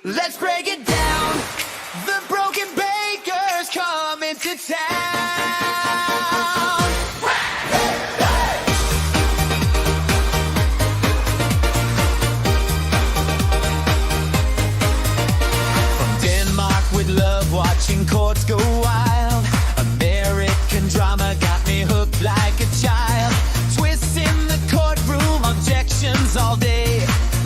Let's break it down. The broken baker's coming to town. From Denmark with love, watching courts go wild. American drama got me hooked like a child. Twists in the courtroom, objections all day.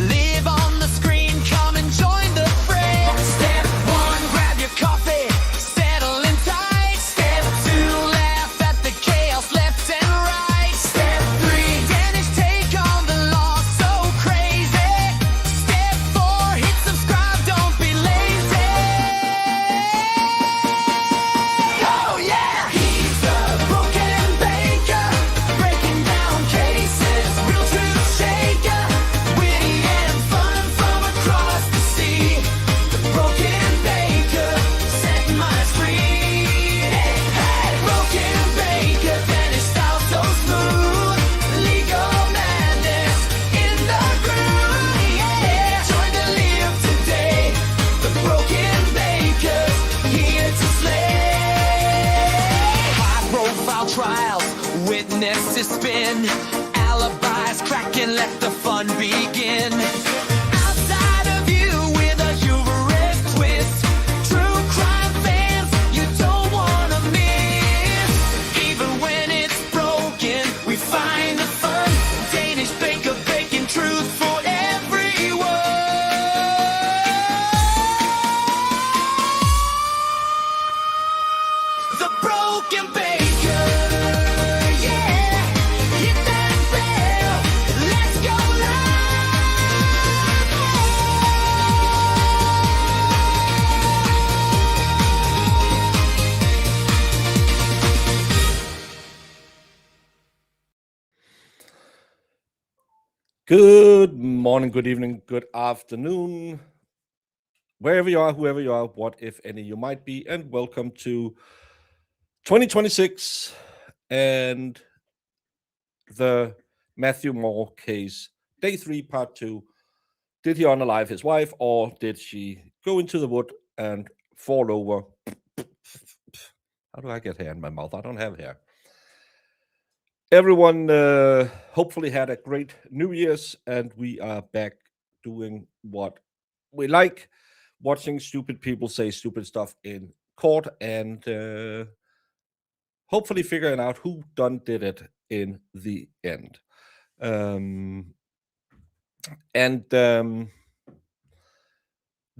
Live on the screen, come and join the fray. Step one, grab your coffee, settle in tight. Step two, laugh at the chaos left and right. Step three, Danish take on the law so crazy. Step four, hit subscribe, don't be lazy. Oh yeah! He's a broken baker, breaking down cases, real truth shaker. Witty and fun from across the sea. The broken baker set my free. Hey, hey, broken baker, Danish style so smooth. Legal madness in the groove. Yeah, join the live today. The broken baker's here to slay. High profile trials, witnesses spin. Alibis cracking, let the fun begin. Outside of you with a humorous twist. True crime fans, you don't wanna miss. Even when it's broken, we find the fun. Danish baker baking truth for everyone. The broken baker, yeah. Hit that bell, let's go Good morning, good evening, good afternoon, wherever you are, whoever you are, what if any you might be, and welcome to 2026 and the Matheau Moore case, day 3, part 2. Did he unalive his wife, or did she go into the wood and fall over? How do I get hair in my mouth? I don't have hair. Everyone hopefully had a great New Year's, and we are back doing what we like, watching stupid people say stupid stuff in court, and hopefully figuring out who done did it in the end. The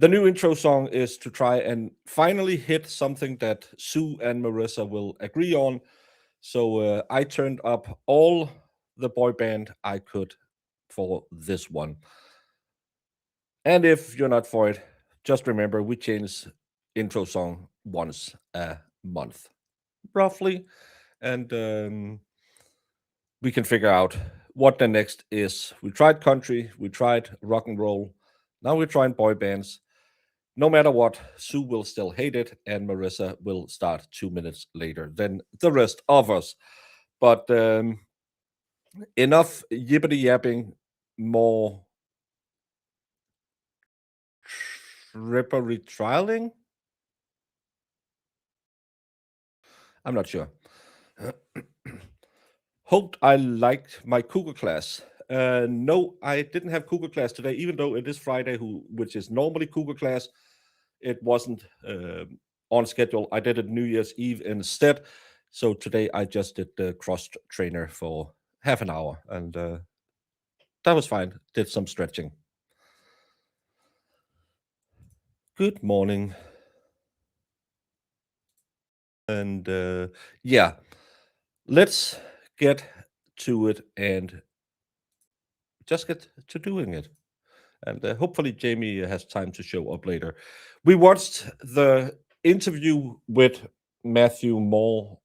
new intro song is to try and finally hit something that Sue and Marissa will agree on. So I turned up all the boy band I could for this one. And if you're not for it, just remember we change intro song once a month, roughly. And we can figure out what the next is. We tried country, we tried rock and roll. Now we're trying boy bands. No matter what, Sue will still hate it, and Marissa will start 2 minutes later than the rest of us. But enough yippity yapping, more trippery trialing. I'm not sure. Hoped I liked my cougar class. No, I didn't have cougar class today, even though it is Friday, which is normally cougar class. It wasn't on schedule. I did it New Year's Eve instead. So today I just did the cross trainer for half an hour, and that was fine. Did some stretching. Good morning. And yeah, let's get to it and just get to doing it. And hopefully Jamie has time to show up later. We watched the interview with Matheau Moore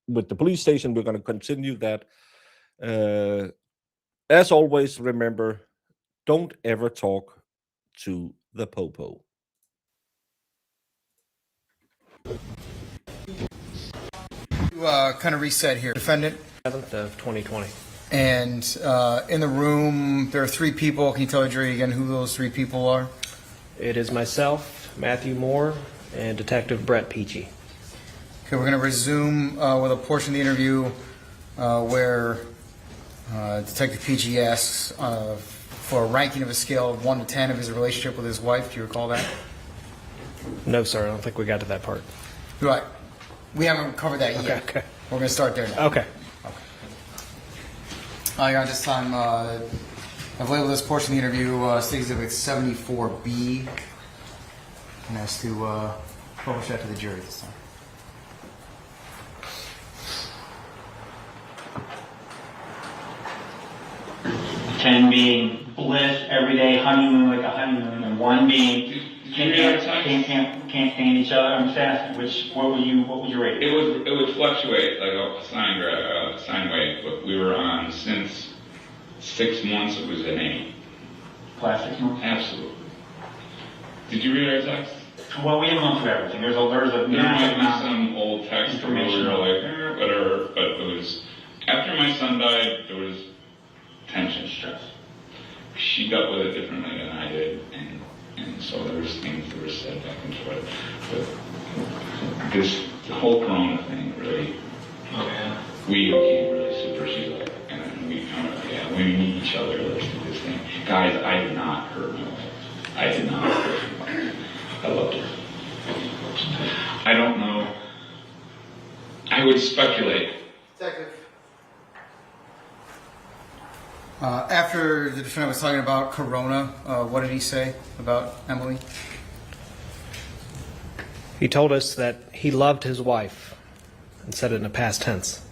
with the police station. We're going to continue that. As always, remember, don't ever talk to the popo. Kind of reset here. Defendant. 7th of 2020. And in the room, there are 3 people. Can you tell the jury again who those 3 people are? It is myself, Matheau Moore, and Detective Brett Peachy. Okay, we're going to resume with a portion of the interview where Detective Peachy asks for a ranking of a scale of 1 to 10 of his relationship with his wife. Do you recall that? No, sir, I don't think we got to that part. Right. We haven't covered that yet. Okay. We're going to start there now. Okay. At this time, I've labeled this portion of the interview State Exhibit 74B, and asked to publish that to the jury this time. Ten being bliss, everyday honeymoon, like a honeymoon, and one being can't stand each other. I'm just asking, what would you rate? It would fluctuate like a sine wave, but we were on since 6 months. It was an 8. Plastic month? Absolutely. Did you read our text? Well, we haven't gone through everything. There's a There might be some old text where we were like, whatever, but it was after my son died. There was tension, stress. She dealt with it differently than I did, and so there was things that were said back and forth. But the whole Corona thing really, we became really super. She's like, and then we meet each other. Let's do this thing, guys. I did not hurt my wife. I did not hurt my wife. I loved her. I don't know. I would speculate. Detective. After the defendant was talking about Corona, what did he say about Emily? He told us that he loved his wife and said it in a past tense.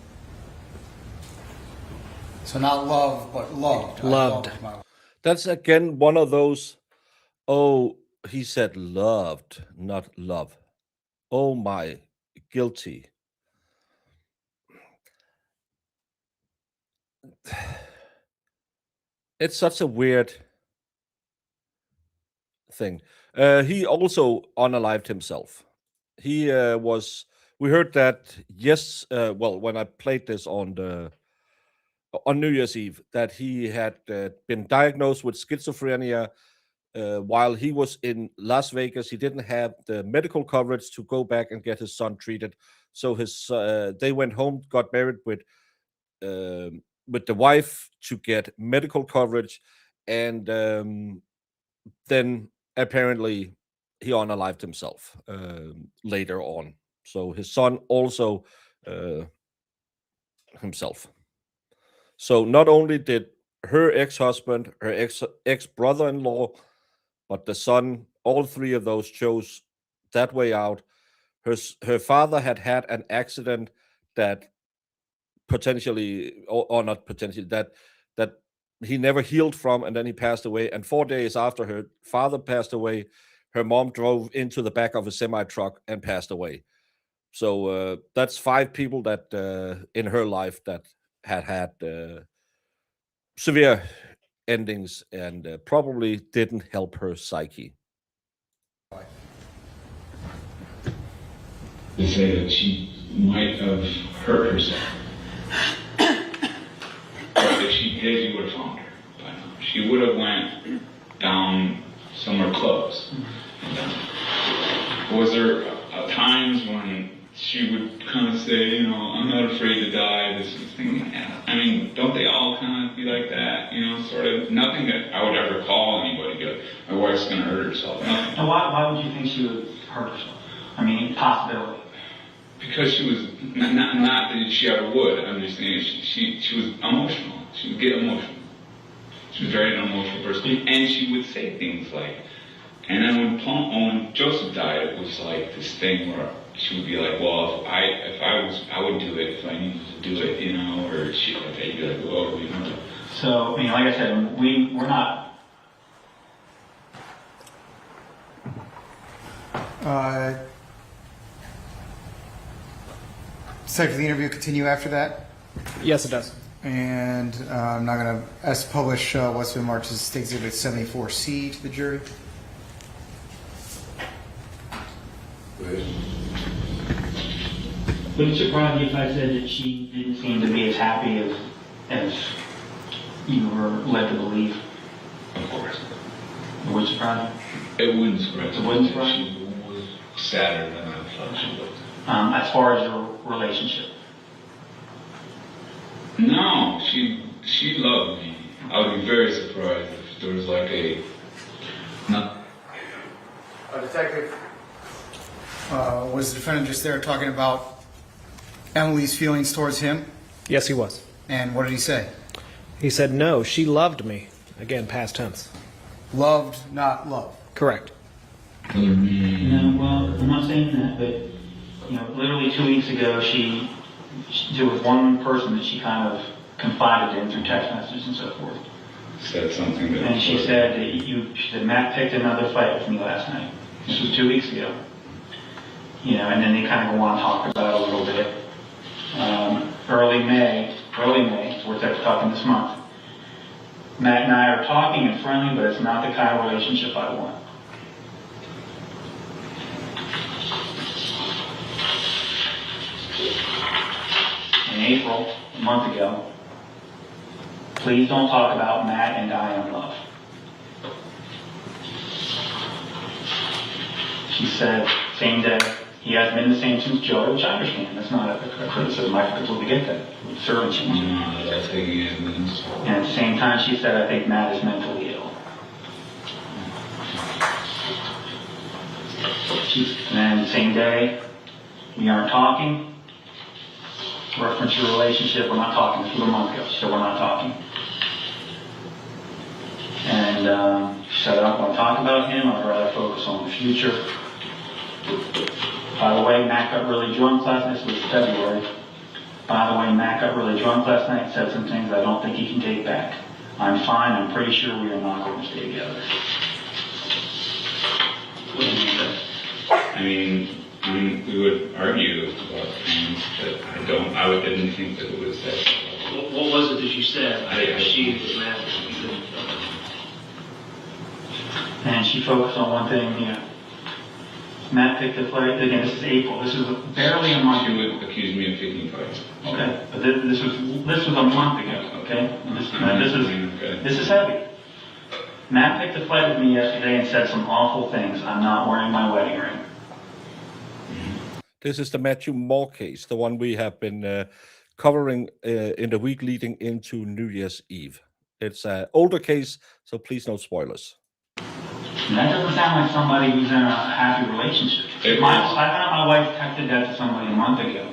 So not love, but loved. I Loved. my wife. That's again one of those, oh, he said loved, not love. Oh my, guilty. It's such a weird thing. He also unalived himself. He we heard that, yes, when I played this on New Year's Eve, that he had been diagnosed with schizophrenia while he was in Las Vegas. He didn't have the medical coverage to go back and get his son treated. So they went home, got married with the wife to get medical coverage, and then apparently he unalived himself later on. So his son also himself. So not only did her ex-husband, her ex-brother-in-law, but the son, all three of those chose that way out. Her father had an accident that potentially, or not potentially, that he never healed from, and then he passed away. And 4 days after her father passed away, her mom drove into the back of a semi-truck and passed away. So that's 5 people that in her life that had severe endings, and probably didn't help her psyche. They say that she might have hurt herself. But if she did, you would have found her by now. She would have went down somewhere close. Was there times when she would kind of say, I'm not afraid to die, this thing? I mean, don't they all kind of be like that? Sort of nothing that I would ever call anybody good. My wife's going to hurt herself. Nothing. And why would you think she would hurt herself? I mean, possibility. Because she was, not that she ever would, I'm just saying she was emotional. She would get emotional. She was very an emotional person. And she would say things like, and then when Joseph died, it was like this thing where she would be like, well, if I would do it if I needed to do it, or they'd be like, whoa, So, like I said, we're not. Does the interview continue after that? Yes, it does. And I'm not going to ask to publish what's been marked as State Exhibit 74C to the jury. Would it surprise you if I said that she didn't seem to be as happy as you were led to believe? Of course. Would it surprise you? It wouldn't surprise It wouldn't surprise She was sadder than I thought she was. As far as your relationship? No, she loved me. I would be very surprised if there was like a no. Detective, was the defendant just there talking about Emily's feelings towards him? Yes, he was. And what did he say? He said, no, she loved me. Again, past tense. Loved, not love. Correct. No, well, I'm not saying that, but, literally 2 weeks ago, there was one person that she kind of confided in through text messages and so forth. Said something that. And she said that Matt picked another fight with me last night. This was 2 weeks ago. And then they kind of go on and talk about it a little bit. Early May, so we're talking this month. Matt and I are talking and friendly, but it's not the kind of relationship I want. In April, a month ago, please don't talk about Matt and I in love. She said, same day, he has been the same since Joey, which I understand. That's not a criticism. I completely get that. It would certainly change it. That's taking evidence. And at the same time, she said, I think Matt is mentally ill. And then the same day, we aren't talking. Reference your relationship, we're not talking. This was a month ago. She said, we're not talking. And she said, I don't want to talk about him. I'd rather focus on the future. By the way, Matt got really drunk last night. This was February. By the way, Matt got really drunk last night and said some things I don't think he can take back. I'm fine. I'm pretty sure we are not going to stay together. What do you mean by that? I mean, we would argue about things, but I didn't think that it was that. What was it that you said? She was mad. And she focused on one thing, Matt picked the fight. Again, this is April. This is barely a month She ago. would accuse me of picking fights. Okay, but this was a month ago. Okay, and this is heavy. Matt picked a fight with me yesterday and said some awful things. I'm not wearing my wedding ring. This is the Matheau Moore case, the one we have been covering in the week leading into New Year's Eve. It's an older case, so please no spoilers. And that doesn't sound like somebody who's in a happy relationship. I found my wife texted that to somebody a month ago.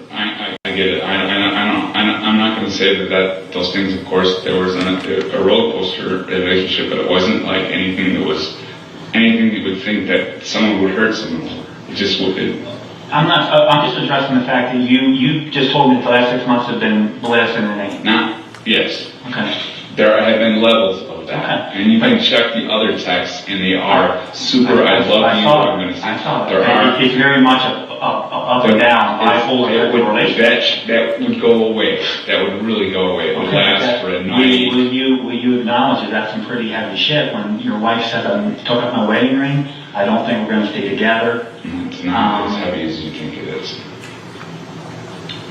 I get it. I'm not going to say that those things. Of course, there was a roller coaster relationship, but it wasn't like anything you would think that someone would hurt someone. It just would. I'm just addressing the fact that you just told me that the last 6 months have been bliss and it ain't. Yes. Okay. There have been levels of that, and you can check the other texts, and they are super. I love you. I'm going to say I saw it. there are. It's very much up and down. Bipolar relationship. That would go away. That would really go away. It would last for a night. Will you acknowledge that that's some pretty heavy shit when your wife said, I took up my wedding ring, I don't think we're going to stay together. It's not as heavy as you think it is.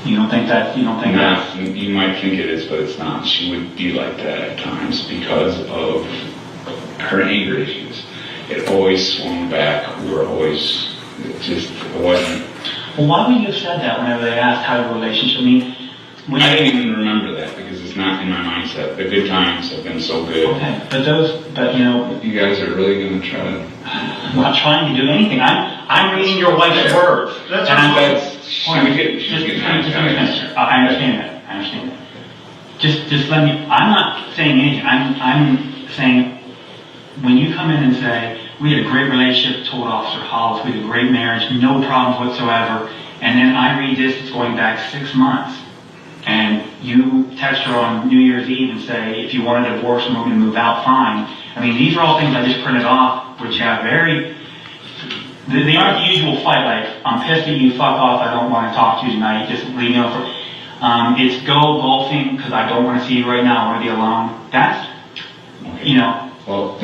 You don't think that? You might think it is, but it's not. She would be like that at times because of her anger issues. It always swung back. We were always, it wasn't. Well, why would you have said that whenever they asked how your relationship? I didn't even remember that because it's not in my mindset. The good times have been so good. Okay, but you guys are really going to try to. I'm not trying to do anything. I'm reading your wife's words. I understand that. Just let me. I'm not saying anything. I'm saying when you come in and say we had a great relationship, told Officer Hollis, we had a great marriage, no problems whatsoever, and then I read this, it's going back 6 months, and you text her on New Year's Eve and say if you want a divorce and we're going to move out, fine. These are all things I just printed off, which have they aren't the usual fight, like, I'm pissed at you, fuck off, I don't want to talk to you tonight, just leave me alone. It's go golfing, because I don't want to see you right now, I want to be alone. That's, Well,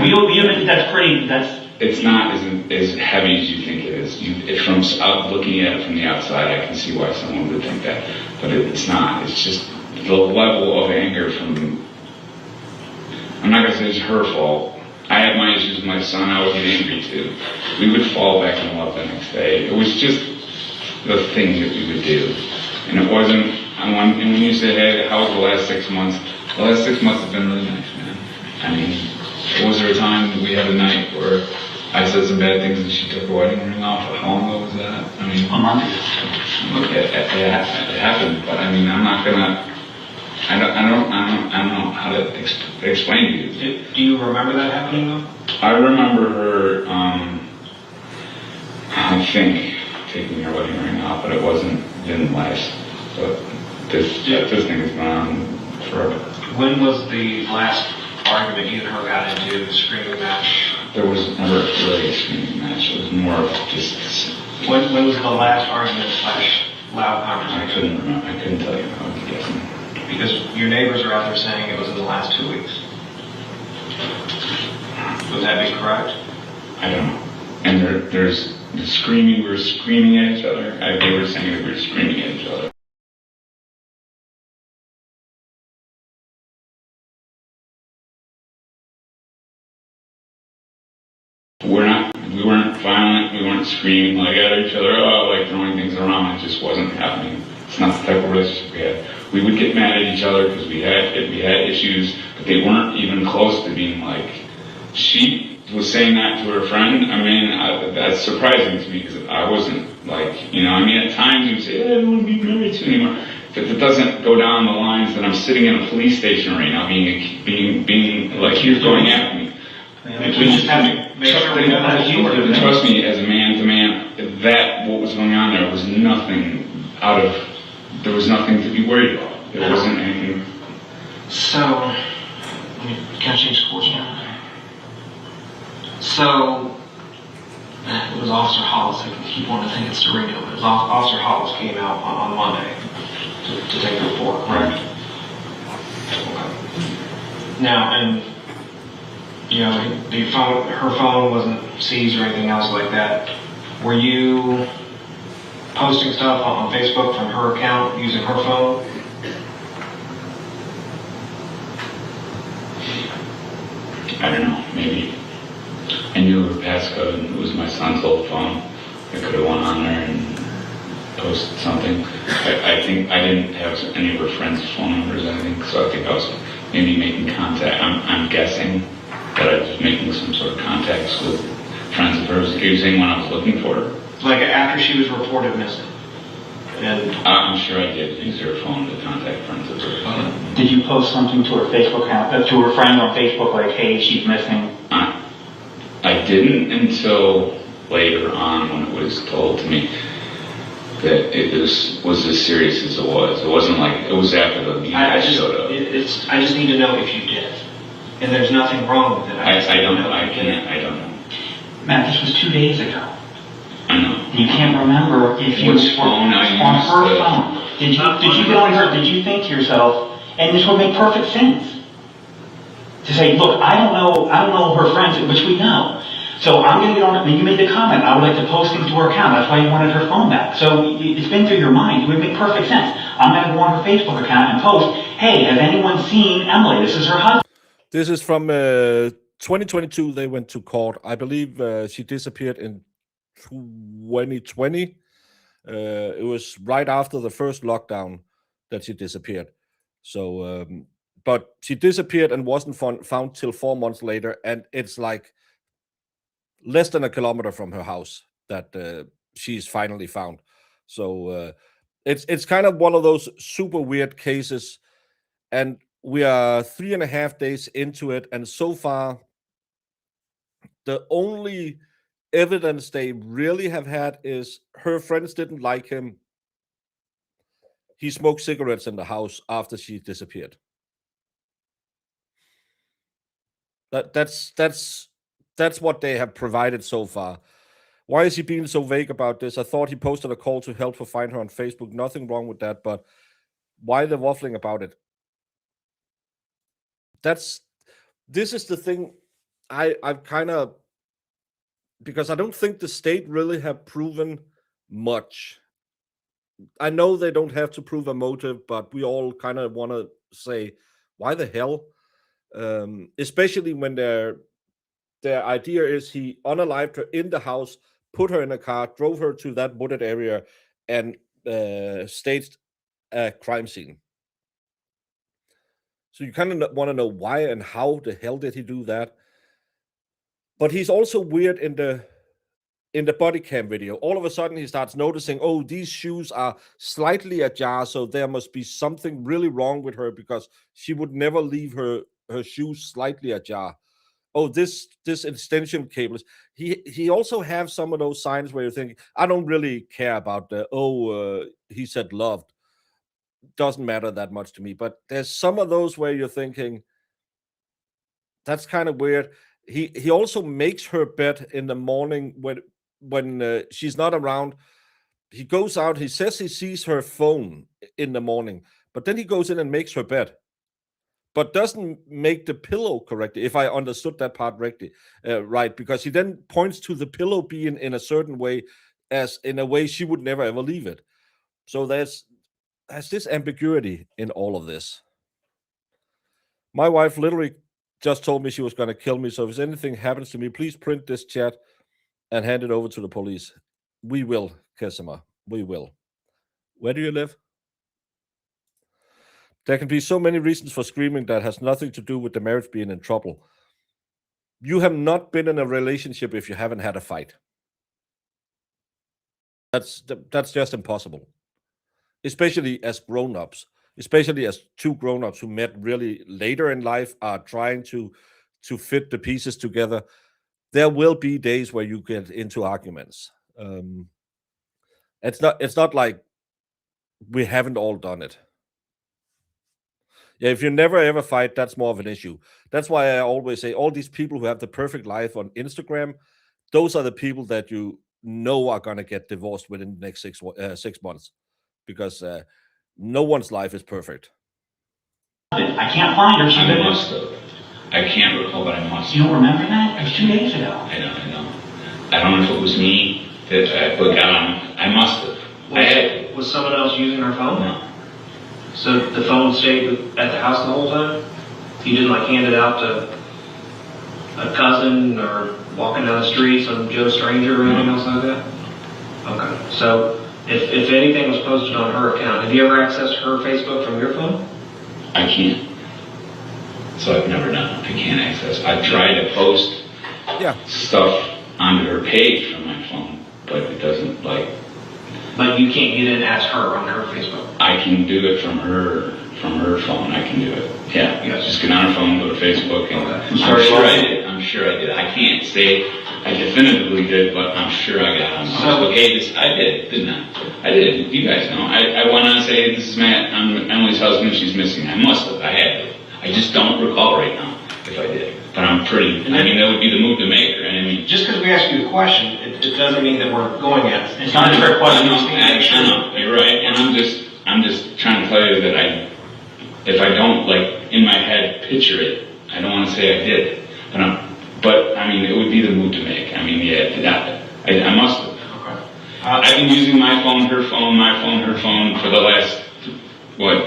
it's not as heavy as you think it is. From looking at it from the outside, I can see why someone would think that, but it's not. It's just the level of anger from, I'm not going to say it's her fault, I had my issues with my son. I would get angry too. We would fall back in love the next day. It was just the thing that we would do, and it wasn't. And when you say, "Hey, how was the last 6 months?" The last 6 months have been really nice, man. I mean, was there a time that we had a night where I said some bad things and she took her wedding ring off? How long ago was that? I mean, A month ago. look, it happened, but I mean, I'm not gonna. I don't know how to explain to you. Do you remember that happening though? I remember her, I think, taking her wedding ring off, but didn't last. But this thing has gone on forever. When was the last argument you and her got into, screaming match? There was never really a screaming match. It was more of just. When was the last argument / loud I conversation? couldn't remember. I couldn't tell you. I was guessing. Because your neighbors are out there saying it was in the last 2 weeks. Would that be correct? I don't know. And there's the screaming. We were screaming at each other. They were saying that we were screaming at each other. We weren't violent, we weren't screaming like at each other, like throwing things around. It just wasn't happening. It's not the type of relationship we had. We would get mad at each other because we had issues, but they weren't even close to being like, she was saying that to her friend. I mean, that's surprising to me because I wasn't like, I mean, at times you'd say, I don't want to be married to anymore. If it doesn't go down the lines that I'm sitting in a police station right now being like, you're going after me. We just have to make sure we know how to use it. Trust me, as a man to man, that what was going on there was nothing there was nothing to be worried about. There wasn't anything. So, can I change course now? So, it was Officer Hollis. I keep wanting to think it's Sereno, but it was Officer Hollis came out on Monday to take the report, correct? Okay. Now, and her phone wasn't seized or anything else like that. Were you posting stuff on Facebook from her account using her phone? I don't know, maybe. I knew her passcode and it was my son's old phone. I could have went on there and posted something. I think I didn't have any of her friends' phone numbers, I think, so I think I was maybe making contact. I'm guessing that I was making some sort of contacts with friends of hers using when I was looking for her. Like after she was reported missing? And I'm sure I did use her phone to contact friends of hers. Did you post something to her Facebook account, to her friend on Facebook, like, hey, she's missing? I didn't until later on when it was told to me that it was as serious as it was. It wasn't like, it was after the media showed up. I just need to know if you did. And there's nothing wrong with it. I don't know. I don't know. Matt, this was 2 days ago. I know. You can't remember if you Which phone I used on her phone. Did you get on her? Did you think to yourself, and this would make perfect sense, to say, look, I don't know her friends, which we know. So I'm going to get on it. And you made the comment, I would like to post things to her account. That's why you wanted her phone back. So it's been through your mind. It would make perfect sense. I'm going to go on her Facebook account and post, hey, has anyone seen Emily? This is her husband. This is from 2022. They went to court. I believe she disappeared in 2020. It was right after the first lockdown that she disappeared. So, but she disappeared and wasn't found till 4 months later. And it's like less than a kilometer from her house that she's finally found. So it's kind of one of those super weird cases. And we are 3.5 days into it, and so far, the only evidence they really have had is her friends didn't like him. He smoked cigarettes in the house after she disappeared. That's what they have provided so far. Why is he being so vague about this? I thought he posted a call to help to find her on Facebook. Nothing wrong with that, but why the waffling about it? This is the thing I've kind of, because I don't think the state really have proven much. I know they don't have to prove a motive, but we all kind of want to say, why the hell? Especially when they're the idea is he unalived her in the house, put her in a car, drove her to that wooded area, and staged a crime scene. So you kind of want to know why and how the hell did he do that? But he's also weird in the body cam video. All of a sudden he starts noticing, oh, these shoes are slightly ajar, so there must be something really wrong with her because she would never leave her shoes slightly ajar. Oh, this extension cables. He also has some of those signs where you think, I don't really care about he said loved. Doesn't matter that much to me. But there's some of those where you're thinking, that's kind of weird. He also makes her bed in the morning when she's not around. He goes out, he says he sees her phone in the morning, but then he goes in and makes her bed, but doesn't make the pillow correctly, if I understood that part right, because he then points to the pillow being in a certain way, as in a way she would never ever leave it. So there's this ambiguity in all of this. My wife literally just told me she was going to kill me, so if anything happens to me, please print this chat and hand it over to the police. We will, Kesima. We will. Where do you live? There can be so many reasons for screaming that has nothing to do with the marriage being in trouble. You have not been in a relationship if you haven't had a fight. That's just impossible. Especially as grown-ups. Especially as two grown-ups who met really later in life are trying to fit the pieces together. There will be days where you get into arguments. It's not like we haven't all done it. Yeah, if you never ever fight, that's more of an issue. That's why I always say all these people who have the perfect life on Instagram, those are the people that you know are going to get divorced within the next 6 months, because no one's life is perfect. I can't find her. I must have. I can't recall, but I must. You don't remember that? It was 2 days ago. I know. I don't know if it was me that I put on. I must have. Was someone else using her phone? No. So the phone stayed at the house the whole time? You didn't hand it out to a cousin or walking down the street, some Joe stranger or anything else like that? Okay. So if anything was posted on her account, have you ever accessed her Facebook from your phone? I can't. So I've never done it. I can't access. I've tried to post stuff onto her page from my phone, but it doesn't But you can't get in and ask her on her Facebook? I can do it from her phone. I can do it. Yeah. Just get on her phone, go to Facebook, and I'm sure I did. I can't say I definitively did, but I'm sure I got on Facebook. Hey, I did, didn't I? I did. You guys know. I went on and say, this is Matt. I'm Emily's husband. She's missing. I must have. I had to. I just don't recall right now if I did. But I'm pretty. I mean, that would be the move to make her. And I mean, just because we ask you the question, it doesn't mean that we're going at it. It's not a fair question. I know. You're right. And I'm just trying to tell you that if I don't in my head picture it, I don't want to say I did. But I mean, it would be the move to make. I mean, I must have. Okay. I've been using my phone, her phone, my phone, her phone for the last,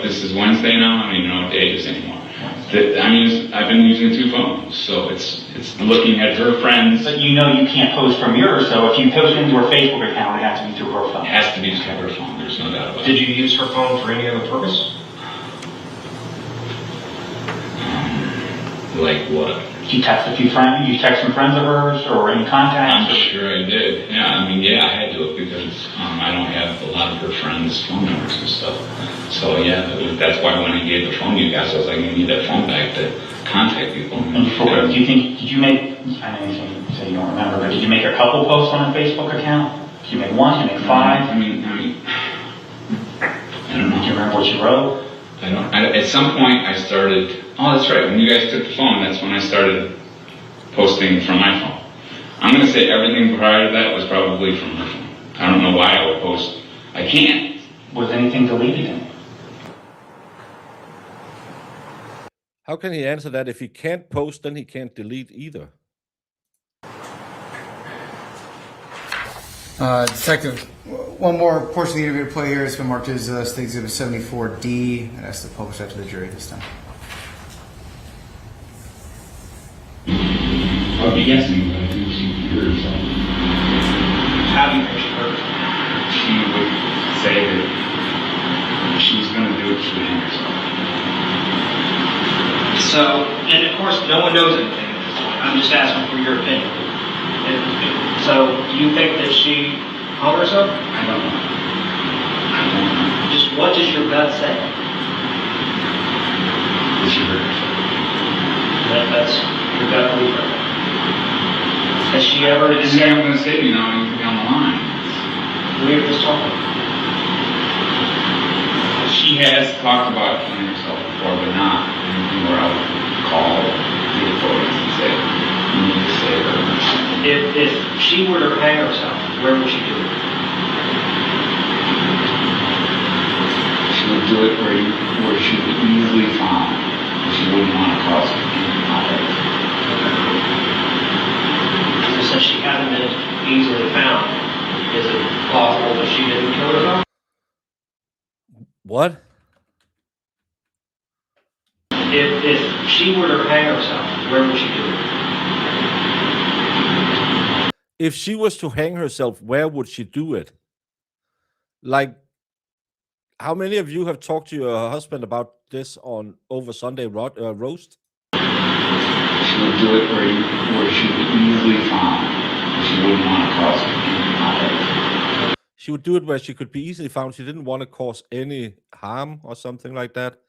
this is Wednesday now? I don't even know what day it is anymore. I've been using 2 phones, so it's looking at her friends. But you can't post from yours, so if you post into her Facebook account, it has to be through her phone. It has to be through her phone, there's no doubt about it. Did you use her phone for any other purpose? Like what? You text a few friends, you text some friends of hers, or any contacts? I'm sure I did. Yeah, I had to because I don't have a lot of her friends' phone numbers and stuff. So that's why when I gave the phone to you guys, I was like, you need that phone back to contact people. Do you think, did you make, I know you say you don't remember, but did you make a couple posts on her Facebook account? Did you make 1, did you make 5? I mean, I don't know. Do you remember what you wrote? I don't. At some point, I started. Oh, that's right. When you guys took the phone, that's when I started posting from my phone. I'm going to say everything prior to that was probably from her phone. I don't know why I would post. I can't. Was anything deleted in it? How can he answer that? If he can't post, then he can't delete either. Detective, one more portion of the interview to play here. It's been marked as State Exhibit 74D. And that's to publish that to the jury this time. I'll be Yes. I think she hurt herself. How do you think she hurt herself? She would say that if she was going to do it, she would hang herself. So, and of course, no one knows anything at this point. I'm just asking for your opinion. So, you think that she hung herself? I don't know. Just what does your gut say? That she hurt herself. That's your gut belief. Has she ever And then I'm going to say, you know, anything on the line. We were just talking. She has talked about killing herself before, but not anything where I would call the authorities and say, you need to save her. If she were to hang herself, where would she do it? She would do it where she would be easily found. She wouldn't want to cause conflict. So since she hasn't been easily found, is it plausible that she didn't kill herself? What? If she were to hang herself, where would she do it? If she was to hang herself, where would she do it? Like, how many of you have talked to your husband about this on over Sunday roast? She would do it where she would be easily found. She wouldn't want to cause conflict. She would do it where she could be easily found. She didn't want to cause any harm or something like that.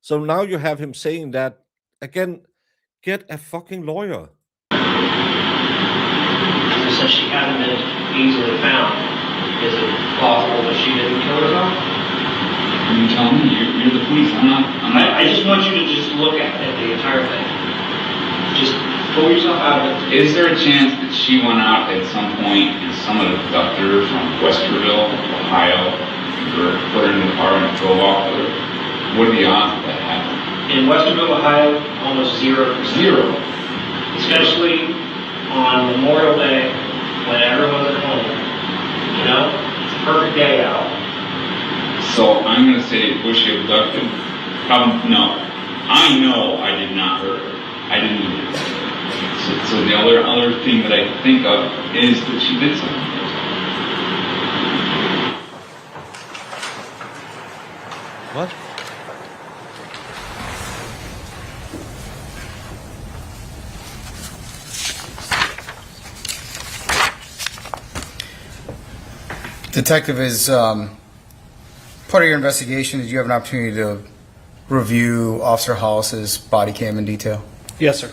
So now you have him saying that again. Get a fucking lawyer. Since she hasn't been easily found, is it plausible that she didn't kill herself? You tell me. You're the police. I'm not. I just want you to just look at the entire thing. Just pull yourself out of it. Is there a chance that she went out at some point and someone abducted her from Westerville, Ohio, or put her in the car and drove off with her? What are the odds that that happened? In Westerville, Ohio, almost 0%. Zero. Especially on Memorial Day when everyone's at home. You know, it's a perfect day out. So I'm going to say, was she abducted? Probably no. I know I did not hurt her. I didn't do it. So the other thing that I can think of is that she did something. What? Detective, is part of your investigation, did you have an opportunity to review Officer Hollis's body cam in detail? Yes, sir.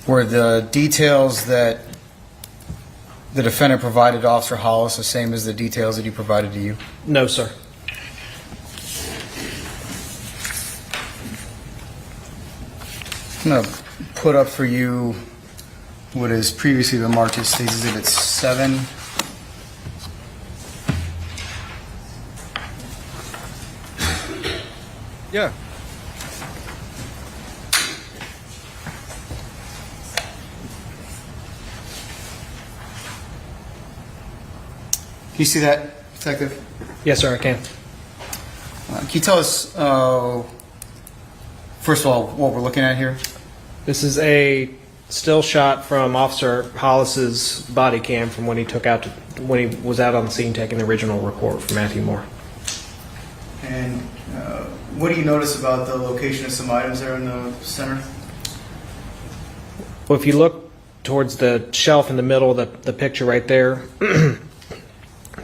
Were the details that the defendant provided to Officer Hollis the same as the details that he provided to you? No, sir. I'm going to put up for you what has previously been marked as State's Exhibit 7. Yeah. Can you see that, Detective? Yes, sir, I can. Can you tell us, first of all, what we're looking at here? This is a still shot from Officer Hollis's body cam from when he when he was out on the scene taking the original report for Matheau Moore. And what do you notice about the location of some items there in the center? Well, if you look towards the shelf in the middle, the picture right there,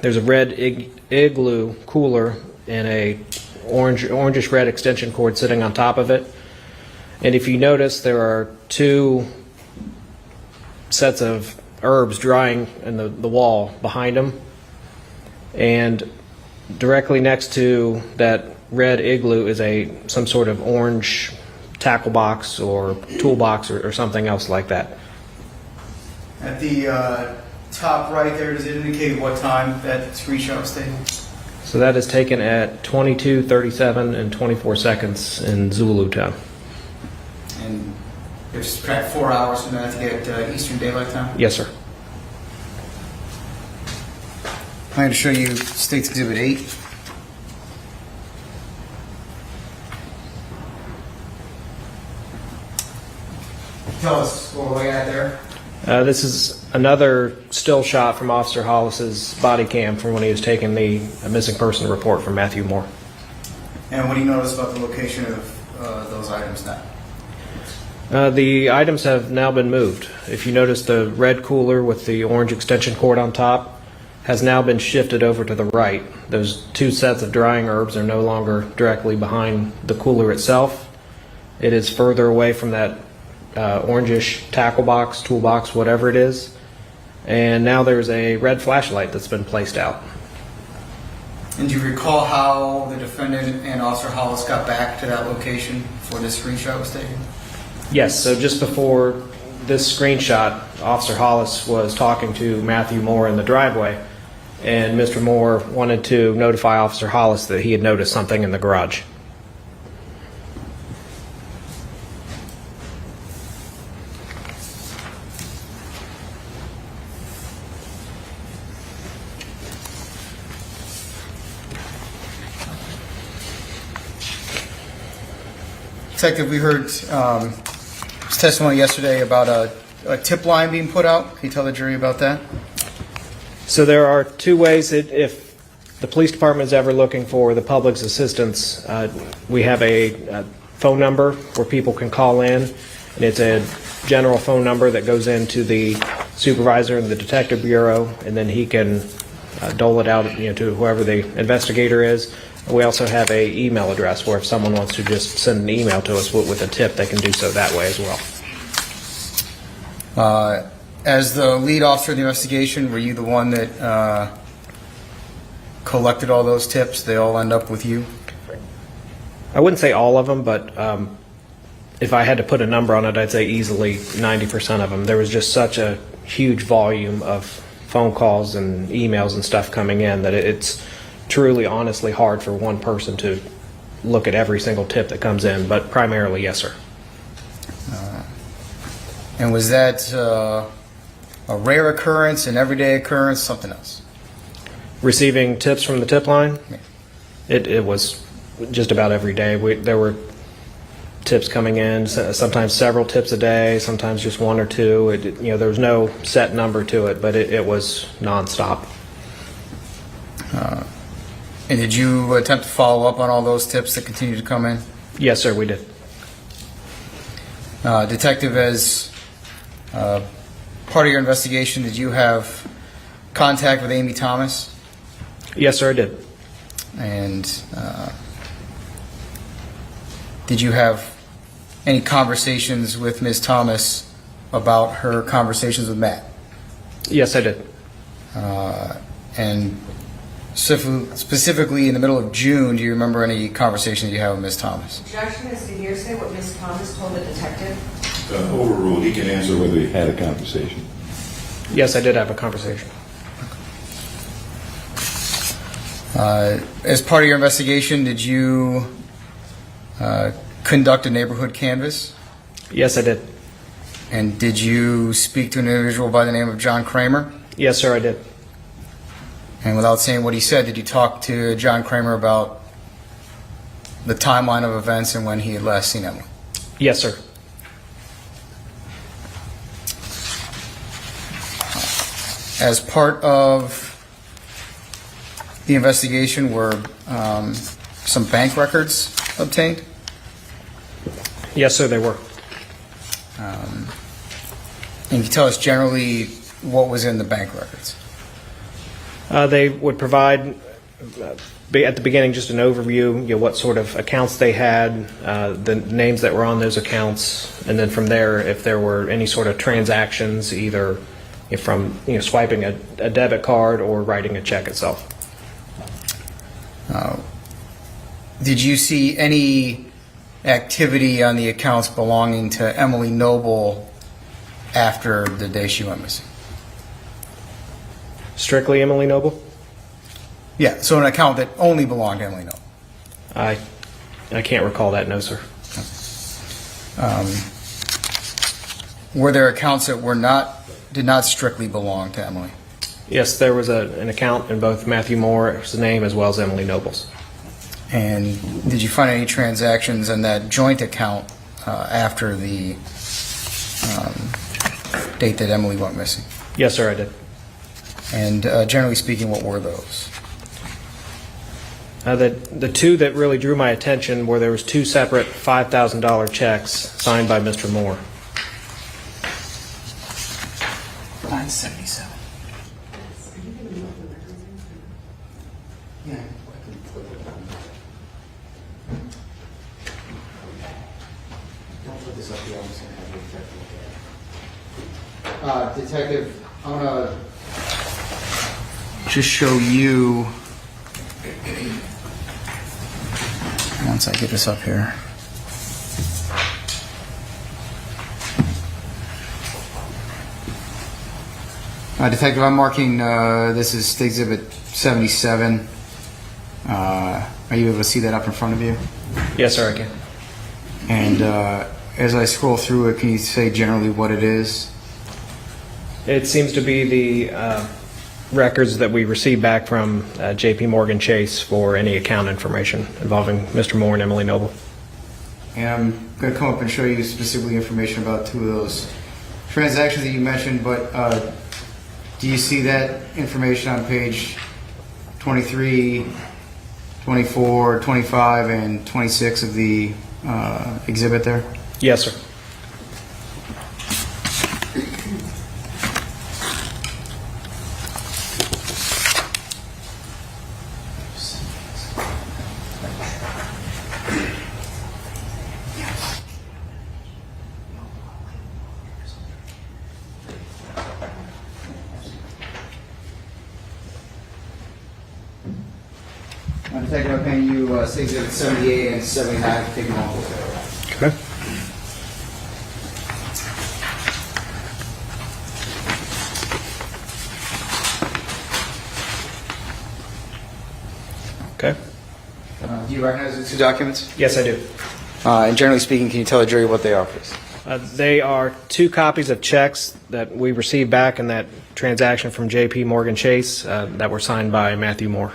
there's a red igloo cooler and a orangish red extension cord sitting on top of it. And if you notice, there are two sets of herbs drying in the wall behind them. And directly next to that red igloo is some sort of orange tackle box or toolbox or something else like that. At the top right there, does it indicate what time that screenshot was taken? So that is taken at 22:37 and 24 seconds in Zulu time. And there's subtract 4 hours from that to get Eastern Daylight Time? Yes, sir. I'm going to show you State's Exhibit 8. Tell us what we're looking at there. This is another still shot from Officer Hollis's body cam from when he was taking the missing person report from Matheau Moore. And what do you notice about the location of those items now? The items have now been moved. If you notice, the red cooler with the orange extension cord on top has now been shifted over to the right. Those two sets of drying herbs are no longer directly behind the cooler itself. It is further away from that orangish tackle box, toolbox, whatever it is. And now there's a red flashlight that's been placed out. And do you recall how the defendant and Officer Hollis got back to that location before this screenshot was taken? Yes, so just before this screenshot, Officer Hollis was talking to Matheau Moore in the driveway, and Mr. Moore wanted to notify Officer Hollis that he had noticed something in the garage. Detective, we heard testimony yesterday about a tip line being put out. Can you tell the jury about that? So there are two ways that if the police department is ever looking for the public's assistance, we have a phone number where people can call in, and it's a general phone number that goes into the supervisor in the detective bureau, and then he can dole it out, to whoever the investigator is. We also have a email address where if someone wants to just send an email to us with a tip, they can do so that way as well. As the lead officer of the investigation, were you the one that collected all those tips? They all end up with you? I wouldn't say all of them, but if I had to put a number on it, I'd say easily 90% of them. There was just such a huge volume of phone calls and emails and stuff coming in that it's truly, honestly hard for one person to look at every single tip that comes in, but primarily, yes, sir. And was that a rare occurrence, an everyday occurrence, something else? Receiving tips from the tip line? Yeah. It was just about every day. There were tips coming in, sometimes several tips a day, sometimes just one or two. There was no set number to it, but it was nonstop. And did you attempt to follow up on all those tips that continue to come in? Yes, sir, we did. Detective, as part of your investigation, did you have contact with Amy Thomas? Yes, sir, I did. And did you have any conversations with Ms. Thomas about her conversations with Matt? Yes, I did. And specifically in the middle of June, do you remember any conversations you had with Ms. Thomas? Objection is to hearsay what Ms. Thomas told the detective. Overruled. He can answer whether he had a conversation. Yes, I did have a conversation. As part of your investigation, did you conduct a neighborhood canvass? Yes, I did. And did you speak to an individual by the name of John Kramer? Yes, sir, I did. And without saying what he said, did you talk to John Kramer about the timeline of events and when he had last seen Emily? Yes, sir. As part of the investigation, were some bank records obtained? Yes, sir, they were. And can you tell us generally what was in the bank records? They would provide, at the beginning, just an overview, what sort of accounts they had, the names that were on those accounts, and then from there, if there were any sort of transactions, either from swiping a debit card or writing a check itself. Did you see any activity on the accounts belonging to Emily Noble after the day she went missing? Strictly Emily Noble? Yeah, so an account that only belonged to Emily Noble. I can't recall that, no, sir. Were there accounts that did not strictly belong to Emily? Yes, there was an account in both Matheau Moore's name as well as Emily Noble's. And did you find any transactions in that joint account after the date that Emily went missing? Yes, sir, I did. And generally speaking, what were those? The two that really drew my attention were there was two separate $5,000 checks signed by Mr. Moore. 977. Yeah. Don't put this up here. I'm just going to have you check it. Detective, I'm going to just show you, once I get this up here. Detective, I'm marking this is State Exhibit 77. Are you able to see that up in front of you? Yes, sir, I can. And as I scroll through it, can you say generally what it is? It seems to be the records that we received back from J.P. Morgan Chase for any account information involving Mr. Moore and Emily Noble. And I'm going to come up and show you specifically information about two of those transactions that you mentioned, but do you see that information on page 23, 24, 25, and 26 of the exhibit there? Yes, sir. Detective, I'm paying you State Exhibit 78 and 79 to take them off. Okay. Okay. Do you recognize the two documents? Yes, I do. And generally speaking, can you tell the jury what they are, please? They are two copies of checks that we received back in that transaction from J.P. Morgan Chase that were signed by Matheau Moore.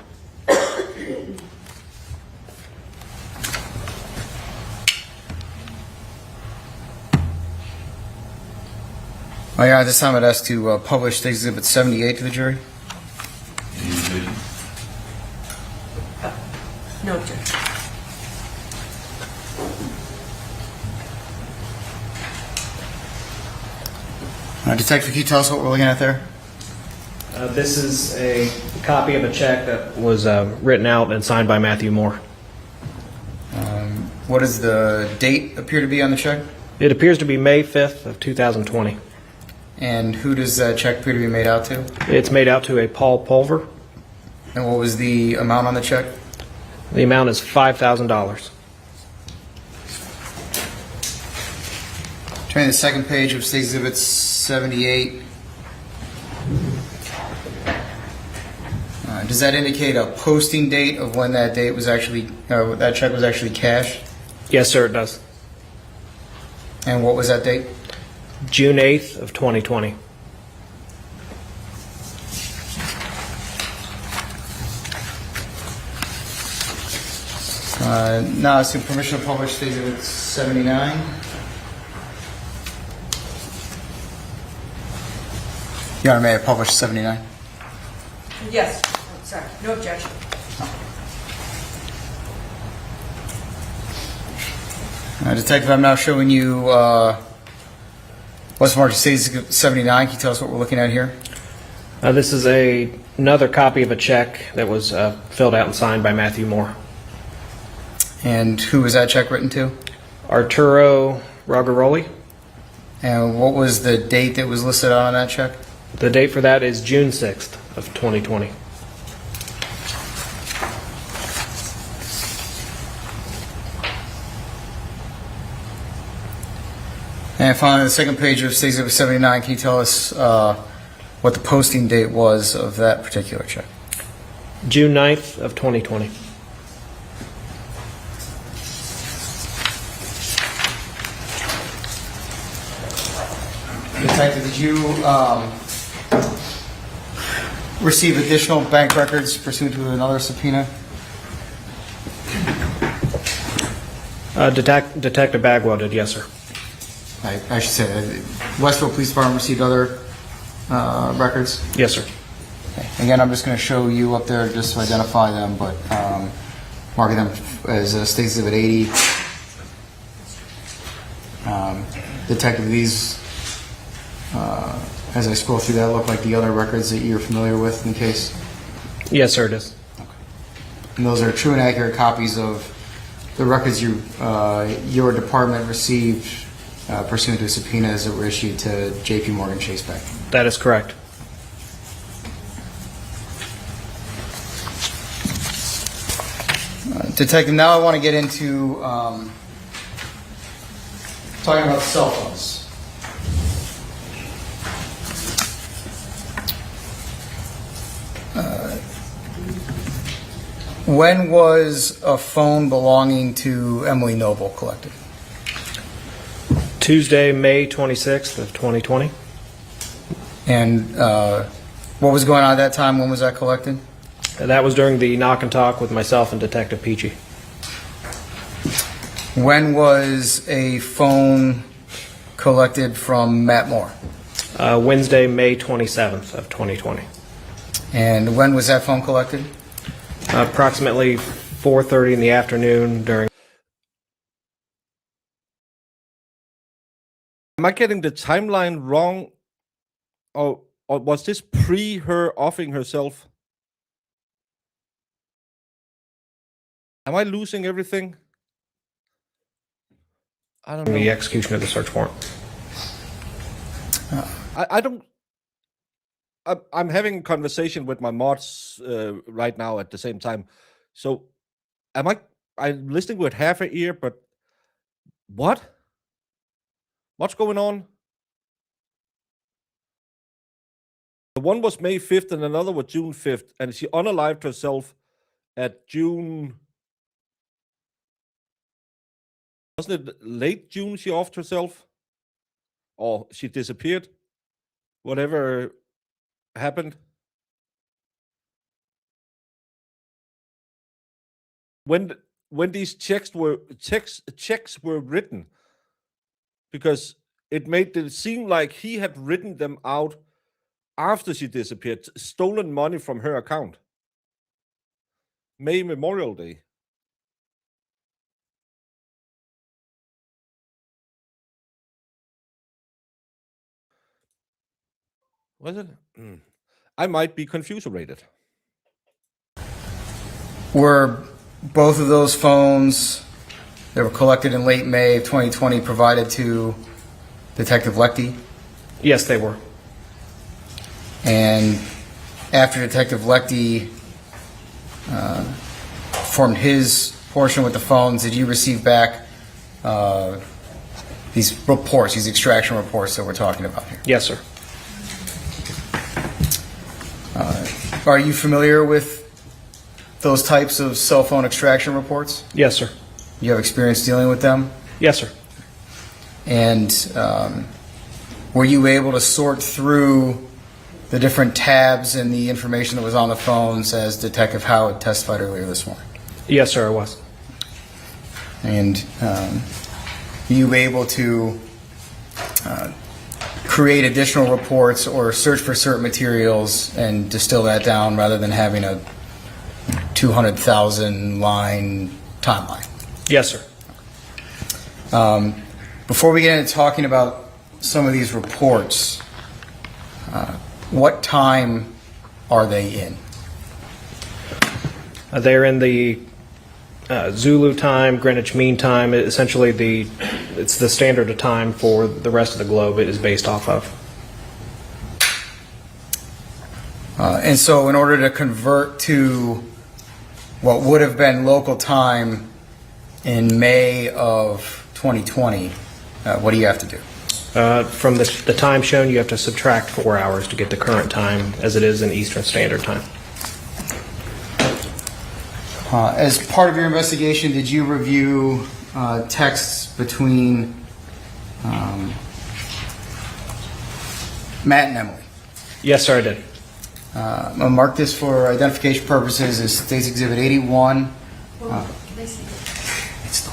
At this time I'd ask to publish State Exhibit 78 to the jury. No objection. Detective, can you tell us what we're looking at there? This is a copy of a check that was written out and signed by Matheau Moore. What does the date appear to be on the check? It appears to be May 5th of 2020. And who does that check appear to be made out to? It's made out to a Paul Pulver. And what was the amount on the check? The amount is $5,000. Turning to the second page of State Exhibit 78. Does that indicate a posting date of when that date was actually, that check was actually cashed? Yes, sir, it does. And what was that date? June 8th of 2020. Now I see permission to publish State Exhibit 79. Your Honor, may I publish 79? Yes. Oh, sorry. No objection. Detective, I'm now showing you what's marked as State Exhibit 79. Can you tell us what we're looking at here? This is another copy of a check that was filled out and signed by Matheau Moore. And who was that check written to? Arturo Rogaroli. And what was the date that was listed on that check? The date for that is June 6th of 2020. And finally, the second page of State Exhibit 79, can you tell us what the posting date was of that particular check? June 9th of 2020. Detective, did you receive additional bank records pursuant to another subpoena? Detective Bagwell did, yes, sir. I should say, Westville Police Department received other records? Yes, sir. Okay. Again, I'm just going to show you up there just to identify them, but marking them as State Exhibit 80. Detective, these, as I scroll through that, look like the other records that you're familiar with in the case? Yes, sir, it is. And those are true and accurate copies of the records your department received pursuant to subpoenas that were issued to J.P. Morgan Chase Bank. That is correct. Detective, now I want to get into talking about cell phones. When was a phone belonging to Emily Noble collected? Tuesday, May 26th of 2020. And what was going on at that time? When was that collected? That was during the knock and talk with myself and Detective Peachy. When was a phone collected from Matt Moore? Wednesday, May 27th of 2020. And when was that phone collected? Approximately 4:30 in the afternoon during. Am I getting the timeline wrong? Or was this pre her offing herself? Am I losing everything? I don't know. The execution of the search warrant. I don't. I'm having a conversation with my mods right now at the same time. So, I'm listening with half an ear, but what? What's going on? The one was May 5th and another was June 5th, and she unalived herself at June. Wasn't it late June she offed herself? Or she disappeared? Whatever happened. When these checks were written, because it made it seem like he had written them out after she disappeared, stolen money from her account. May Memorial Day. Was it? I might be confused-rated. Were both of those phones that were collected in late May of 2020 provided to Detective Lechty? Yes, they were. And after Detective Lechty performed his portion with the phones, did you receive back these reports, these extraction reports that we're talking about here? Yes, sir. Are you familiar with those types of cell phone extraction reports? Yes, sir. You have experience dealing with them? Yes, sir. And were you able to sort through the different tabs and the information that was on the phones as Detective Howard testified earlier this morning? Yes, sir, I was. And you were able to create additional reports or search for certain materials and distill that down rather than having a 200,000 line timeline? Yes, sir. Before we get into talking about some of these reports, what time are they in? They're in the Zulu time, Greenwich Mean Time. Essentially, it's the standard of time for the rest of the globe it is based off of. And so in order to convert to what would have been local time in May of 2020, what do you have to do? From the time shown, you have to subtract 4 hours to get the current time as it is in Eastern Standard Time. As part of your investigation, did you review texts between Matt and Emily? Yes, sir, I did. I'm going to mark this for identification purposes as State's Exhibit 81. Can I see it? It's the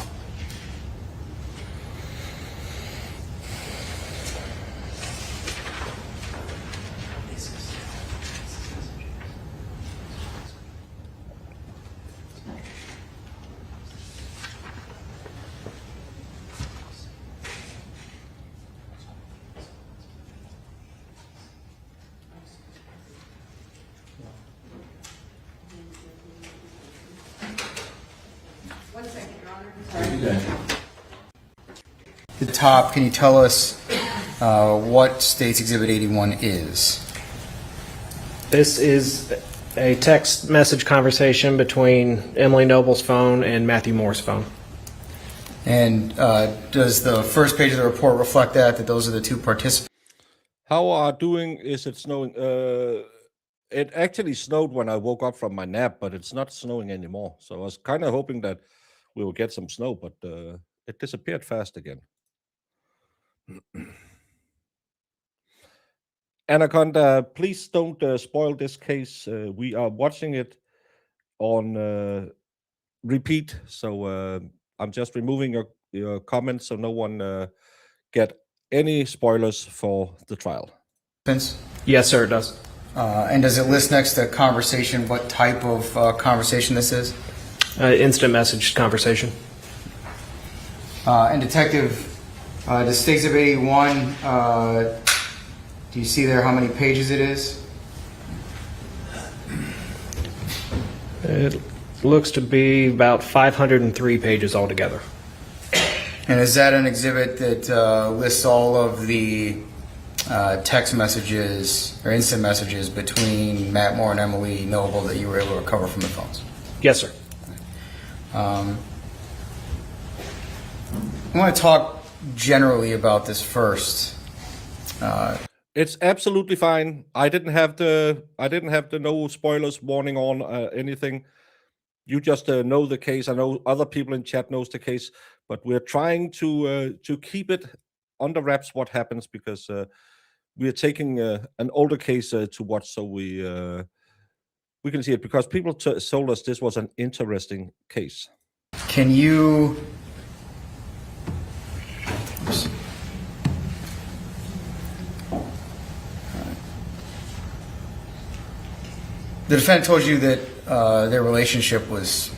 The top, can you tell us what State's Exhibit 81 is? This is a text message conversation between Emily Noble's phone and Matheau Moore's phone. And does the first page of the report reflect that those are the two participants? How are doing? Is it snowing? It actually snowed when I woke up from my nap, but it's not snowing anymore. So I was kind of hoping that we will get some snow, but it disappeared fast again. Anaconda, please don't spoil this case. We are watching it on repeat, so I'm just removing your comments so no one get any spoilers for the trial. Yes, sir, it does. And does it list next to conversation what type of conversation this is? Instant message conversation. And Detective, does State Exhibit 81, do you see there how many pages it is? It looks to be about 503 pages altogether. And is that an exhibit that lists all of the text messages or instant messages between Matt Moore and Emily Noble that you were able to recover from the phones? Yes, sir. I want to talk generally about this first. It's absolutely fine. I didn't have the no spoilers warning on anything. You just know the case. I know other people in chat knows the case, but we're trying to keep it under wraps what happens because we are taking an older case to watch, so we can see it because people told us this was an interesting case. Can you? The defendant told you that their relationship was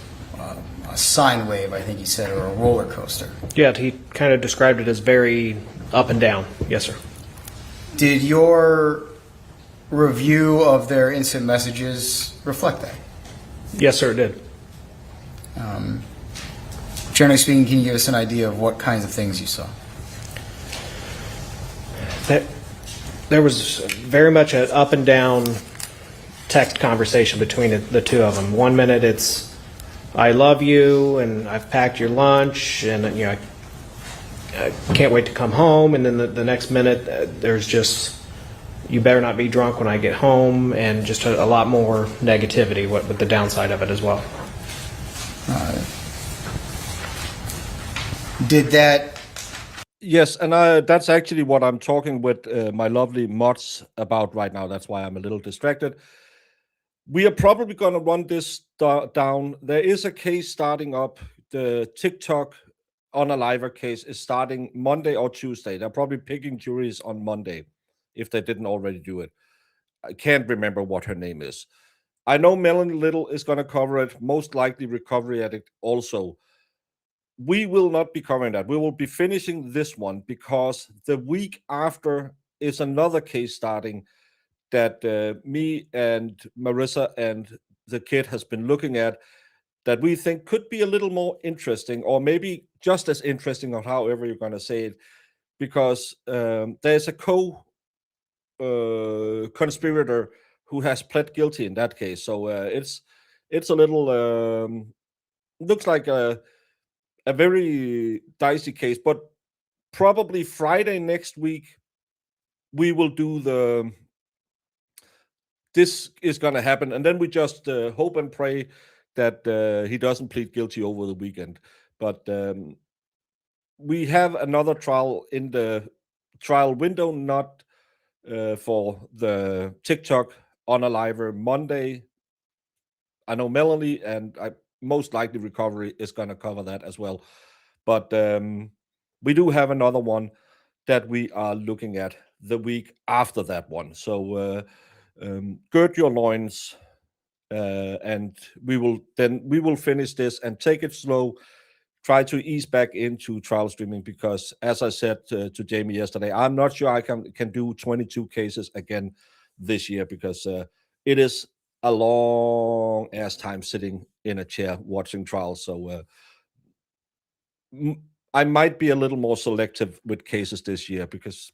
a sine wave, I think he said, or a roller coaster. Yeah, he kind of described it as very up and down. Yes, sir. Did your review of their instant messages reflect that? Yes, sir, it did. Generally speaking, can you give us an idea of what kinds of things you saw? There was very much an up and down text conversation between the two of them. 1 minute it's "I love you" and "I've packed your lunch" and I can't wait to come home, and then the next minute there's just "you better not be drunk when I get home," and just a lot more negativity with the downside of it as well. Did that? Yes, and that's actually what I'm talking with my lovely mods about right now. That's why I'm a little distracted. We are probably going to run this down. There is a case starting up. The TikTok unalive case is starting Monday or Tuesday. They're probably picking juries on Monday if they didn't already do it. I can't remember what her name is. I know Melanie Little is going to cover it, most likely Recovery Addict also. We will not be covering that. We will be finishing this one because the week after is another case starting that me and Marissa and the kid has been looking at that we think could be a little more interesting, or maybe just as interesting, or however you're going to say it, because there's a conspirator who has pled guilty in that case. So it's a little looks like a very dicey case, but probably Friday next week we will do this is going to happen, and then we just hope and pray that he doesn't plead guilty over the weekend. But we have another trial in the trial window, not for the TikTok unaliver Monday. I know Melanie and most likely Recovery is going to cover that as well. But we do have another one that we are looking at the week after that one. So gird your loins, and we will finish this and take it slow. Try to ease back into trial streaming because, as I said to Jamie yesterday, I'm not sure I can do 22 cases again this year because it is a long ass time sitting in a chair watching trials. So I might be a little more selective with cases this year because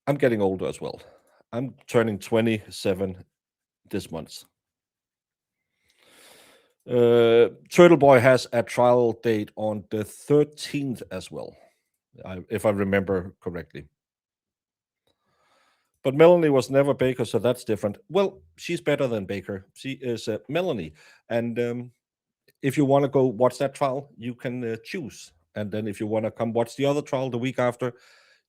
I'm getting older as well. I'm turning 27 this month. Turtle Boy has a trial date on the 13th as well, if I remember correctly. But Melanie was never Baker, so that's different. Well, she's better than Baker. She is Melanie. And if you want to go watch that trial, you can choose. And then if you want to come watch the other trial the week after,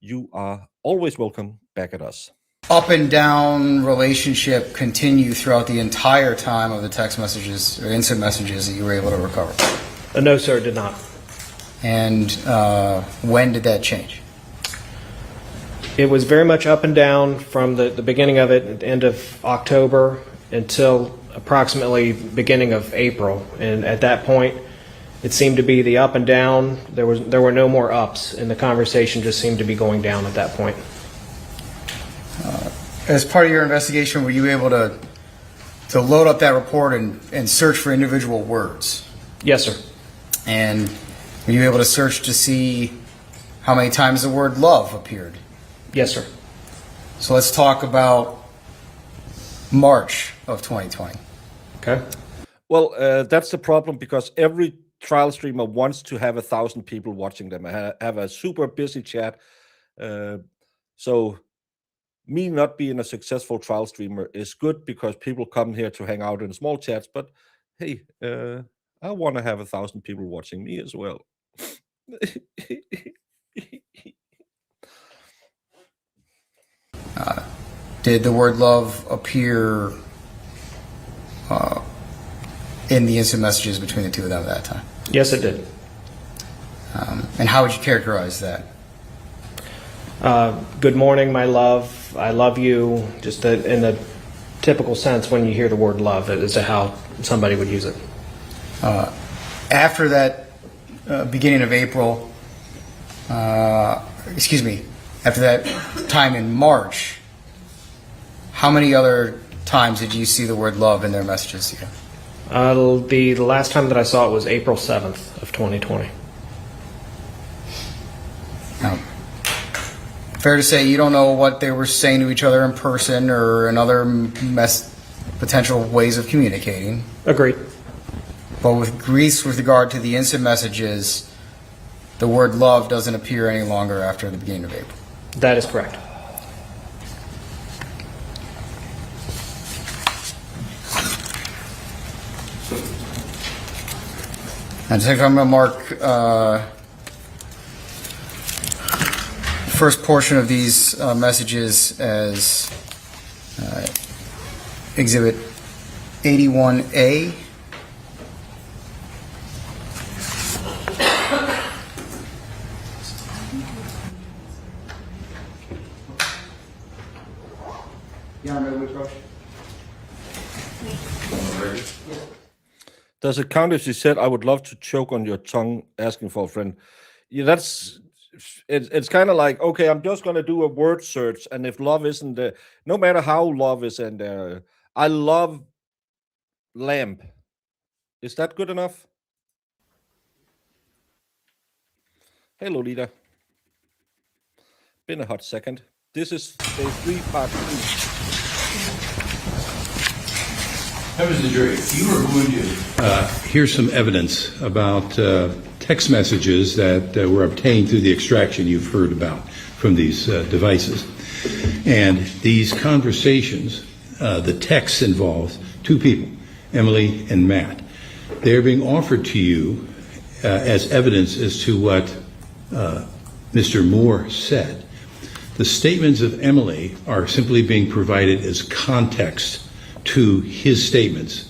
you are always welcome back at us. Up and down relationship continue throughout the entire time of the text messages or instant messages that you were able to recover? No, sir, it did not. And when did that change? It was very much up and down from the beginning of it at the end of October until approximately beginning of April. And at that point, it seemed to be the up and down. There were no more ups, and the conversation just seemed to be going down at that point. As part of your investigation, were you able to load up that report and search for individual words? Yes, sir. And were you able to search to see how many times the word love appeared? Yes, sir. So let's talk about March of 2020. Okay. Well, that's the problem because every trial streamer wants to have 1,000 people watching them. I have a super busy chat. So me not being a successful trial streamer is good because people come here to hang out in small chats. But hey, I want to have 1,000 people watching me as well. Did the word love appear in the instant messages between the two of them at that time? Yes, it did. And how would you characterize that? Good morning, my love. I love you. Just in the typical sense when you hear the word love, as to how somebody would use it. After that beginning of April, after that time in March, how many other times did you see the word love in their messages to you? The last time that I saw it was April 7th of 2020. Now, fair to say you don't know what they were saying to each other in person or in other potential ways of communicating. Agreed. But with regard to the instant messages, the word love doesn't appear any longer after the beginning of April. That is correct. And Detective, I'm going to mark the first portion of these messages as Exhibit 81A. Does it count if she said, "I would love to choke on your tongue," asking for a friend? Yeah, it's kind of like, okay, I'm just going to do a word search, and if love isn't there, no matter how love is in there, I love lamp. Is that good enough? Hey, Lolita. Been a hot second. This is day 3, part 2. Members of the jury, you are going to hear some evidence about text messages that were obtained through the extraction you've heard about from these devices. And these conversations, the texts involve two people, Emily and Matt. They're being offered to you as evidence as to what Mr. Moore said. The statements of Emily are simply being provided as context to his statements.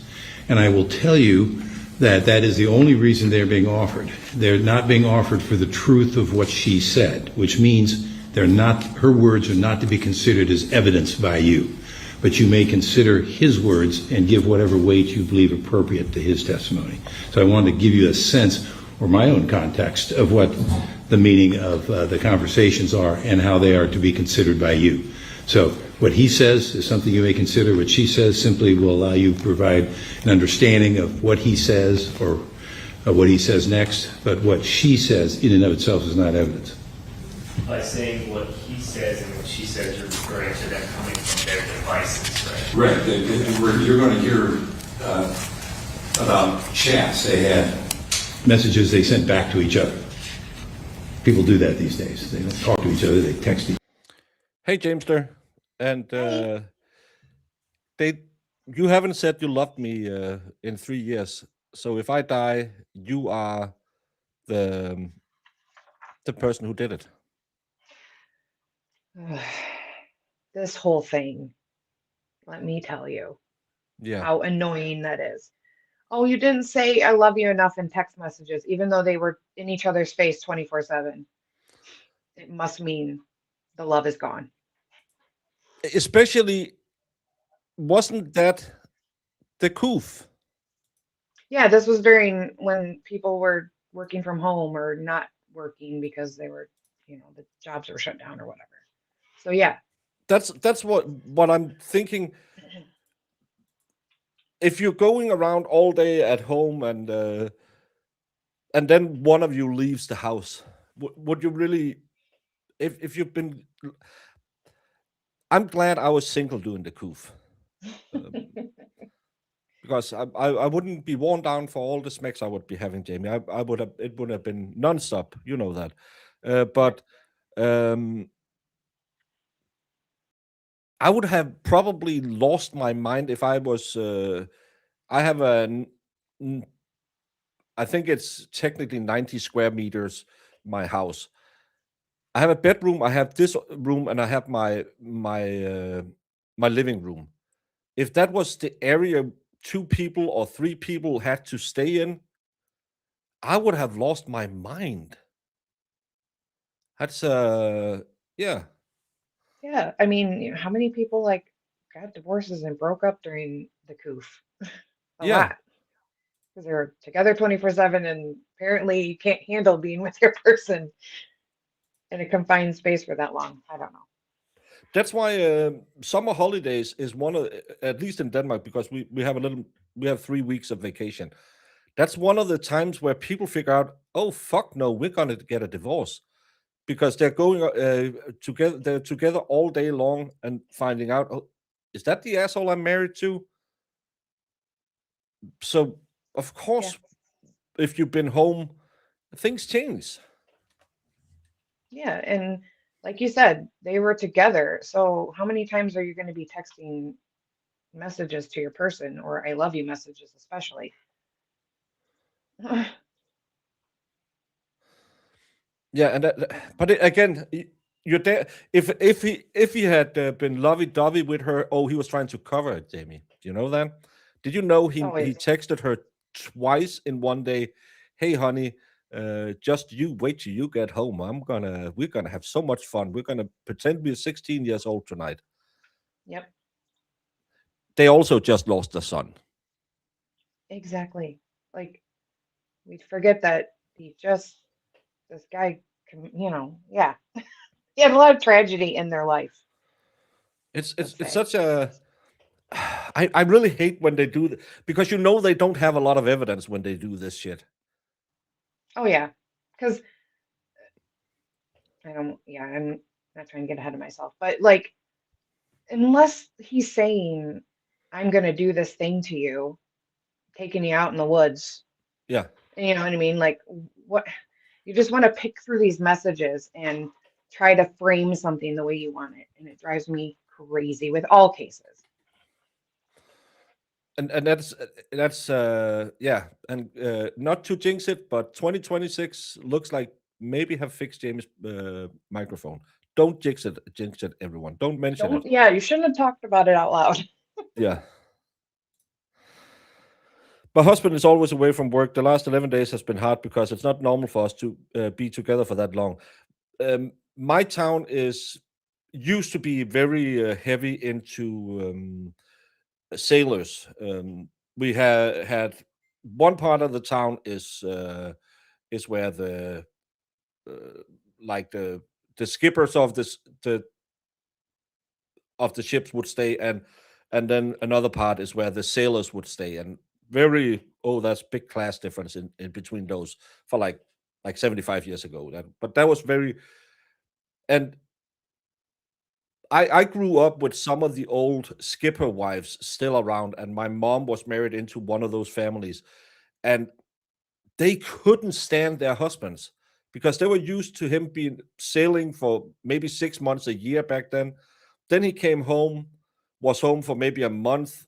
And I will tell you that that is the only reason they're being offered. They're not being offered for the truth of what she said, which means her words are not to be considered as evidence by you. But you may consider his words and give whatever weight you believe appropriate to his testimony. So I wanted to give you a sense, or my own context, of what the meaning of the conversations are and how they are to be considered by you. So what he says is something you may consider. What she says simply will allow you to provide an understanding of what he says or what he says next, but what she says in and of itself is not evidence. By saying what he says and what she says, you're referring to them coming from their devices, right? Right. You're going to hear about chats they had, messages they sent back to each other. People do that these days. They don't talk to each other, they text each other. Hey, Jamester. And you haven't said you loved me in 3 years. So if I die, you are the person who did it. This whole thing, let me tell you Yeah. how annoying that is. Oh, you didn't say I love you enough in text messages, even though they were in each other's face 24/7. It must mean the love is gone. Especially, wasn't that the coof? Yeah, this was during when people were working from home or not working because they were, the jobs were shut down or whatever. So yeah, That's what I'm thinking. If you're going around all day at home and then one of you leaves the house, would you really? If you've been, I'm glad I was single doing the coof. Because I wouldn't be worn down for all the smacks I would be having, Jamie. I would have, it would have been nonstop, you know that. But I would have probably lost my mind if I was. I have I think it's technically 90 square meters. My house. I have a bedroom. I have this room, and I have my living room. If that was the area 2 people or 3 people had to stay in, I would have lost my mind. That's yeah. yeah. I mean, how many people got divorces and broke up during the coof? A Yeah. lot. Because they're together 24/7 and apparently you can't handle being with your person in a confined space for that long. I don't know. That's why summer holidays is one of, at least in Denmark, because we have 3 weeks of vacation. That's one of the times where people figure out, oh fuck no, we're gonna get a divorce, because they're going together. They're together all day long and finding out, oh, is that the asshole I'm married to? So of course, if you've been home, things change. Yeah, and like you said, they were together. So how many times are you going to be texting messages to your person, or I love you messages especially? Yeah, and but again, you're there. If he had been lovey-dovey with her, oh, he was trying to cover it, Jamie. Do you know that? Did you know he Always. texted her twice in one day? Hey, honey, just you wait till you get home. We're gonna have so much fun. We're gonna pretend we're 16 years old tonight. Yep, They also just lost their son. exactly. Like we forget that this guy, yeah, he had a lot of tragedy in their life. It's Okay. such a. I really hate when they do because they don't have a lot of evidence when they do this shit. Oh yeah, because I'm not trying to get ahead of myself, but unless he's saying, I'm gonna do this thing to you, taking you out in the woods, Yeah. you know what I mean? Like what you just want to pick through these messages and try to frame something the way you want it, and it drives me crazy with all cases. And that's yeah, and not to jinx it, but 2026 looks like maybe have fixed James' microphone. Don't jinx it, everyone. Don't mention it. Yeah, you shouldn't have talked about it out loud. Yeah. My husband is always away from work. The last 11 days has been hard because it's not normal for us to be together for that long. My town used to be very heavy into sailors. We had one part of the town is where the like the skippers of the ships would stay, and then another part is where the sailors would stay, and very oh, that's big class difference in between those for like 75 years ago. But that was very, and I grew up with some of the old skipper wives still around, and my mom was married into one of those families, and they couldn't stand their husbands because they were used to him being sailing for maybe 6 months, a year back then. Then he came home, was home for maybe a month,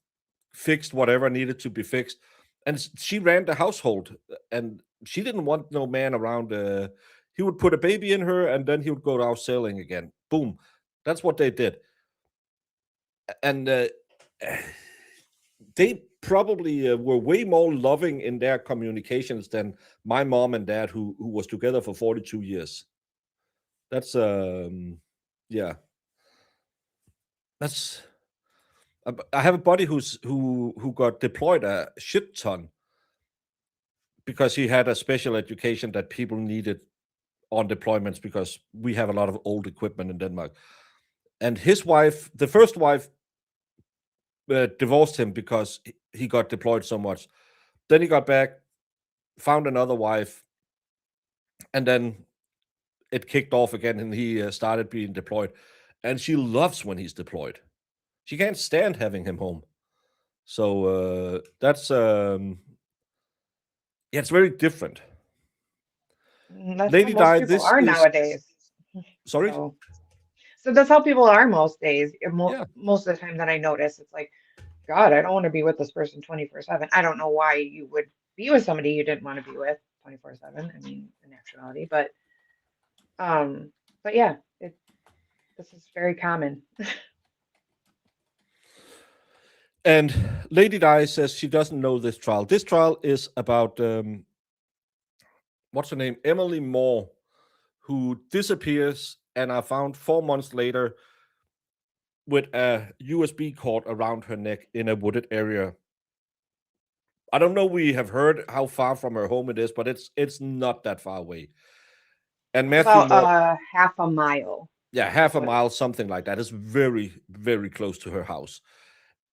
fixed whatever needed to be fixed, and she ran the household, and she didn't want no man around. He would put a baby in her, and then he would go out sailing again. Boom. That's what they did. And they probably were way more loving in their communications than my mom and dad, who was together for 42 years. That's yeah. That's I have a buddy who got deployed a shit ton because he had a special education that people needed on deployments because we have a lot of old equipment in Denmark. And his wife, the first wife, divorced him because he got deployed so much. Then he got back, found another wife, and then it kicked off again, and he started being deployed. And she loves when he's deployed. She can't stand having him home. So that's yeah, it's very different. That's Lady how most Di, people this are is nowadays. sorry. So that's how people are most days. Yeah. Most of the time that I notice, it's like, God, I don't want to be with this person 24/7. I don't know why you would be with somebody you didn't want to be with 24/7. I mean, in actuality, but yeah, this is very common. And Lady Di says she doesn't know this trial. This trial is about what's her name? Emily Moore, who disappears and are found 4 months later with a USB cord around her neck in a wooded area. I don't know. We have heard how far from her home it is, but it's not that far away. And Matheau About Moore, half a mile. yeah, half a mile, something like that. It's very, very close to her house.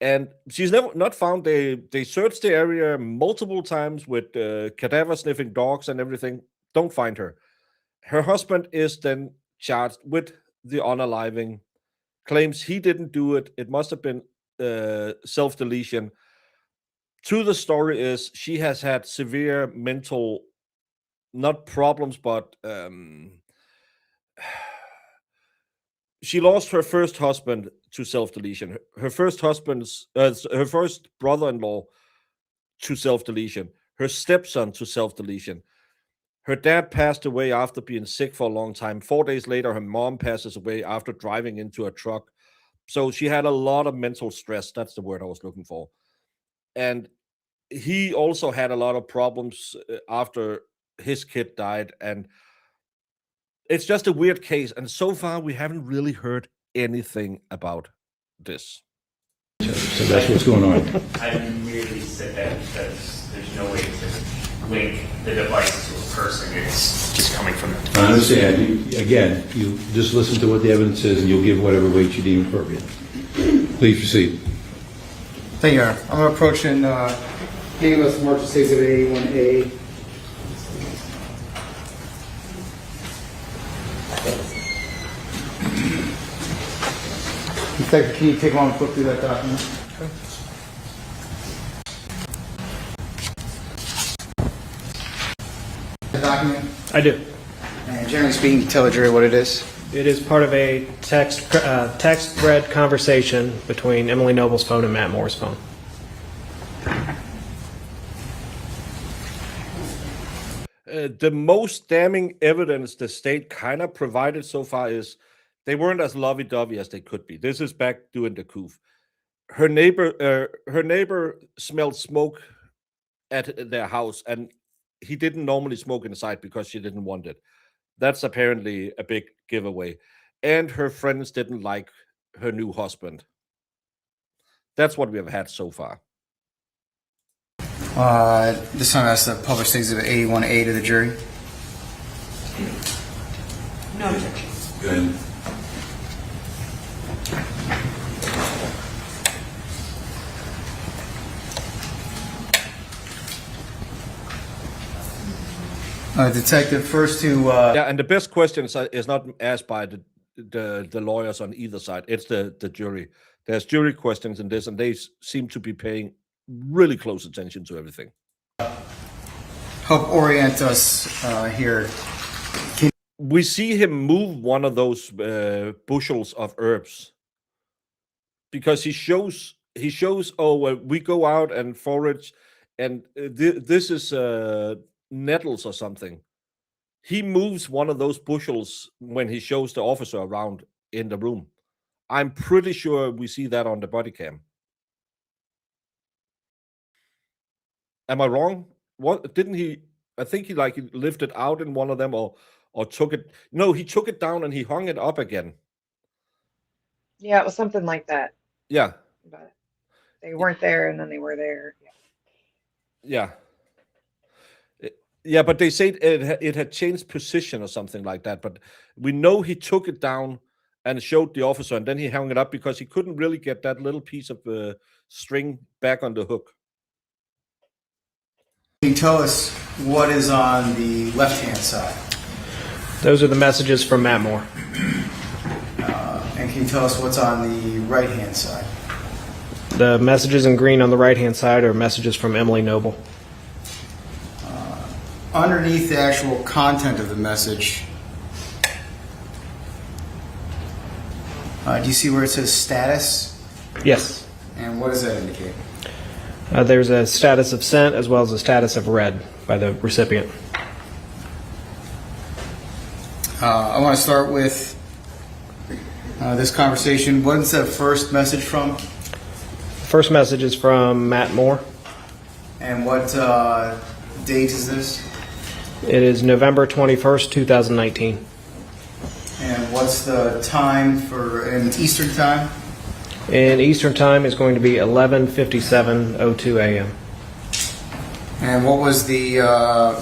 And she's not found. They searched the area multiple times with cadaver sniffing dogs and everything. Don't find her. Her husband is then charged with the unaliving. Claims he didn't do it. It must have been self-deletion. To the story is she has had severe mental, not problems, but she lost her first husband to self-deletion. Her first husband's, her first brother-in-law to self-deletion. Her stepson to self-deletion. Her dad passed away after being sick for a long time. 4 days later, her mom passes away after driving into a truck. So she had a lot of mental stress. That's the word I was looking for. And he also had a lot of problems after his kid died. And it's just a weird case. And so far, we haven't really heard anything about this. So that's what's going on. I merely said that because there's no way to link the device to a person. It's just coming from the device. I understand. Again, you just listen to what the evidence is, and you'll give whatever weight you deem appropriate. Please proceed. Thank you, Your Honor. I'm approaching English March 6 of 81A. Inspector, can you take a moment to flip through that document? The document? I do. And generally speaking, can you tell the jury what it is? It is part of a text thread conversation between Emily Noble's phone and Matt Moore's phone. The most damning evidence the state kind of provided so far is they weren't as lovey-dovey as they could be. This is back during the coup. Her neighbor smelled smoke at their house, and he didn't normally smoke inside because she didn't want it. That's apparently a big giveaway. And her friends didn't like her new husband. That's what we have had so far. This time that's the published exhibit 81A to the jury. No objection. Good. Detective, first to Yeah, and the best question is not asked by the lawyers on either side. It's the jury. There's jury questions in this, and they seem to be paying really close attention to everything. help orient us here. We see him move one of those bushels of herbs because he shows. Oh, well, we go out and forage, and this is nettles or something. He moves one of those bushels when he shows the officer around in the room. I'm pretty sure we see that on the body cam. Am I wrong? What didn't he? I think he lifted out in one of them, or took it. No, he took it down and he hung it up again. Yeah, it was something like that. Yeah, But they weren't there, and then they were there. yeah, yeah. But they say it had changed position or something like that. But we know he took it down and showed the officer, and then he hung it up because he couldn't really get that little piece of string back on the hook. Can you tell us what is on the left-hand side? Those are the messages from Matt Moore. And can you tell us what's on the right-hand side? The messages in green on the right-hand side are messages from Emily Noble. Underneath the actual content of the message, do you see where it says status? Yes. And what does that indicate? There's a status of sent as well as a status of read by the recipient. I want to start with this conversation. What is the first message from? The first message is from Matt Moore. And what date is this? It is November 21st, 2019. And what's the time in Eastern time? And Eastern time is going to be 11:57:02 a.m. And what was the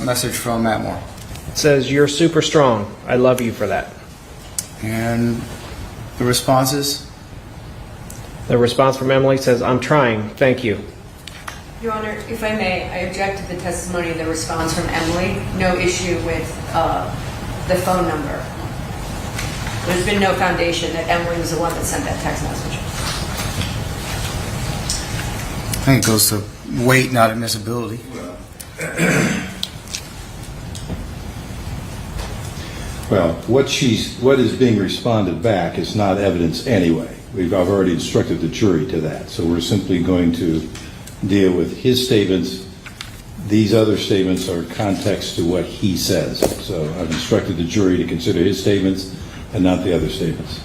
message from Matt Moore? It says, "You're super strong. I love you for that." And the responses? The response from Emily says, "I'm trying. Thank you." Your Honor, if I may, I object to the testimony of the response from Emily. No issue with the phone number. There's been no foundation that Emily was the one that sent that text message. I think it goes to weight, not admissibility. Well, what is being responded back is not evidence anyway. I've already instructed the jury to that, so we're simply going to deal with his statements. These other statements are context to what he says. So I've instructed the jury to consider his statements and not the other statements.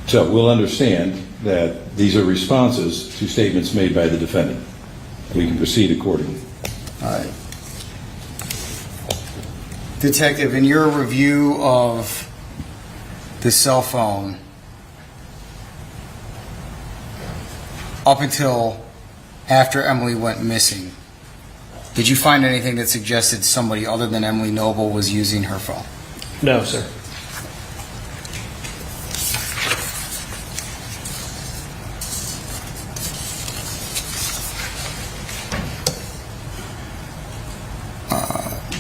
So we'll understand that these are responses to statements made by the defendant. We can proceed accordingly. All right. Detective, in your review of the cell phone, up until after Emily went missing, did you find anything that suggested somebody other than Emily Noble was using her phone? No, sir.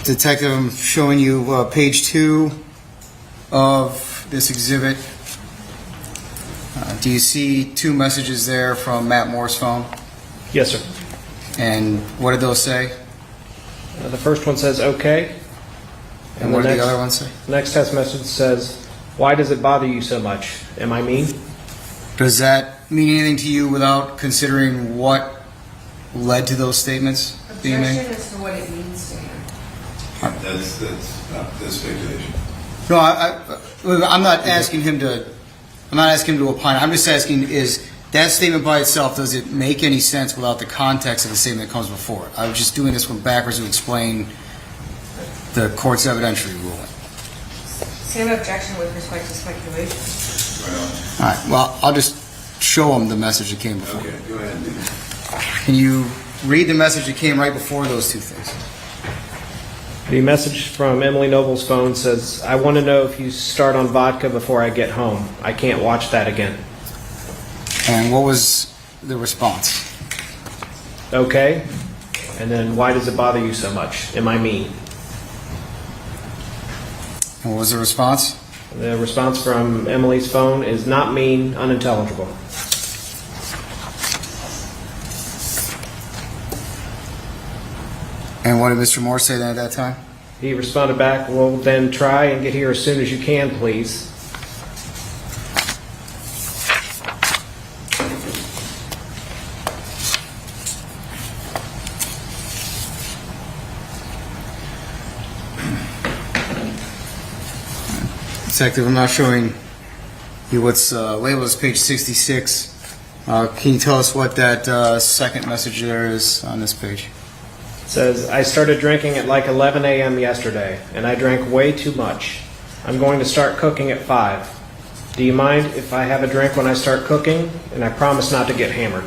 Detective, I'm showing you page 2 of this exhibit. Do you see 2 messages there from Matt Moore's phone? Yes, sir. And what did those say? The first one says, "Okay." And what did the other one say? The next text message says, "Why does it bother you so much? Am I mean?" Does that mean anything to you without considering what led to those statements being Objection made? as to what it means to him. That's speculation. No, I'm not asking him to. I'm not asking him to opine. I'm just asking: is that statement by itself, does it make any sense without the context of the statement that comes before it? I was just doing this one backwards to explain the court's evidentiary ruling. Same objection with respect to speculation. All right. Well, I'll just show him the message that came before. Okay, go ahead. Can you read the message that came right before those 2 things? The message from Emily Noble's phone says, "I want to know if you start on vodka before I get home. I can't watch that again." And what was the response? Okay. And then, why does it bother you so much? Am I mean? And what was the response? The response from Emily's phone is not mean, unintelligible. And what did Mr. Moore say then at that time? He responded back, well, then try and get here as soon as you can, please. Detective, I'm not showing you what's labeled as page 66. Can you tell us what that second message there is on this page? It says, I started drinking at like 11 a.m. yesterday, and I drank way too much. I'm going to start cooking at 5. Do you mind if I have a drink when I start cooking? And I promise not to get hammered.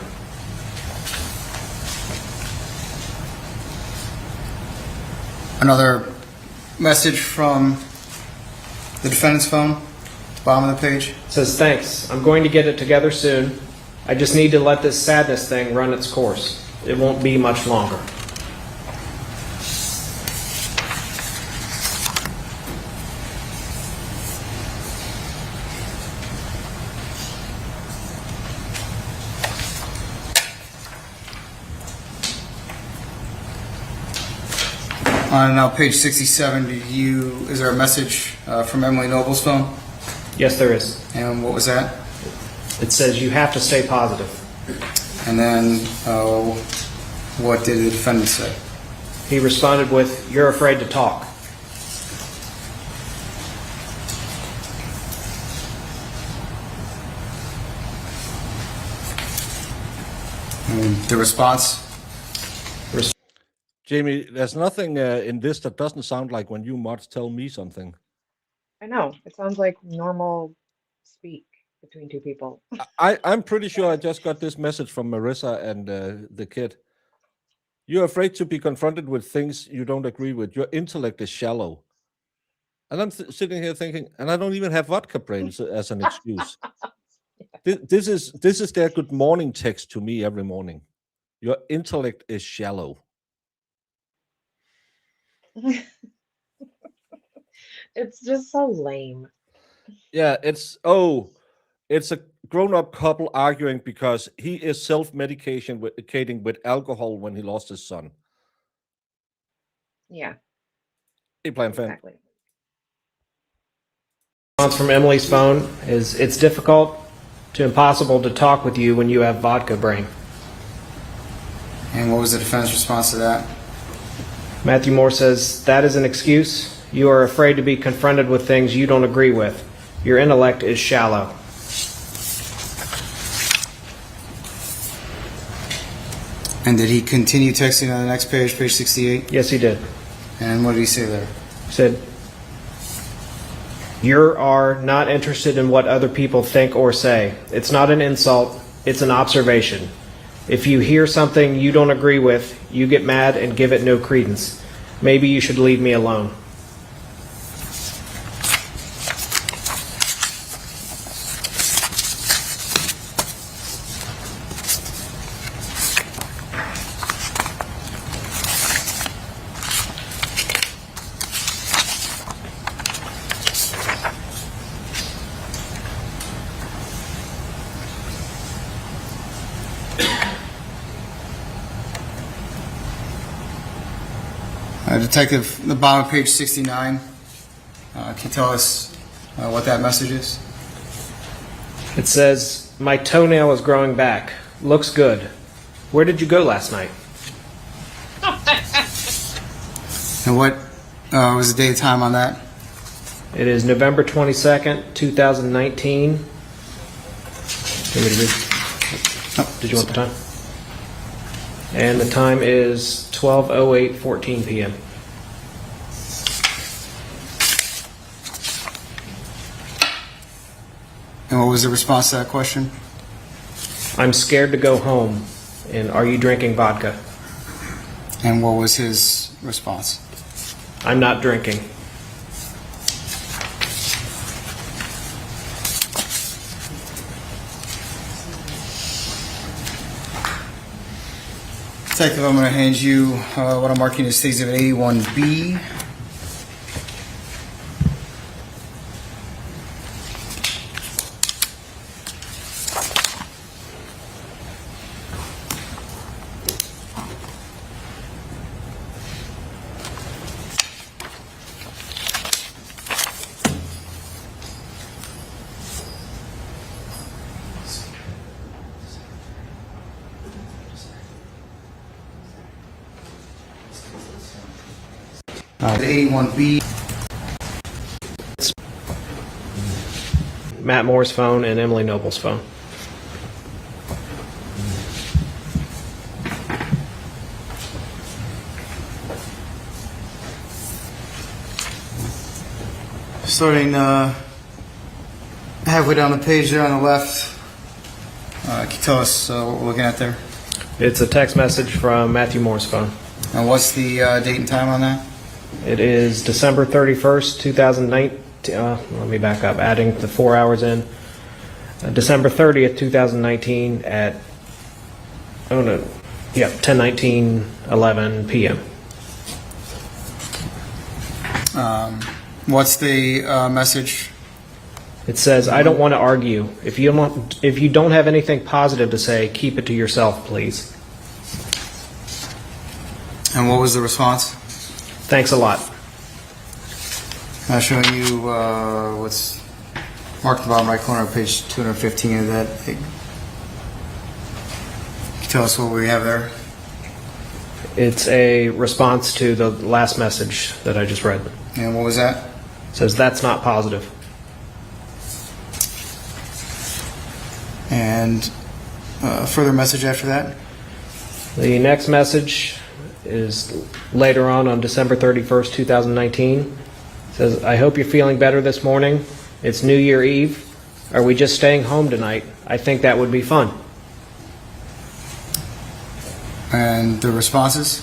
Another message from the defendant's phone, bottom of the page. It says, thanks. I'm going to get it together soon. I just need to let this sadness thing run its course. It won't be much longer. On now page 67, is there a message from Emily Noble's phone? Yes, there is. And what was that? It says you have to stay positive. And then what did the defendant say? He responded with, you're afraid to talk. And the response? Jamie, there's nothing in this that doesn't sound like when you mods tell me something. I know. It sounds like normal speak between two people. I'm pretty sure I just got this message from Marissa and the kid. You're afraid to be confronted with things you don't agree with. Your intellect is shallow. And I'm sitting here thinking, and I don't even have vodka brains as an excuse. This is their good morning text to me every morning. Your intellect is shallow. It's just so lame. Yeah, it's a grown-up couple arguing because he is self-medicating with alcohol when he lost his son. Yeah, Hey, Plan Fan. exactly. Response from Emily's phone is, it's difficult to impossible to talk with you when you have vodka brain. And what was the defendant's response to that? Matheau Moore says, that is an excuse. You are afraid to be confronted with things you don't agree with. Your intellect is shallow. And did he continue texting on the next page, page 68? Yes, he did. And what did he say there? He said, you are not interested in what other people think or say. It's not an insult, it's an observation. If you hear something you don't agree with, you get mad and give it no credence. Maybe you should leave me alone. Detective, the bottom of page 69, can you tell us what that message is? It says, my toenail is growing back. Looks good. Where did you go last night? And what was the date and time on that? It is November 22nd, 2019. Want me to read? Oh, did you want the time? And the time is 12:08:14 p.m. And what was the response to that question? I'm scared to go home. And are you drinking vodka? And what was his response? I'm not drinking. Detective, I'm going to hand you what I'm marking as State Exhibit 81B. The 81B. Matt Moore's phone and Emily Noble's phone. Starting halfway down the page there on the left. Can you tell us what we're looking at there? It's a text message from Matheau Moore's phone. And what's the date and time on that? It is December 31st, 2019. Let me back up, adding the 4 hours in. December 30th, 2019 at, 10:11 p.m. What's the message? It says, "I don't want to argue. If you don't have anything positive to say, keep it to yourself, please." And what was the response? Thanks a lot. I'm showing you what's marked in the bottom right corner of page 215 of that. Can you tell us what we have there? It's a response to the last message that I just read. And what was that? It says, "That's not positive." And further message after that? The next message is later on December 31st, 2019. It says, "I hope you're feeling better this morning. It's New Year Eve. Are we just staying home tonight? I think that would be fun." And the responses?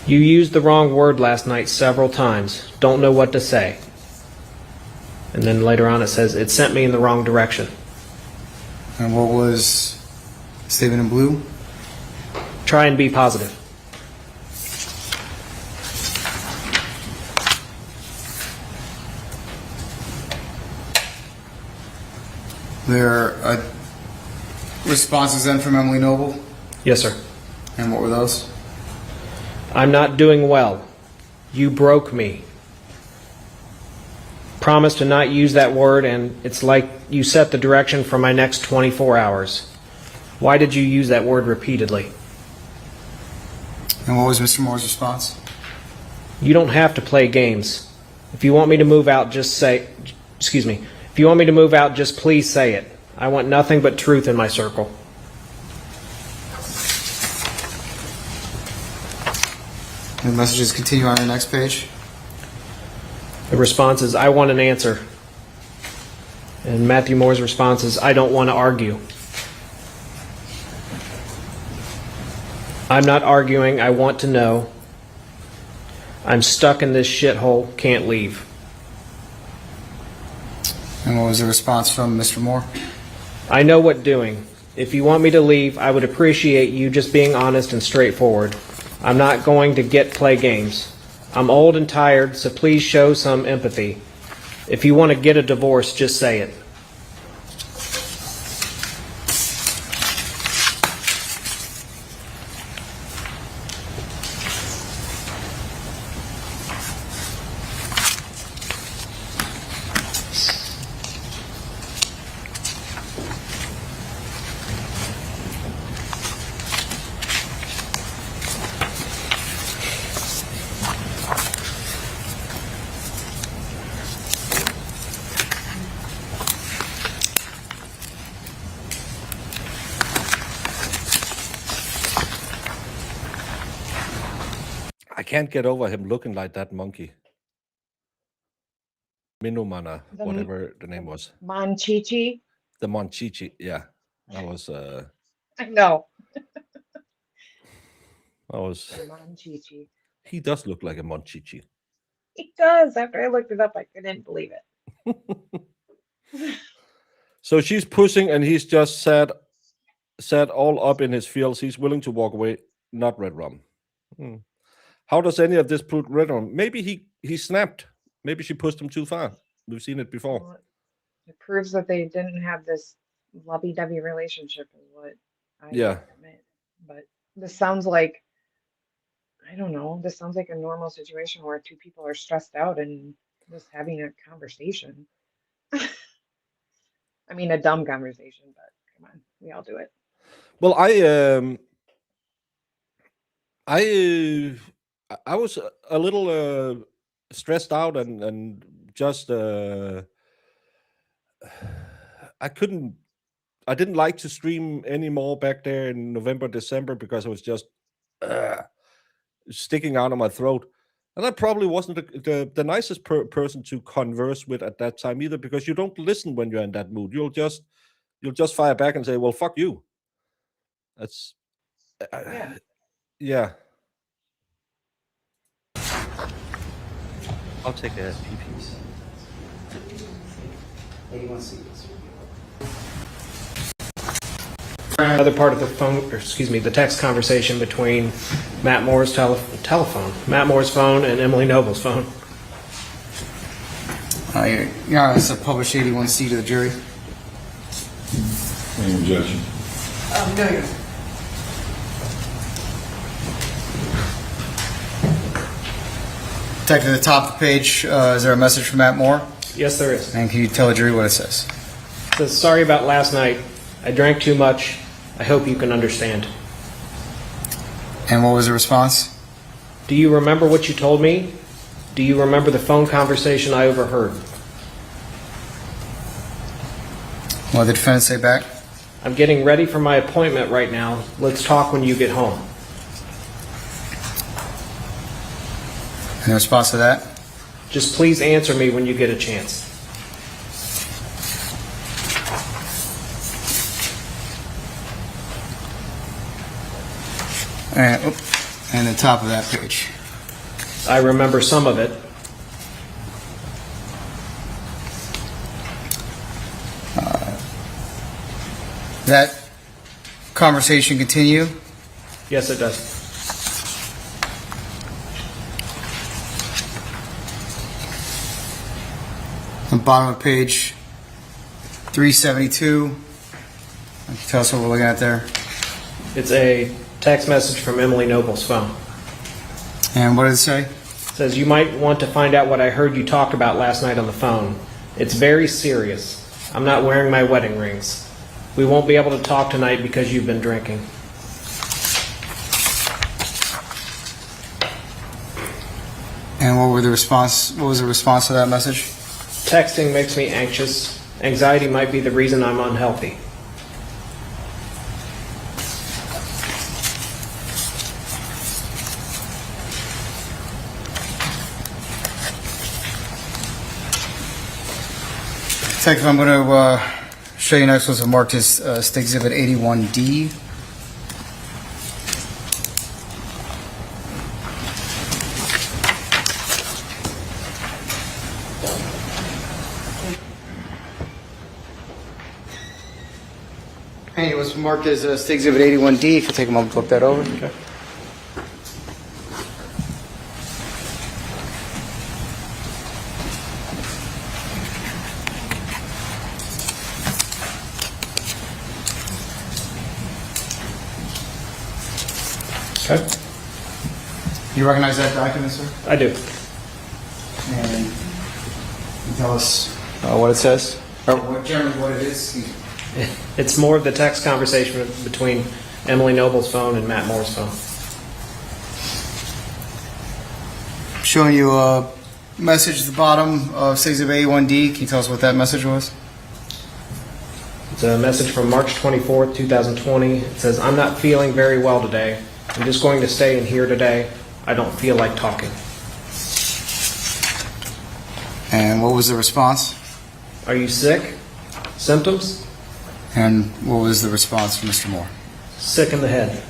"You used the wrong word last night several times. Don't know what to say." And then later on it says, "It sent me in the wrong direction." And what was statement in blue? "Try and be positive." There are responses then from Emily Noble? Yes, sir. And what were those? "I'm not doing well. You broke me. Promise to not use that word, and it's like you set the direction for my next 24 hours. Why did you use that word repeatedly?" And what was Mr. Moore's response? "You don't have to play games. If you want me to move out, just say, if you want me to move out, just please say it. I want nothing but truth in my circle." And the messages continue on the next page. The response is, "I want an answer." And Matheau Moore's response is, "I don't want to argue." "I'm not arguing. I want to know. I'm stuck in this shithole. Can't leave." And what was the response from Mr. Moore? "I know what doing. If you want me to leave, I would appreciate you just being honest and straightforward. I'm not going to play games. I'm old and tired, so please show some empathy. If you want to get a divorce, just say it." I can't get over him looking like that monkey. Minumana, The m- whatever the name was. Monchichi. The Monchichi, yeah. That was I know. The Monchichi. he does look like a Monchichi. He does. After I looked it up, I couldn't believe it. So she's pushing and he's just sat all up in his feels. He's willing to walk away. not red rum. How does any of this put red rum? Maybe he snapped. Maybe she pushed him too far. We've seen it before. Well, it proves that they didn't have this lovey-dovey relationship, is what I Yeah. get from it. But this sounds like, I don't know, this sounds like a normal situation where two people are stressed out and just having a conversation. I mean, a dumb conversation, but come on, we all do it. Well, I was a little stressed out and just I didn't like to stream anymore back there in November, December because I was just sticking out of my throat. And I probably wasn't the nicest person to converse with at that time either, because you don't listen when you're in that mood. You'll just fire back and say, "Well, fuck you." That's yeah. I'll take a PPs. 81C. Another part of the phone, or excuse me, the text conversation between Matt Moore's telephone, Matt Moore's phone, and Emily Noble's phone. Yeah, it's a published 81C to the jury. Any objection? No, you're. Detective, at the top of the page, is there a message from Matt Moore? Yes, there is. And can you tell the jury what it says? It says, "Sorry about last night. I drank too much. I hope you can understand." And what was the response? Do you remember what you told me? Do you remember the phone conversation I overheard? What did the defendant say back? I'm getting ready for my appointment right now. Let's talk when you get home. And the response to that? Just please answer me when you get a chance. And the top of that page. I remember some of it. That conversation continue? Yes, it does. On the bottom of page 372. Tell us what we're looking at there. It's a text message from Emily Noble's phone. And what did it say? It says, "You might want to find out what I heard you talk about last night on the phone. It's very serious. I'm not wearing my wedding rings. We won't be able to talk tonight because you've been drinking." And what was the response to that message? Texting makes me anxious. Anxiety might be the reason I'm unhealthy. Detective, I'm going to show you next what's marked as State Exhibit 81D. Hey, what's marked as State Exhibit 81D? If you take a moment to look that over. Okay. Okay. You recognize that document, sir? I do. And you tell us what it says? Or generally what it is? It's more of the text conversation between Emily Noble's phone and Matt Moore's phone. Showing you a message at the bottom of State Exhibit 81D. Can you tell us what that message was? It's a message from March 24th, 2020. It says, "I'm not feeling very well today. I'm just going to stay in here today. I don't feel like talking." And what was the response? "Are you sick? Symptoms?" And what was the response from Mr. Moore? "Sick in the head."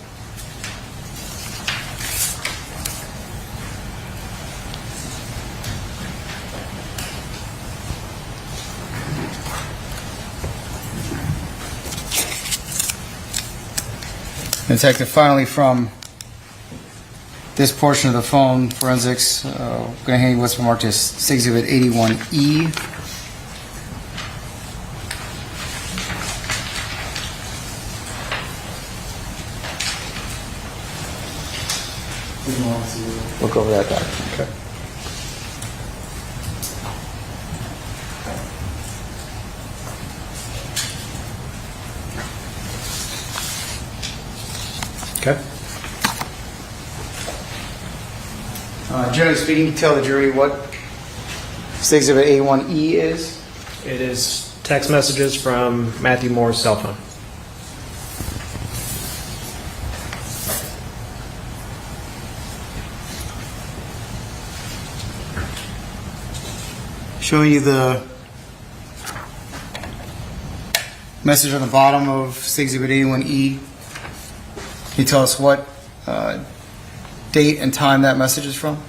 Detective, finally from this portion of the phone forensics. Going to hand you what's marked as Exhibit 81E. Look over that document. Okay. Okay. Generally speaking, you can tell the jury what Exhibit A1E is. It is text messages from Matheau Moore's cell phone. Showing you the message on the bottom of Exhibit A1E. Can you tell us what date and time that message is from?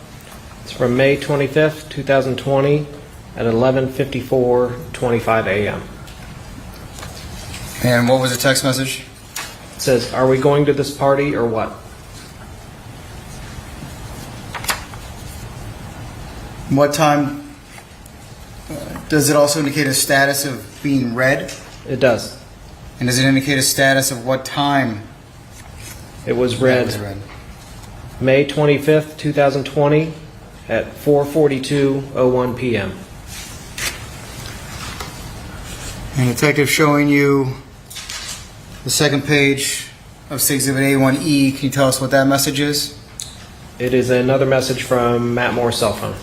It's from May 25th, 2020 at 11:54:25 a.m. And what was the text message? It says, "Are we going to this party or what?" What time does it also indicate a status of being read? It does. And does it indicate a status of what time It was that read was read? May 25th, 2020 at 4:42:01 p.m. And detective showing you the second page of Exhibit A1E. Can you tell us what that message is? It is another message from Matt Moore's cell phone.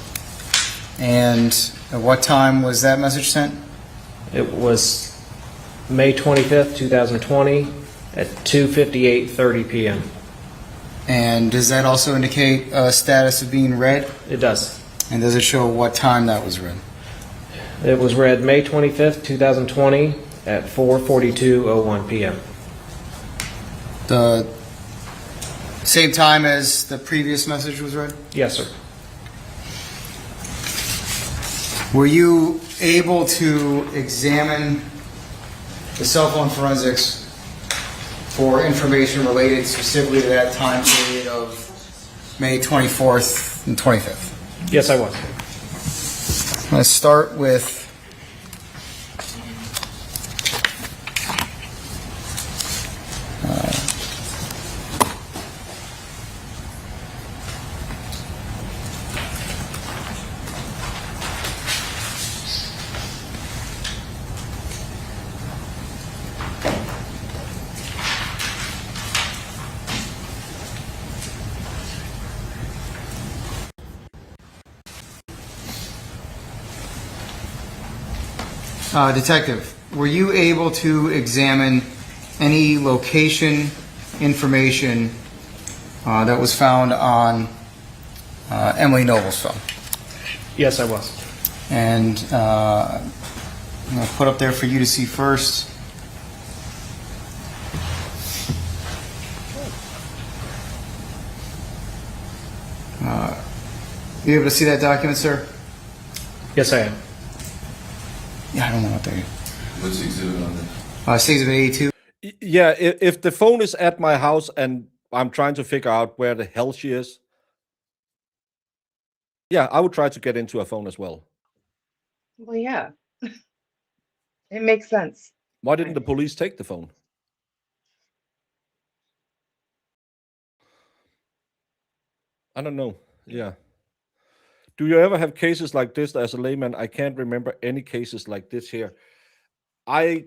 And at what time was that message sent? It was May 25th, 2020 at 2:58:30 p.m. And does that also indicate a status of being read? It does. And does it show what time that was read? It was read May 25th, 2020 at 4:42:01 p.m. The same time as the previous message was read? Yes, sir. Were you able to examine the cell phone forensics for information related specifically to that time period of May 24th and 25th? Yes, I was. Let's start with detective, were you able to examine any location information that was found on Emily Noble's phone? Yes, I was. And I'm going to put up there for you to see first. You able to see that document, sir? Yes, I am. Yeah, I don't know what they. What's the exhibit on this? Exhibit A2. Yeah, if the phone is at my house and I'm trying to figure out where the hell she is, yeah, I would try to get into a phone as well. Well, yeah. It makes sense. Why didn't the police take the phone? I don't know. Yeah. Do you ever have cases like this as a layman? I can't remember any cases like this here. I've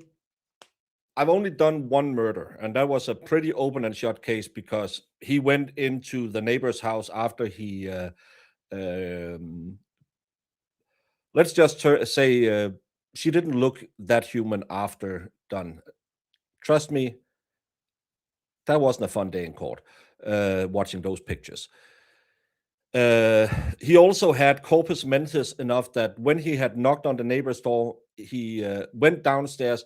only done one murder, and that was a pretty open and shut case because he went into the neighbor's house after he let's just say she didn't look that human after done. Trust me, that wasn't a fun day in court, watching those pictures. He also had corpus mentis enough that when he had knocked on the neighbor's door, he went downstairs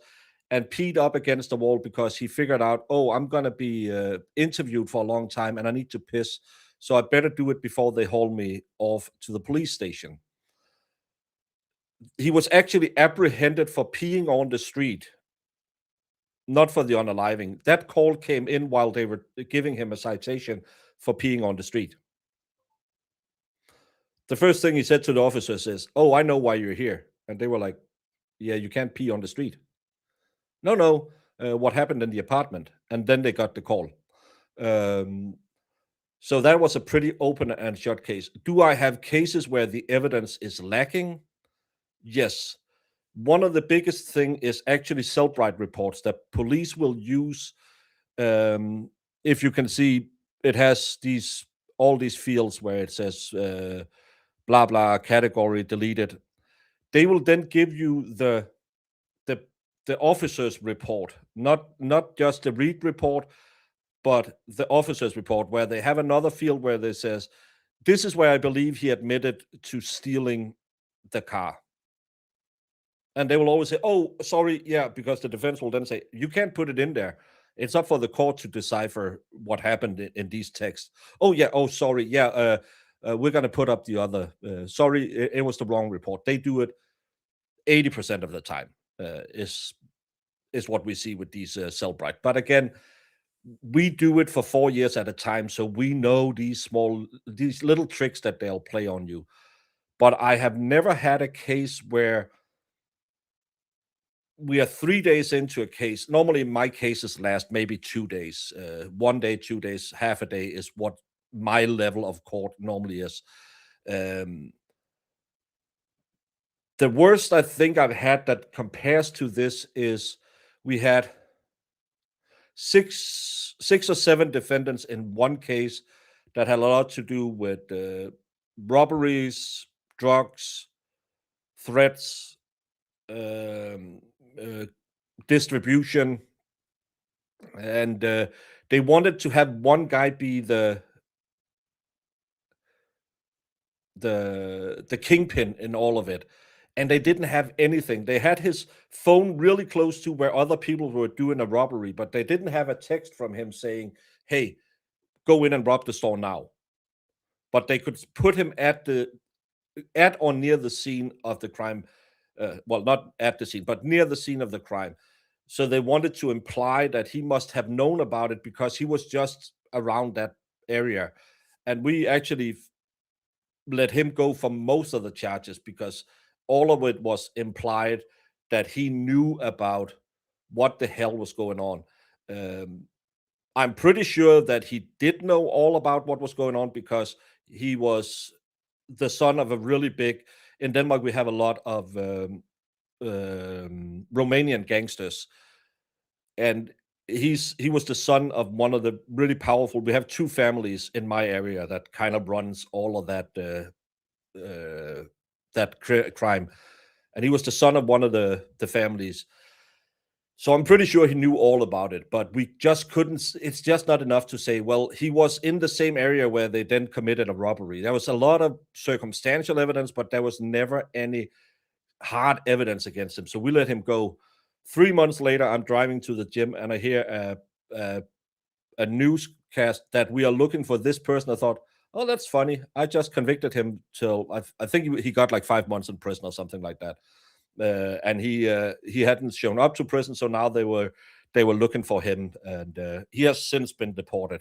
and peed up against the wall because he figured out, oh, I'm going to be interviewed for a long time and I need to piss. So I better do it before they haul me off to the police station. He was actually apprehended for peeing on the street, not for the unaliving. That call came in while they were giving him a citation for peeing on the street. the first thing he said to the officers is, "Oh, I know why you're here." And they were like, "Yeah, you can't pee on the street." No, what happened in the apartment? And then they got the call. So that was a pretty open and shut case. Do I have cases where the evidence is lacking? Yes. One of the biggest thing is actually Cellbrite reports that police will use. If you can see, it has all these fields where it says blah blah category deleted. They will then give you the officer's report, not just the read report, but the officer's report, where they have another field where they says, "This is where I believe he admitted to stealing the car." And they will always say, "Oh, sorry, yeah," because the defense will then say, "You can't put it in there. It's up for the court to decipher what happened in these texts." "Oh, yeah. Oh, sorry. Yeah. We're going to put up the other. Sorry, it was the wrong report." They do it 80% of the time. Is what we see with these Cellbrite. But again, we do it for 4 years at a time, so we know these little tricks that they'll play on you. But I have never had a case where we are 3 days into a case. Normally, my cases last maybe 2 days. 1 day, 2 days, half a day is what my level of court normally is. The worst I think I've had that compares to this is we had six or seven defendants in one case that had a lot to do with robberies, drugs, threats, distribution, and they wanted to have one guy be the kingpin in all of it, and they didn't have anything. They had his phone really close to where other people were doing a robbery, but they didn't have a text from him saying, "Hey, go in and rob the store now." But they could put him at or near the scene of the crime. Well, not at the scene, but near the scene of the crime. So they wanted to imply that he must have known about it because he was just around that area. And we actually let him go for most of the charges because all of it was implied that he knew about what the hell was going on. I'm pretty sure that he did know all about what was going on because he was the son of a really big. In Denmark, we have a lot of Romanian gangsters, and he was the son of one of the really powerful. We have two families in my area that kind of runs all of that crime, and he was the son of one of the families. So I'm pretty sure he knew all about it, but we just couldn't. It's just not enough to say, well, he was in the same area where they then committed a robbery. There was a lot of circumstantial evidence, but there was never any hard evidence against him. So we let him go. 3 months later, I'm driving to the gym and I hear a newscast that we are looking for this person. I thought, oh, that's funny. I just convicted him till I think he got like 5 months in prison or something like that. And he hadn't shown up to prison, so now they were looking for him, and he has since been deported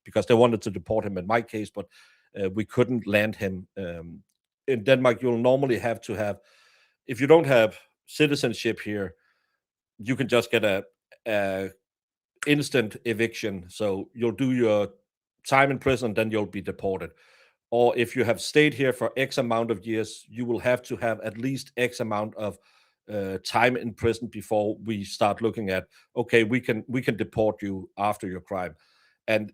because they wanted to deport him in my case, but we couldn't land him. In Denmark, you'll normally have to have, if you don't have citizenship here, you can just get a instant eviction. So you'll do your time in prison, then you'll be deported. Or if you have stayed here for X amount of years, you will have to have at least X amount of time in prison before we start looking at, okay, we can deport you after your crime. And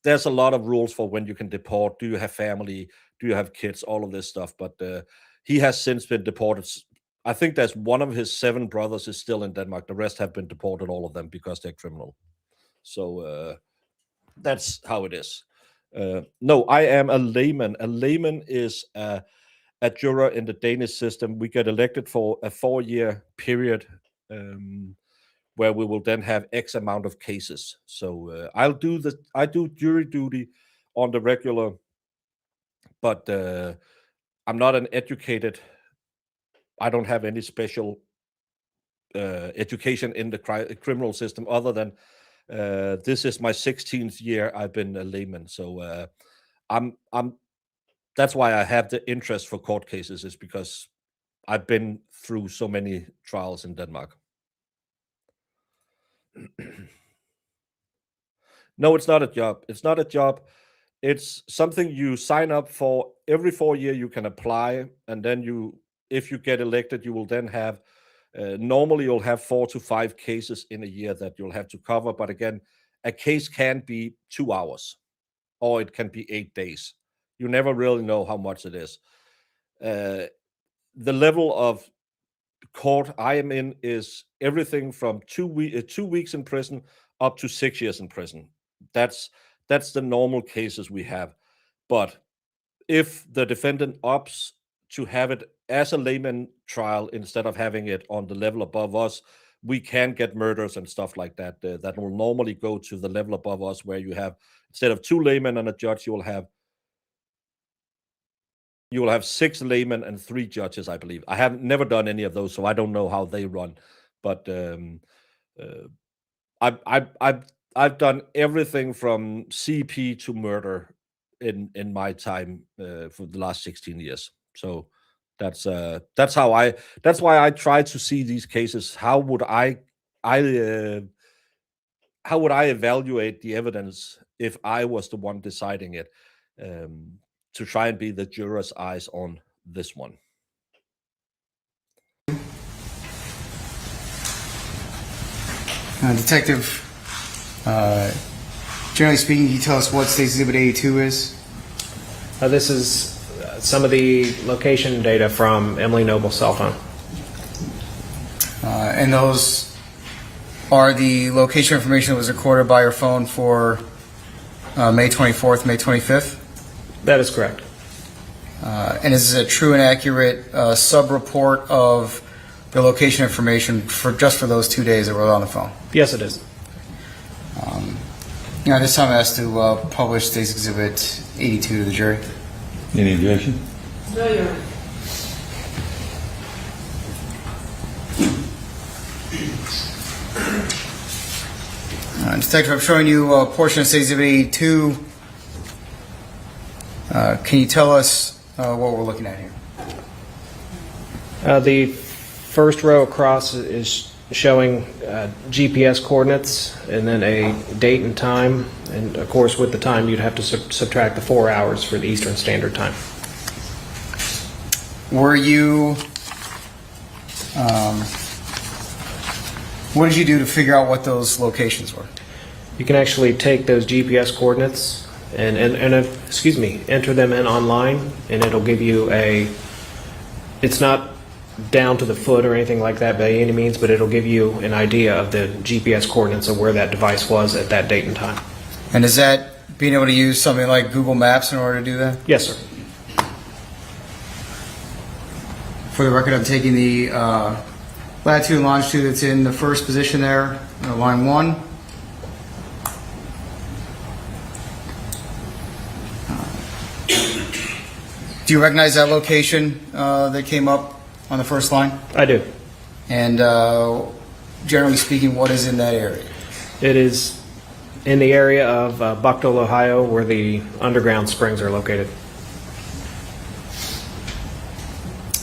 there's a lot of rules for when you can deport. Do you have family? Do you have kids? All of this stuff. But he has since been deported. I think there's one of his 7 brothers is still in Denmark. The rest have been deported, all of them, because they're criminal. So that's how it is. No, I am a layman. A layman is a juror in the Danish system. We get elected for a 4-year period where we will then have X amount of cases. So I do jury duty on the regular, but I'm not an educated. I don't have any special education in the criminal system other than this is my 16th year I've been a layman. So I'm that's why I have the interest for court cases, is because I've been through so many trials in Denmark. No, it's not a job. It's not a job. It's something you sign up for. Every 4 years you can apply, and then if you get elected, you will then have, normally you'll have 4 to 5 cases in a year that you'll have to cover. But again, a case can be 2 hours, or it can be 8 days. You never really know how much it is. The level of court I am in is everything from 2 weeks in prison up to 6 years in prison. That's the normal cases we have. But if the defendant opts to have it as a layman trial instead of having it on the level above us, we can get murders and stuff like that that will normally go to the level above us, where you have, instead of 2 laymen and a judge, you will have 6 laymen and 3 judges, I believe. I have never done any of those, so I don't know how they run. But I've done everything from CP to murder in my time for the last 16 years. So that's why I try to see these cases. How would I evaluate the evidence if I was the one deciding it? To try and be the juror's eyes on this one. Detective, generally speaking, can you tell us what State Exhibit 82 is? This is some of the location data from Emily Noble's cell phone. And those are the location information that was recorded by your phone for May 24th, May 25th? That is correct. And is this a true and accurate sub-report of the location information for those 2 days that were on the phone? Yes, it is. This time I asked to publish State's Exhibit 82 to the jury. Any objection? No, Your Honor. Detective, I'm showing you a portion of State Exhibit 82. Can you tell us what we're looking at here? The first row across is showing GPS coordinates, and then a date and time. And of course, with the time, you'd have to subtract the 4 hours for the Eastern Standard Time. Were you... what did you do to figure out what those locations were? You can actually take those GPS coordinates and enter them in online, and it'll give you it's not down to the foot or anything like that by any means, but it'll give you an idea of the GPS coordinates of where that device was at that date and time. And is that being able to use something like Google Maps in order to do that? Yes, sir. For the record, I'm taking the latitude and longitude that's in the first position there, line 1. Do you recognize that location that came up on the first line? I do. And generally speaking, what is in that area? It is in the area of Buckeyes, Ohio, where the underground springs are located.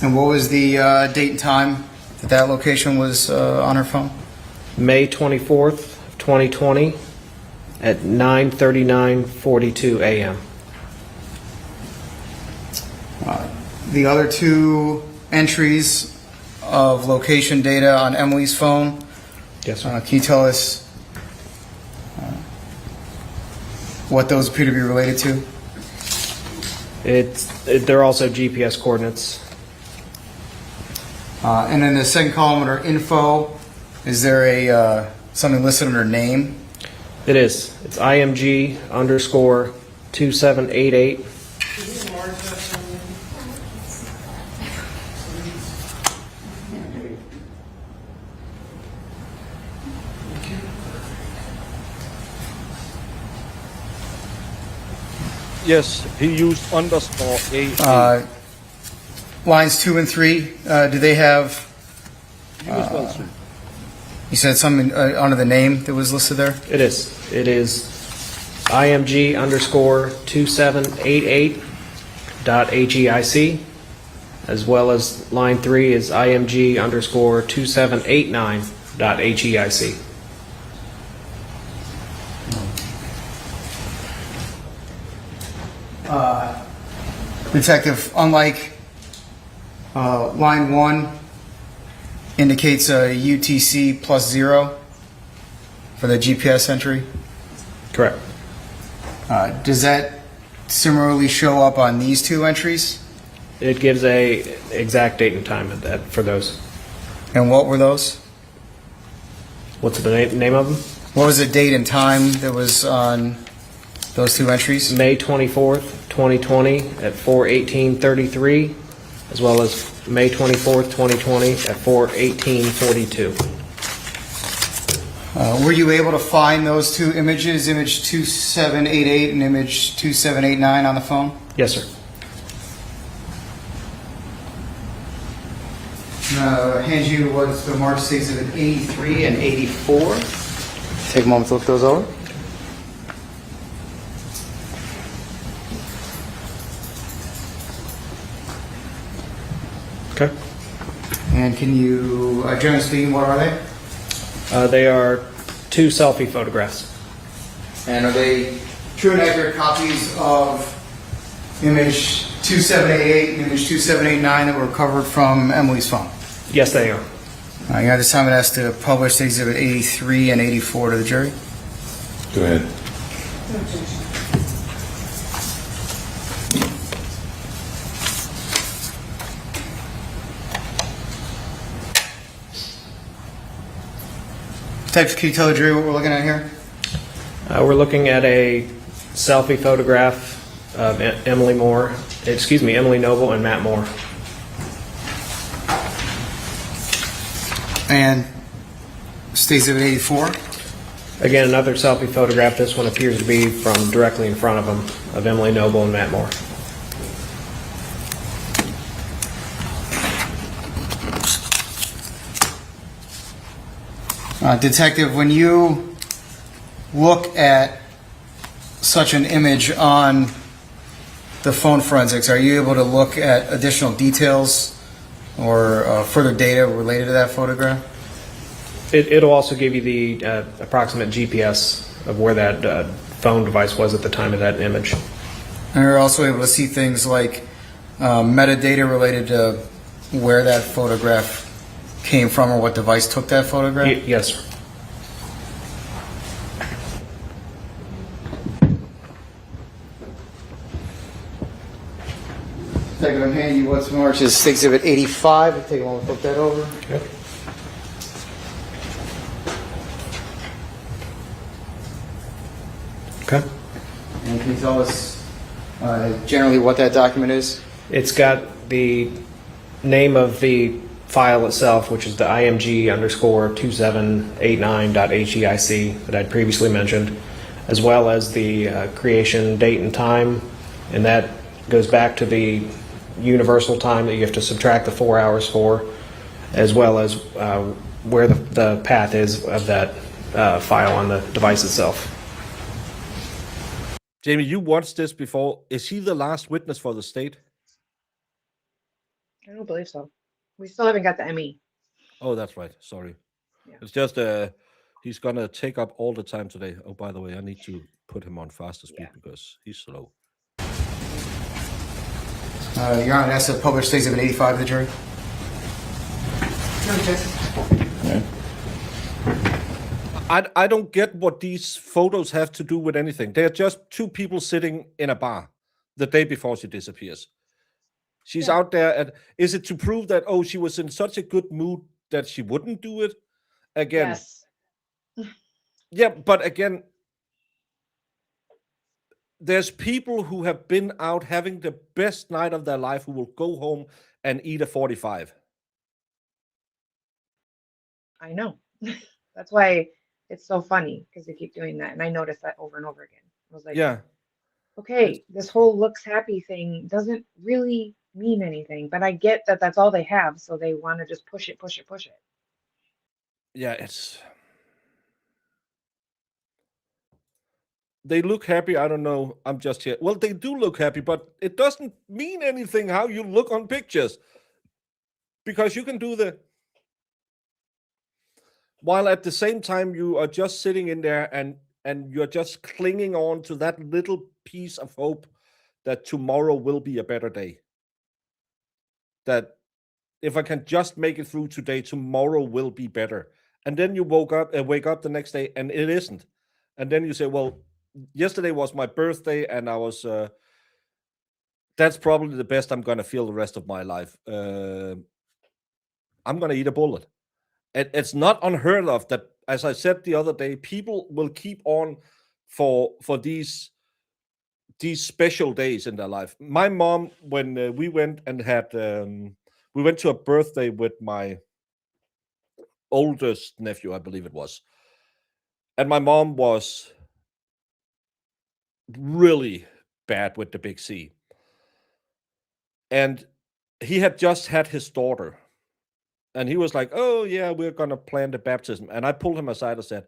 And what was the date and time that location was on her phone? May 24th, 2020 at 9:39:42 a.m. The other 2 entries of location data on Emily's phone. Yes, sir. Can you tell us what those appear to be related to? They're also GPS coordinates. And then the second column under info, is there something listed under name? It is. It's IMG_2788. Yes, he used _A. Lines 2 and 3, do they have... you said something under the name that was listed there? It is. It is IMG_2788. img_2789.heic, as well as line 3 is img_2789.heic. Detective, unlike line 1 indicates a UTC +0 for the GPS entry. Correct. Does that similarly show up on these two entries? It gives a exact date and time for those. And what were those? What's the name of them? What was the date and time that was on those two entries? May 24th, 2020 at 4:18:33, as well as May 24th, 2020 at 4:18:42. Were you able to find those two images, image 2788 and image 2789 on the phone? Yes, sir. Hand you what's the mark states of 83 and 84. Take a moment to look those over. Okay. And can you, generally speaking, what are they? They are two selfie photographs. And are they true and accurate copies of image 2788 and image 2789 that were recovered from Emily's phone? Yes, they are. You have this time it has to publish exhibit 83 and 84 to the jury. Go ahead. Detective, can you tell the jury what we're looking at here? We're looking at a selfie photograph of Emily Noble and Matt Moore. And state exhibit 84. Again, another selfie photograph. This one appears to be from directly in front of them, of Emily Noble and Matt Moore. Detective, when you look at such an image on the phone forensics, are you able to look at additional details or further data related to that photograph? It'll also give you the approximate GPS of where that phone device was at the time of that image. And you're also able to see things like metadata related to where that photograph came from or what device took that photograph? Yes, sir. Detective, I'm handing you what's marked as state exhibit 85. Take a moment to flip that over. Okay. Okay. And can you tell us generally what that document is? It's got the name of the file itself, which is the img_2789.heic that I'd previously mentioned, as well as the creation date and time, and that goes back to the universal time that you have to subtract the 4 hours for, as well as where the path is of that file on the device itself. Jamie, you watched this before. Is he the last witness for the state? I don't believe so. We still haven't got the ME. Oh, that's right. Sorry. Yeah. It's just he's gonna take up all the time today. Oh, by the way, I need to put him on faster speed because he's slow. Your Honor, that's a published state exhibit 85 to the jury. I don't get what these photos have to do with anything. They're just two people sitting in a bar the day before she disappears. She's out there, and is it to prove that, oh, she was in such a good mood that she wouldn't do it again? Yes. Yeah, but again, there's people who have been out having the best night of their life who will go home and eat a 45. I know. That's why it's so funny, because they keep doing that. And I noticed that over and over again. I was like, Yeah. okay, this whole looks happy thing doesn't really mean anything, but I get that that's all they have. So they want to just push it. Yeah, it's they look happy. I don't know. I'm just here. Well, they do look happy, but it doesn't mean anything how you look on pictures, because you can do while at the same time you are just sitting in there and you're just clinging on to that little piece of hope that tomorrow will be a better day. That if I can just make it through today, tomorrow will be better. And then you wake up the next day and it isn't. And then you say, well, yesterday was my birthday and I was that's probably the best I'm going to feel the rest of my life. I'm going to eat a bullet. It's not unheard of that, as I said the other day, people will keep on for these special days in their life. My mom, when we went and had we went to a birthday with my oldest nephew, I believe it was, and my mom was really bad with the big C, and he had just had his daughter. And he was like, oh, yeah, we're going to plan the baptism. And I pulled him aside and said,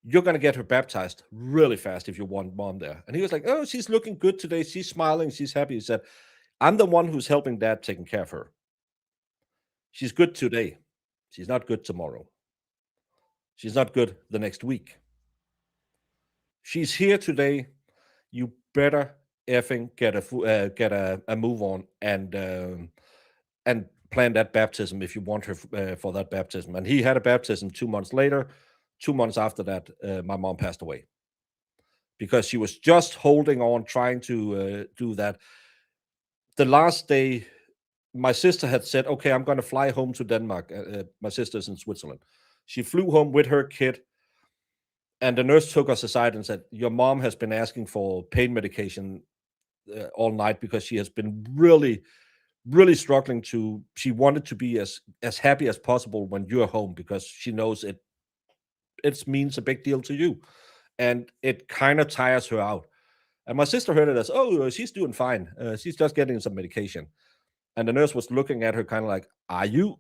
you're going to get her baptized really fast if you want mom there. And he was like, oh, she's looking good today. She's smiling. She's happy. He said, I'm the one who's helping dad taking care of her. She's good today. She's not good tomorrow. She's not good the next week. She's here today. You better effing get a move on and plan that baptism if you want her for that baptism. And he had a baptism 2 months later. 2 months after that, my mom passed away because she was just holding on, trying to do that. The last day, my sister had said, okay, I'm going to fly home to Denmark. My sister's in Switzerland. She flew home with her kid, and the nurse took us aside and said, your mom has been asking for pain medication all night because she has been really struggling she wanted to be as happy as possible when you're home, because she knows it means a big deal to you, and it kind of tires her out. And my sister heard it as, oh, she's doing fine, she's just getting some medication. And the nurse was looking at her kind of like, are you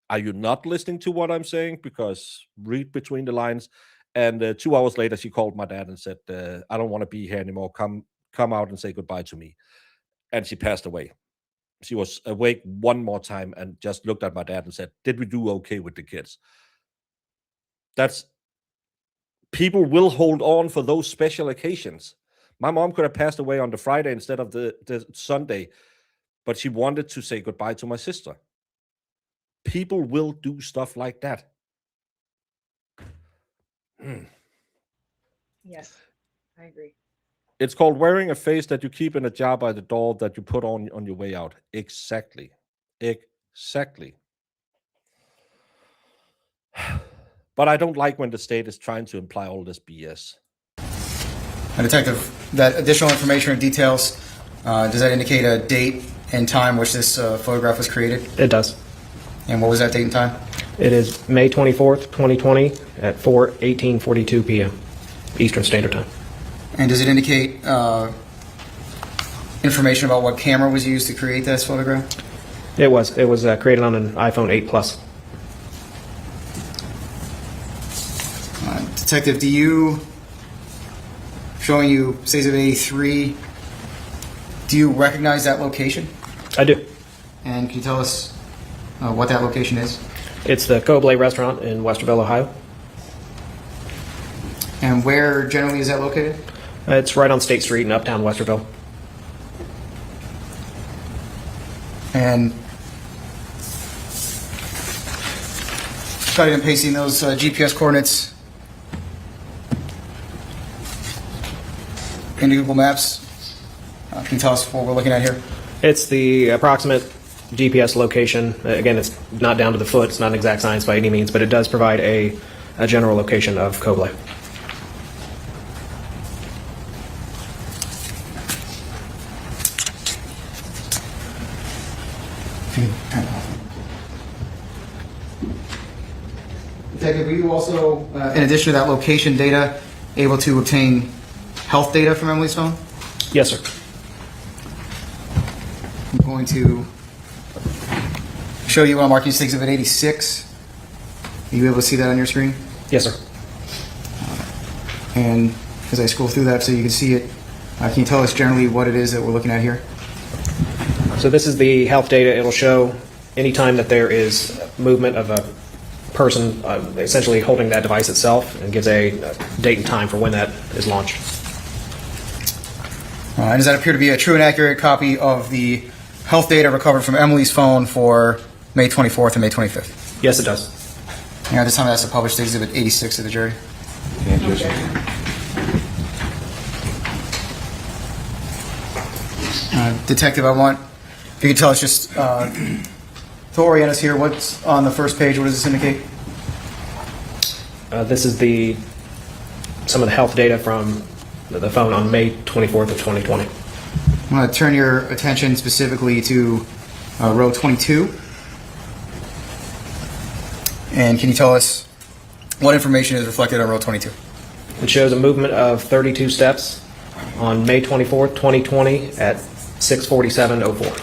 not listening to what I'm saying? Because read between the lines. And 2 hours later she called my dad and said, I don't want to be here anymore, come out and say goodbye to me. And she passed away. She was awake one more time and just looked at my dad and said, did we do okay with the kids? People will hold on for those special occasions. My mom could have passed away on the Friday instead of the Sunday, but she wanted to say goodbye to my sister. People will do stuff like that. Yes, I agree. It's called wearing a face that you keep in a jar by the door that you put on your way out. Exactly. But I don't like when the state is trying to imply all this BS. Detective, that additional information or details, does that indicate a date and time which this photograph was created? It does. And what was that date and time? It is May 24th, 2020 at 18:42 p.m. Eastern Standard Time. And does it indicate information about what camera was used to create this photograph? It was created on an iPhone 8 Plus. Detective, showing you Stays of 83, do you recognize that location? I do. And can you tell us what that location is? It's the Cobley restaurant in Westerville, Ohio. And where generally is that located? It's right on State Street in Uptown Westerville. And cutting and pasting those GPS coordinates into Google Maps. Can you tell us what we're looking at here? It's the approximate GPS location. Again, it's not down to the foot. It's not an exact science by any means, but it does provide a general location of Cobley. Detective, were you also, in addition to that location data, able to obtain health data from Emily's phone? Yes, sir. I'm going to show you what I'm marking as Exhibit 86. Are you able to see that on your screen? Yes, sir. And as I scroll through that so you can see it. Can you tell us generally what it is that we're looking at here? So this is the health data. It'll show anytime that there is movement of a person essentially holding that device itself, and gives a date and time for when that is launched. And does that appear to be a true and accurate copy of the health data recovered from Emily's phone for May 24th and May 25th? Yes, it does. And at this time, that's to publish Exhibit 86 of the jury. Detective, I want, if you could tell us just to orient us here, what's on the first page? What does this indicate? This is some of the health data from the phone on May 24th of 2020. I want to turn your attention specifically to row 22. And can you tell us what information is reflected on row 22? It shows a movement of 32 steps on May 24th, 2020 at 6:47:04.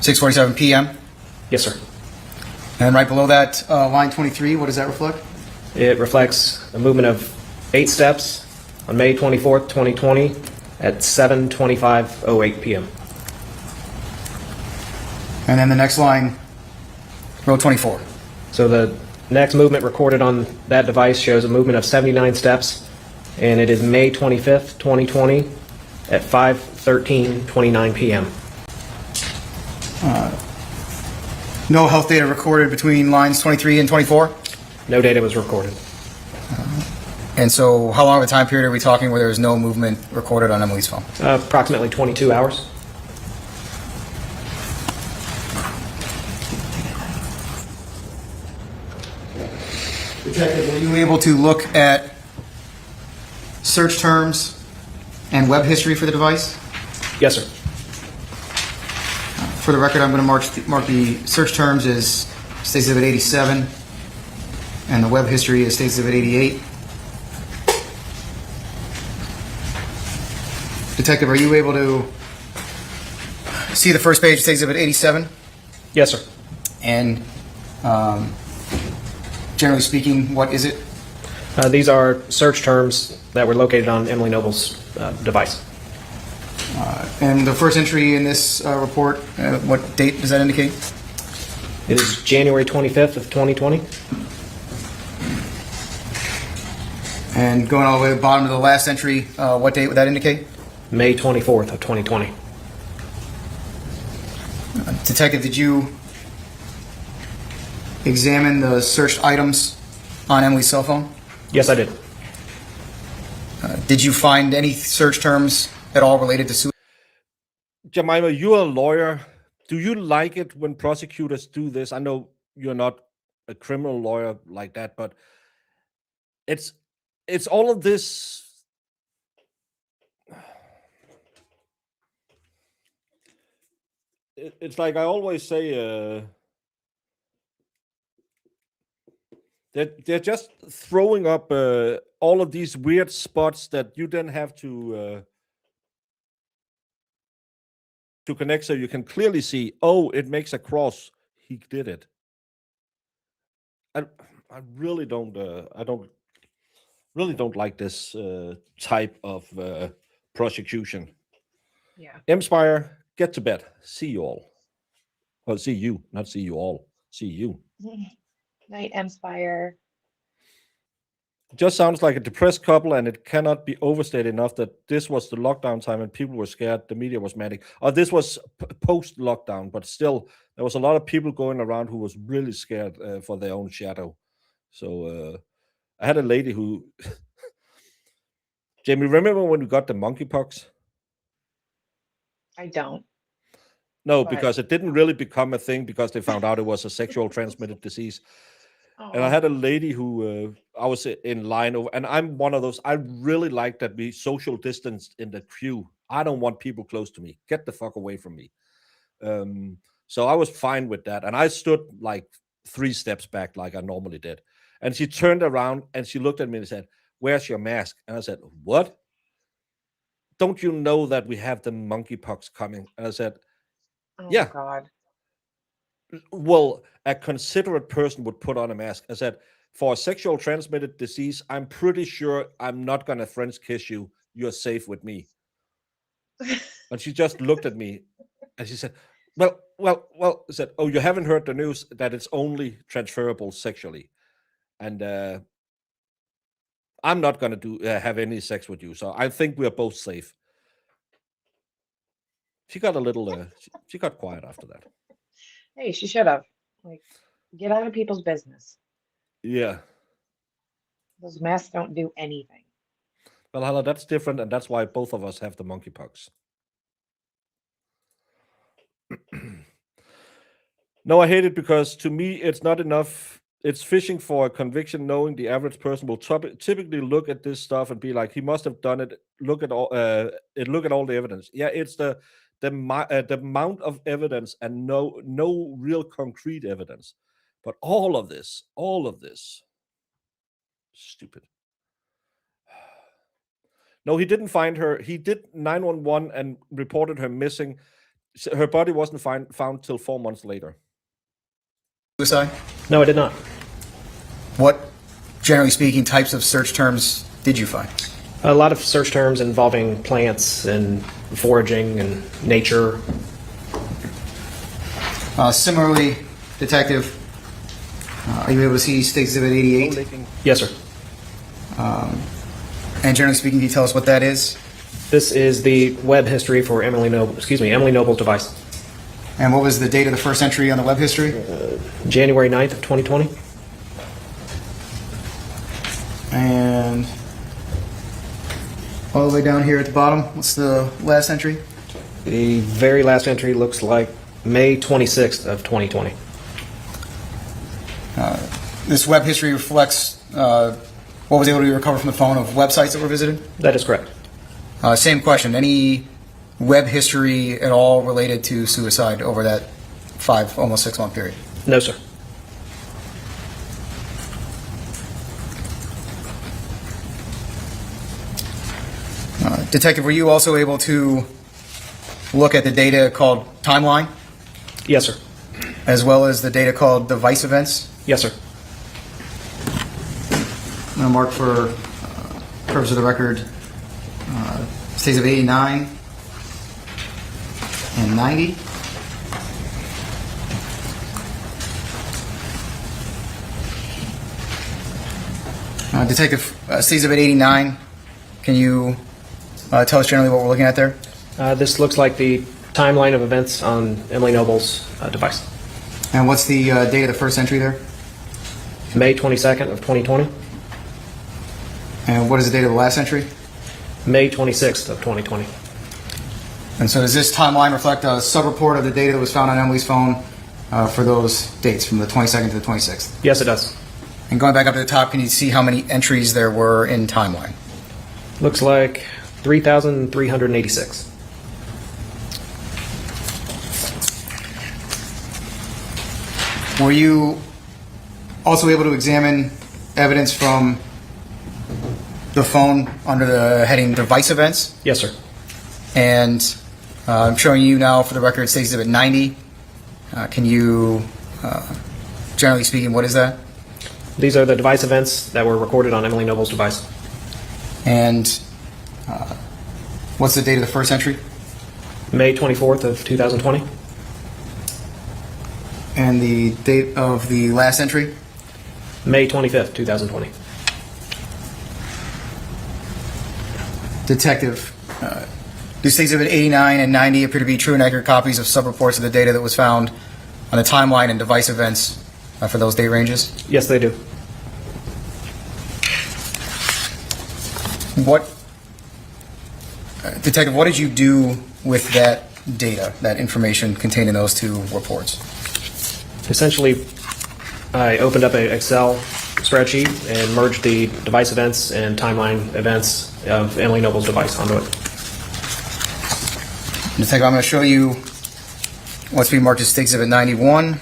6:47 p.m.? Yes, sir. And right below that, line 23, what does that reflect? It reflects a movement of 8 steps on May 24th, 2020 at 7:25:08 p.m. And then the next line, row 24. So the next movement recorded on that device shows a movement of 79 steps, and it is May 25th, 2020 at 5:13:29 p.m. No health data recorded between lines 23 and 24? No data was recorded. And so how long of a time period are we talking where there was no movement recorded on Emily's phone? Approximately 22 hours. Detective, were you able to look at search terms and web history for the device? Yes, sir. For the record, I'm going to mark the search terms as State Exhibit 87 and the web history as State Exhibit 88. Detective, are you able to see the first page of State Exhibit 87? Yes, sir. And generally speaking, what is it? These are search terms that were located on Emily Noble's device. And the first entry in this report, what date does that indicate? It is January 25th of 2020. And going all the way to the bottom of the last entry, what date would that indicate? May 24th of 2020. Detective, did you examine the searched items on Emily's cell phone? Yes, I did. Did you find any search terms at all related to suicide? Jemima, you're a lawyer. Do you like it when prosecutors do this? I know you're not a criminal lawyer like that, but it's all of this. It's like I always say, they're just throwing up all of these weird spots that you then have to connect, so you can clearly see, oh, it makes a cross. He did it. I really don't. I don't like this type of prosecution. Yeah. Empire, get to bed. See you all. Well, see you, not see you all. See you. Night, Empire. Just sounds like a depressed couple, and it cannot be overstated enough that this was the lockdown time and people were scared. The media was manic. This was post-lockdown, but still, there was a lot of people going around who was really scared for their own shadow. So I had a lady who, Jamie, remember when we got the monkeypox? I don't. No, But- because it didn't really become a thing because they found out it was a sexual transmitted disease. And I Oh. had a lady who I was in line over, and I'm one of those. I really like that we social distanced in the queue. I don't want people close to me. Get the fuck away from me. So I was fine with that, and I stood like 3 steps back, like I normally did. And she turned around and she looked at me and said, "Where's your mask?" And I said, "What? Don't you know that we have the monkeypox coming?" And I said, Oh "Yeah." God. Well, a considerate person would put on a mask. I said, for a sexual transmitted disease, I'm pretty sure I'm not going to French kiss you. You're safe with me. And she just looked at me and she said, well, I said, oh, you haven't heard the news that it's only transferable sexually. And I'm not going to have any sex with you. So I think we're both safe. She got a little, she got quiet after that. Hey, she should have. Like, get out of people's business. Yeah. Those masks don't do anything. Well, Hala, that's different, and that's why both of us have the monkeypox. No, I hate it because to me, it's not enough. It's fishing for a conviction, knowing the average person will typically look at this stuff and be like, he must have done it. Look at all the evidence. Yeah, it's the amount of evidence and no real concrete evidence. But all of this, stupid. No, he didn't find her. He did 911 and reported her missing. Her body wasn't found till 4 months later. Suicide? No, I did not. What, generally speaking, types of search terms did you find? A lot of search terms involving plants and foraging and nature. Similarly, Detective, are you able to see State Exhibit 88? Yes, sir. And generally speaking, can you tell us what that is? This is the web history for Emily Noble's device. And what was the date of the first entry on the web history? January 9th of 2020. And all the way down here at the bottom, what's the last entry? The very last entry looks like May 26th of 2020. This web history reflects what was able to be recovered from the phone of websites that were visited? That is correct. Same question. Any web history at all related to suicide over that almost 6 month period? No, sir. Detective, were you also able to look at the data called timeline? Yes, sir. As well as the data called device events? Yes, sir. I'm going to mark for purpose of the record states of 89 and 90. Detective, states of 89, can you tell us generally what we're looking at there? This looks like the timeline of events on Emily Noble's device. And what's the date of the first entry there? May 22nd of 2020. And what is the date of the last entry? May 26th of 2020. And so does this timeline reflect a sub-report of the data that was found on Emily's phone for those dates from the 22nd to the 26th? Yes, it does. And going back up to the top, can you see how many entries there were in timeline? Looks like 3,386. Were you also able to examine evidence from the phone under the heading device events? Yes, sir. And I'm showing you now for the record State Exhibit 90. Can you, generally speaking, what is that? These are the device events that were recorded on Emily Noble's device. And what's the date of the first entry? May 24th of 2020. And the date of the last entry? May 25th, 2020. Detective, do State Exhibit 89 and 90 appear to be true and accurate copies of sub-reports of the data that was found on the timeline and device events for those date ranges? Yes, they do. Detective, what did you do with that data, that information contained in those two reports? Essentially, I opened up an Excel spreadsheet and merged the device events and timeline events of Emily Noble's device onto it. Detective, I'm going to show you what's being marked as State Exhibit 91.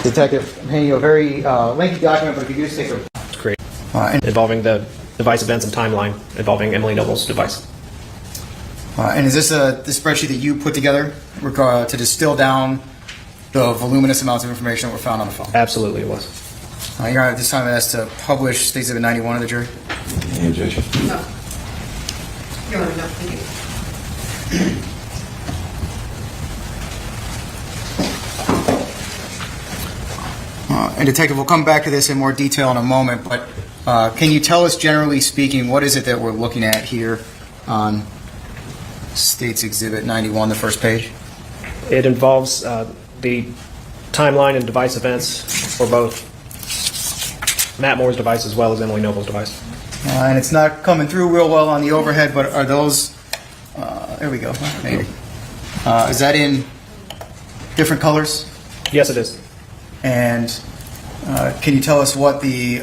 Detective, I'm handing you a very lengthy document, but if you could just take a... Great. involving the device events and timeline involving Emily Noble's device. And is this the spreadsheet that you put together to distill down the voluminous amounts of information that were found on the phone? Absolutely, it was. Your Honor, at this time it has to publish State Exhibit 91 of the jury. Any objection? No. Your Honor, no, thank you. And Detective, we'll come back to this in more detail in a moment, but can you tell us, generally speaking, what is it that we're looking at here on State's Exhibit 91, the first page? It involves the timeline and device events for both Matt Moore's device as well as Emily Noble's device. And it's not coming through real well on the overhead, but are those, there we go, maybe. Is that in different colors? Yes, it is. And can you tell us what the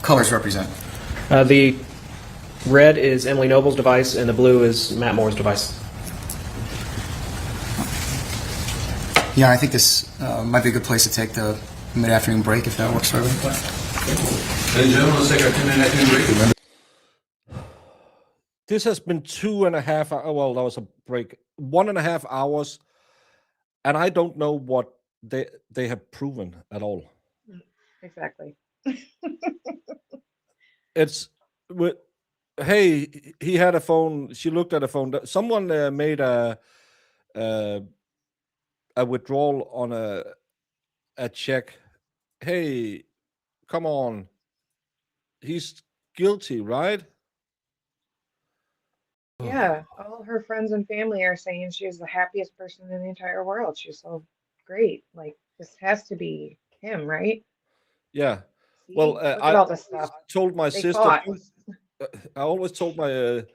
colors represent? The red is Emily Noble's device, and the blue is Matt Moore's device. Yeah, I think this might be a good place to take the mid-afternoon break, if that works for everyone. Ladies and gentlemen, let's take our 10-minute afternoon break. This has been 2.5 hours. Well, that was a break. 1.5 hours, and I don't know what they have proven at all. Exactly. It's with, hey, he had a phone. She looked at a phone. Someone made a withdrawal on a check. Hey, come on. He's guilty, right? Yeah, all her friends and family are saying she's the happiest person in the entire world. She's so great. Like, this has to be him, right? Yeah. See? Well, Look at all this stuff. told my They sister. fought. I always told my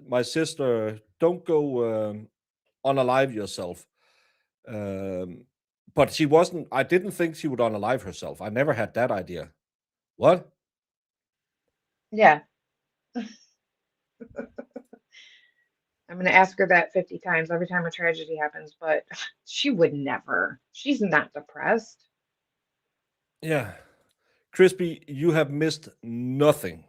my sister, don't go unalive yourself. But she wasn't. I didn't think she would unalive herself. I never had that idea. What? Yeah. I'm going to ask her that 50 times every time a tragedy happens, but she would never. She's not depressed. Yeah. Crispy, you have missed nothing.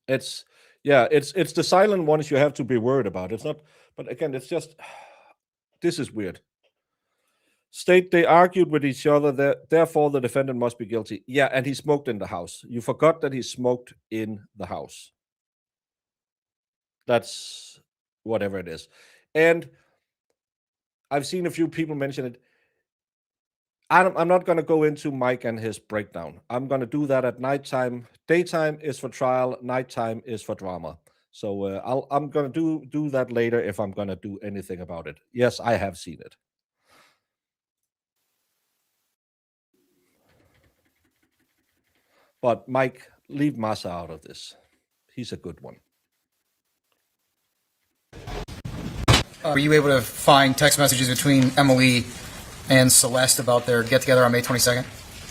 It's the silent ones you have to be worried about. It's not, but again, it's just, this is weird. State they argued with each other, therefore the defendant must be guilty. Yeah, and he smoked in the house. You forgot that he smoked in the house. That's whatever it is. And I've seen a few people mention it. I'm not going to go into Mike and his breakdown. I'm going to do that at nighttime. Daytime is for trial. Nighttime is for drama. So I'm going to do that later if I'm going to do anything about it. Yes, I have seen it. But Mike, leave Massa out of this. He's a good one. Were you able to find text messages between Emily and Celeste about their get-together on May 22nd?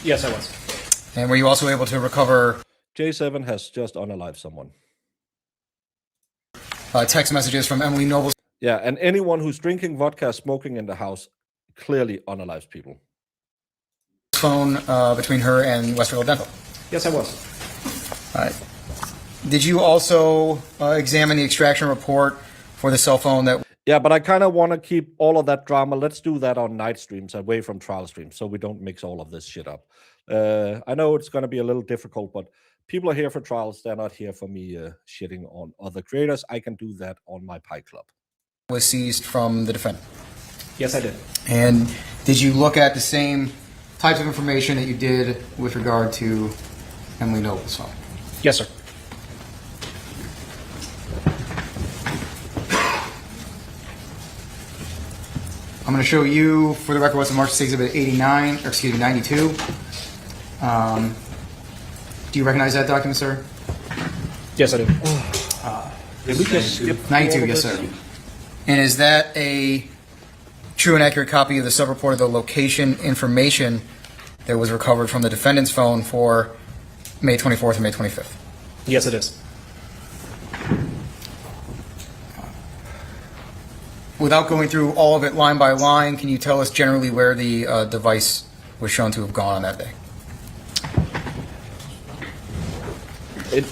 Yes, I was. And were you also able to recover J7 has just unalived someone. text messages from Emily Noble's Yeah, and anyone who's drinking vodka, smoking in the house, clearly unalives people. phone between her and Westfield Dental? Yes, I was. All right. Did you also examine the extraction report for the cell phone that... Yeah, but I kind of want to keep all of that drama. Let's do that on night streams, away from trial streams, so we don't mix all of this shit up. I know it's going to be a little difficult, but people are here for trials. They're not here for me shitting on other creators. I can do that on my Pie Club. was seized from the defendant? Yes, I did. And did you look at the same types of information that you did with regard to Emily Noble's phone? Yes, sir. I'm going to show you, for the record, what's in March 6 Exhibit 89, or excuse me, 92. Do you recognize that document, sir? Yes, I do. Did we just skip 92, all of yes, this? sir. And is that a true and accurate copy of the sub-report of the location information that was recovered from the defendant's phone for May 24th and May 25th? Yes, it is. Without going through all of it line by line, can you tell us generally where the device was shown to have gone on that day?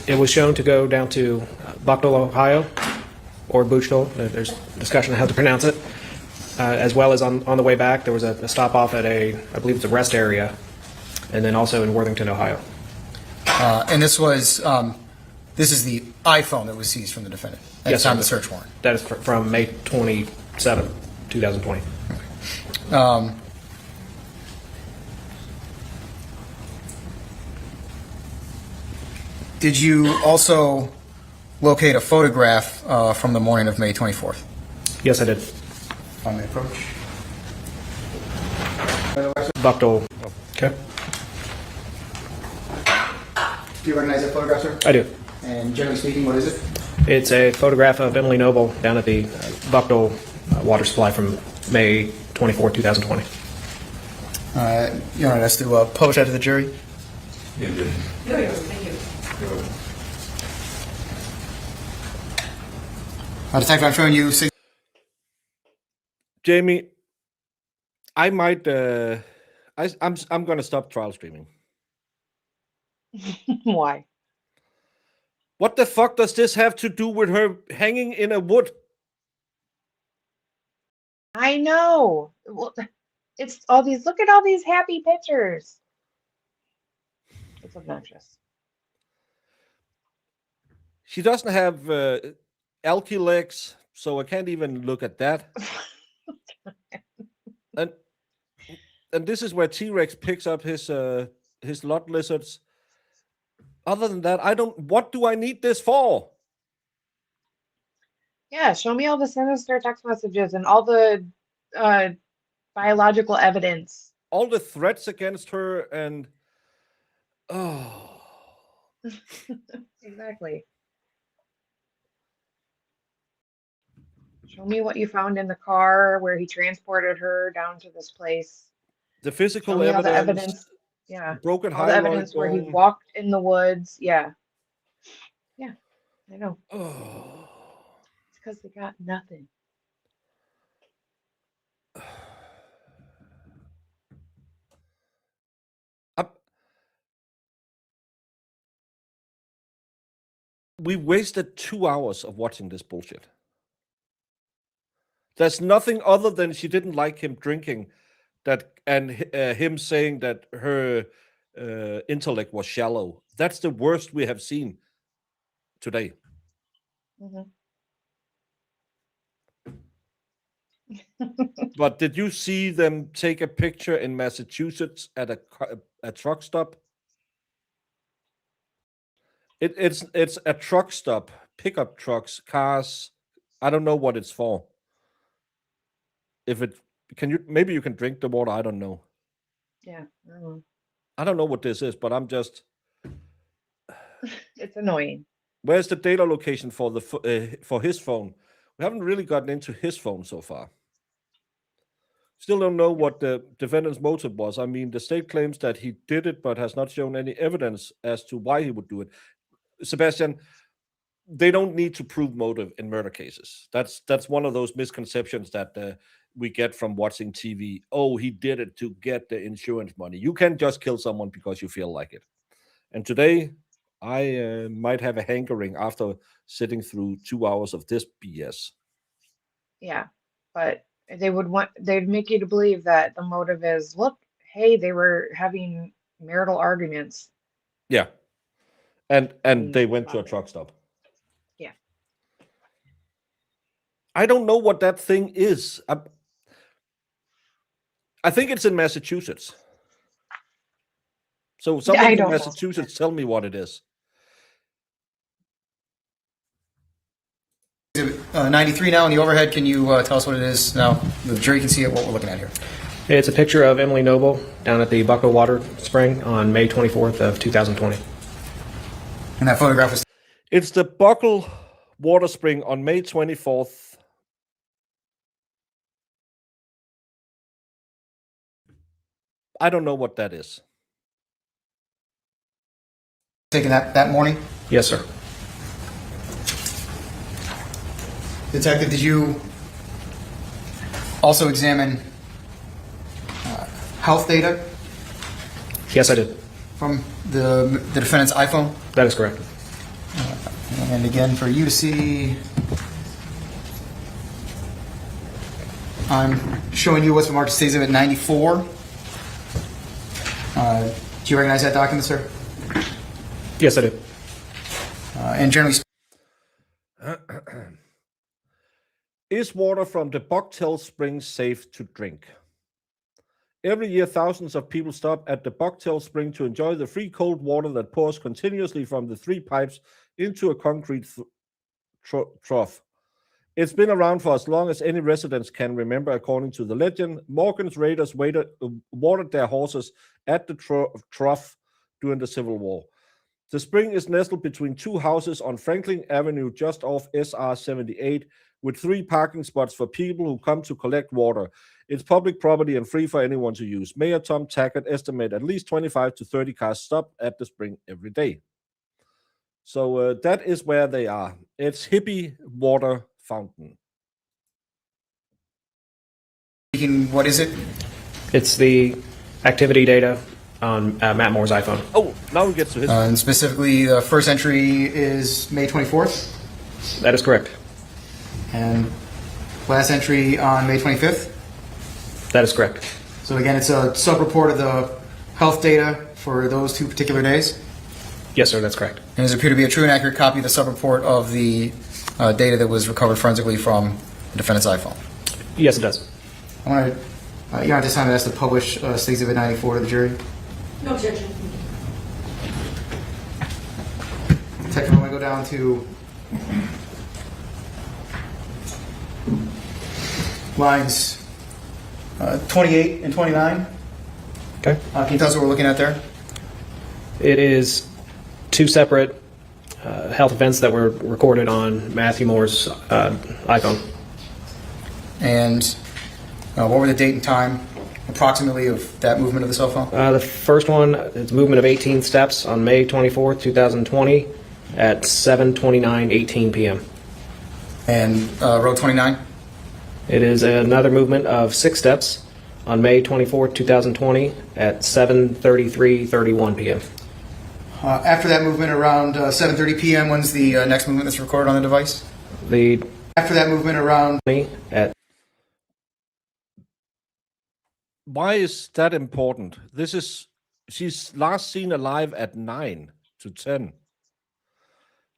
It was shown to go down to Bucknell, Ohio, or Buchtel. There's discussion on how to pronounce it. As well as on the way back, there was a stop off at I believe it's a rest area, and then also in Worthington, Ohio. And this was, this is the iPhone that was seized from the defendant at Yes, the time sir. of the search warrant. That is from May 27, 2020. Did you also locate a photograph from the morning of May 24th? Yes, I did. If I may approach. Bucknell. Okay. Do you recognize that photograph, sir? I do. And generally speaking, what is it? It's a photograph of Emily Noble down at the Bucknell water supply from May 24, 2020. You want us to publish that to the jury? No, thank you. Detective, I'm showing you Jamie, I might. I'm going to stop trial streaming. Why? What the fuck does this have to do with her hanging in a wood? I know. Well, it's all these. Look at all these happy pictures. It's obnoxious. She doesn't have alky legs, so I can't even look at that. and this is where T-Rex picks up his lot lizards. Other than that, I don't. What do I need this for? Yeah, show me all the sinister text messages and all the biological evidence. All the threats against her and oh, Exactly. Show me what you found in the car where he transported her down to this place. the physical Show me all evidence, the evidence. Yeah. broken All the hyaloid evidence where he bone. walked in the woods. Yeah. Yeah. I know. Oh. It's because they got nothing. We wasted 2 hours of watching this bullshit. There's nothing other than she didn't like him drinking, that and him saying that her intellect was shallow. That's the worst we have seen today. Mhm. But did you see them take a picture in Massachusetts at a truck stop? It's a truck stop, pickup trucks, cars. I don't know what it's for. If it can you maybe you can drink the water. I don't know. Yeah. I don't know. I don't know what this is, but I'm just. It's annoying. Where's the data location for for his phone? We haven't really gotten into his phone so far. Still don't know what the defendant's motive was. I mean, the state claims that he did it, but has not shown any evidence as to why he would do it. Sebastian, they don't need to prove motive in murder cases. That's one of those misconceptions that we get from watching TV. Oh, he did it to get the insurance money. You can't just kill someone because you feel like it. And today, I might have a hankering after sitting through 2 hours of this BS. Yeah. But they'd make you to believe that the motive is, look, hey, they were having marital arguments. Yeah. And they went to a truck stop. Yeah. I don't know what that thing is. I think it's in Massachusetts. So someone I in don't know. Massachusetts, tell me what it is. 93 now in the overhead. Can you tell us what it is now? The jury can see it, what we're looking at here. It's a picture of Emily Noble down at the Bucknell Water Spring on May 24th of 2020. And that photograph was... It's the Buckle Water Spring on May 24th. I don't know what that is. Taken that morning? Yes, sir. Detective, did you also examine health data Yes, I did. from the defendant's iPhone? That is correct. And again, for you to see, I'm showing you what's been marked as Exhibit 94. Do you recognize that document, sir? Yes, I do. And generally Is water from the Bucktail Spring safe to drink? Every year, thousands of people stop at the Bucktail Spring to enjoy the free cold water that pours continuously from the 3 pipes into a concrete trough. It's been around for as long as any residents can remember, according to the legend. Morgan's raiders watered their horses at the trough during the Civil War. The spring is nestled between 2 houses on Franklin Avenue, just off SR 78, with 3 parking spots for people who come to collect water. It's public property and free for anyone to use. Mayor Tom Tackett estimates at least 25 to 30 cars stop at the spring every day. So that is where they are. It's hippie water fountain. what is it? It's the activity data on Matt Moore's iPhone. Oh, now we get to his. And specifically, the first entry is May 24th. That is correct. And last entry on May 25th. That is correct. So again, it's a sub-report of the health data for those 2 particular days. Yes, sir, that's correct. And does it appear to be a true and accurate copy of the sub-report of the data that was recovered forensically from the defendant's iPhone? Yes, it does. I want to, Your Honor, at this time, I ask to publish State Exhibit 94 to the jury. No objection. Detective, I'm going to go down to lines 28 and 29. Okay. Can you tell us what we're looking at there? It is 2 separate health events that were recorded on Matheau Moore's iPhone. And what were the date and time, approximately, of that movement of the cell phone? The first one is movement of 18 steps on May 24th, 2020 at 7:29:18 p.m. And row 29? It is another movement of 6 steps on May 24th, 2020 at 7:33:31 p.m. After that movement, around 7:30 p.m., when's the next movement that's recorded on the device? After that movement, around... At Why is that important? She's last seen alive at 9 to 10.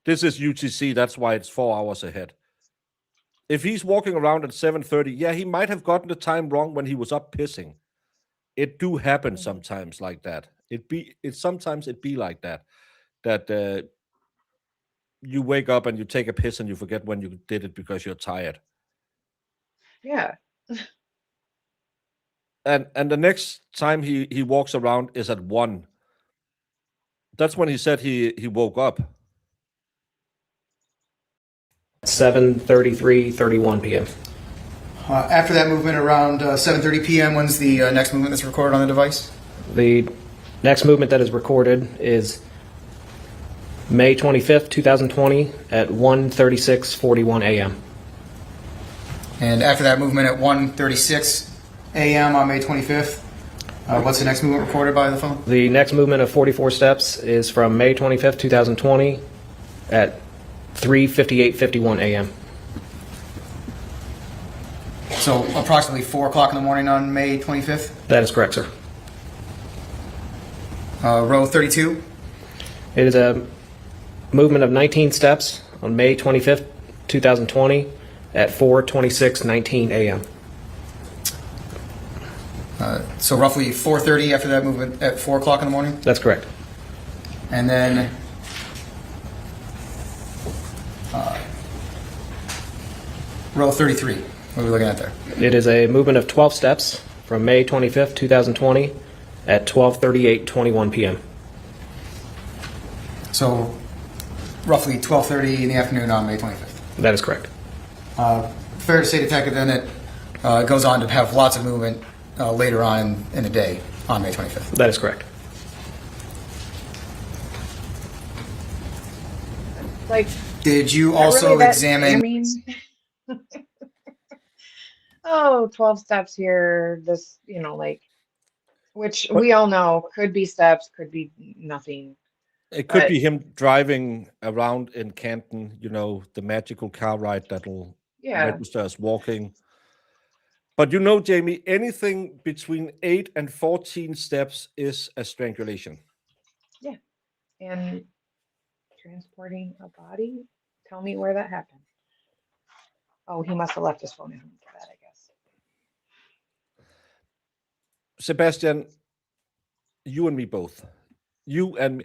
This is UTC, that's why it's 4 hours ahead. If he's walking around at 7:30, yeah, he might have gotten the time wrong when he was up pissing. It do happen sometimes like that. Sometimes it be like that. That you wake up and you take a piss and you forget when you did it because you're tired. Yeah. And the next time he walks around is at 1. That's when he said he woke up. 7:33:31 p.m. After that movement, around 7:30 p.m., when's the next movement that's recorded on the device? The next movement that is recorded is May 25th, 2020 at 1:36:41 a.m. And after that movement at 1:36 a.m. on May 25th, what's the next movement recorded by the phone? The next movement of 44 steps is from May 25th, 2020 at 3:58:51 a.m. So approximately 4 o'clock in the morning on May 25th? That is correct, sir. Row 32? It is a movement of 19 steps on May 25th, 2020 at 4:26:19 a.m. So roughly 4:30 after that movement at 4 o'clock in the morning? That's correct. And then row 33. What are we looking at there? It is a movement of 12 steps from May 25th, 2020 at 12:38:21 p.m. So roughly 12:30 in the afternoon on May 25th. That is correct. Fair to say, Detective, then it goes on to have lots of movement later on in the day on May 25th. That is correct. Like, did you not also really that examine... jamming. Oh, 12 steps here, this, like, Which we all know could be steps, could be nothing. It could But be him driving around in Canton, the magical car ride that'll yeah, register as walking. But Jamie, anything between 8 and 14 steps is a strangulation. yeah. And transporting a body? Tell me where that happened. Oh, he must have left his phone at home for that, I guess. Sebastian, you and me both. You and me.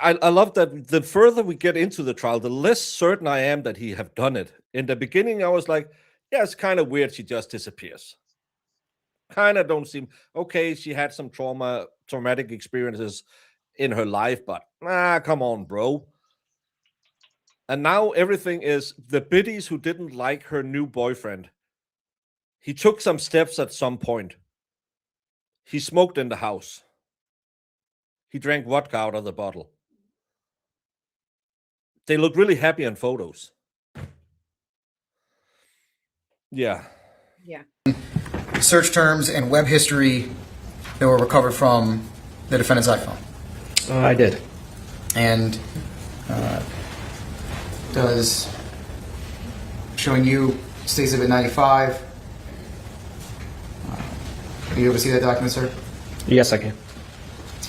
I love that the further we get into the trial, the less certain I am that he have done it. In the beginning, I was like, yeah, it's kind of weird she just disappears. Kind of don't seem okay. She had some traumatic experiences in her life, but come on, bro. And now everything is the biddies who didn't like her new boyfriend. He took some steps at some point. He smoked in the house. He drank vodka out of the bottle. They look really happy in photos. Yeah. Yeah. Search terms and web history that were recovered from the defendant's iPhone. I did. And does showing you State Exhibit 95. Are you able to see that document, sir? Yes, I can.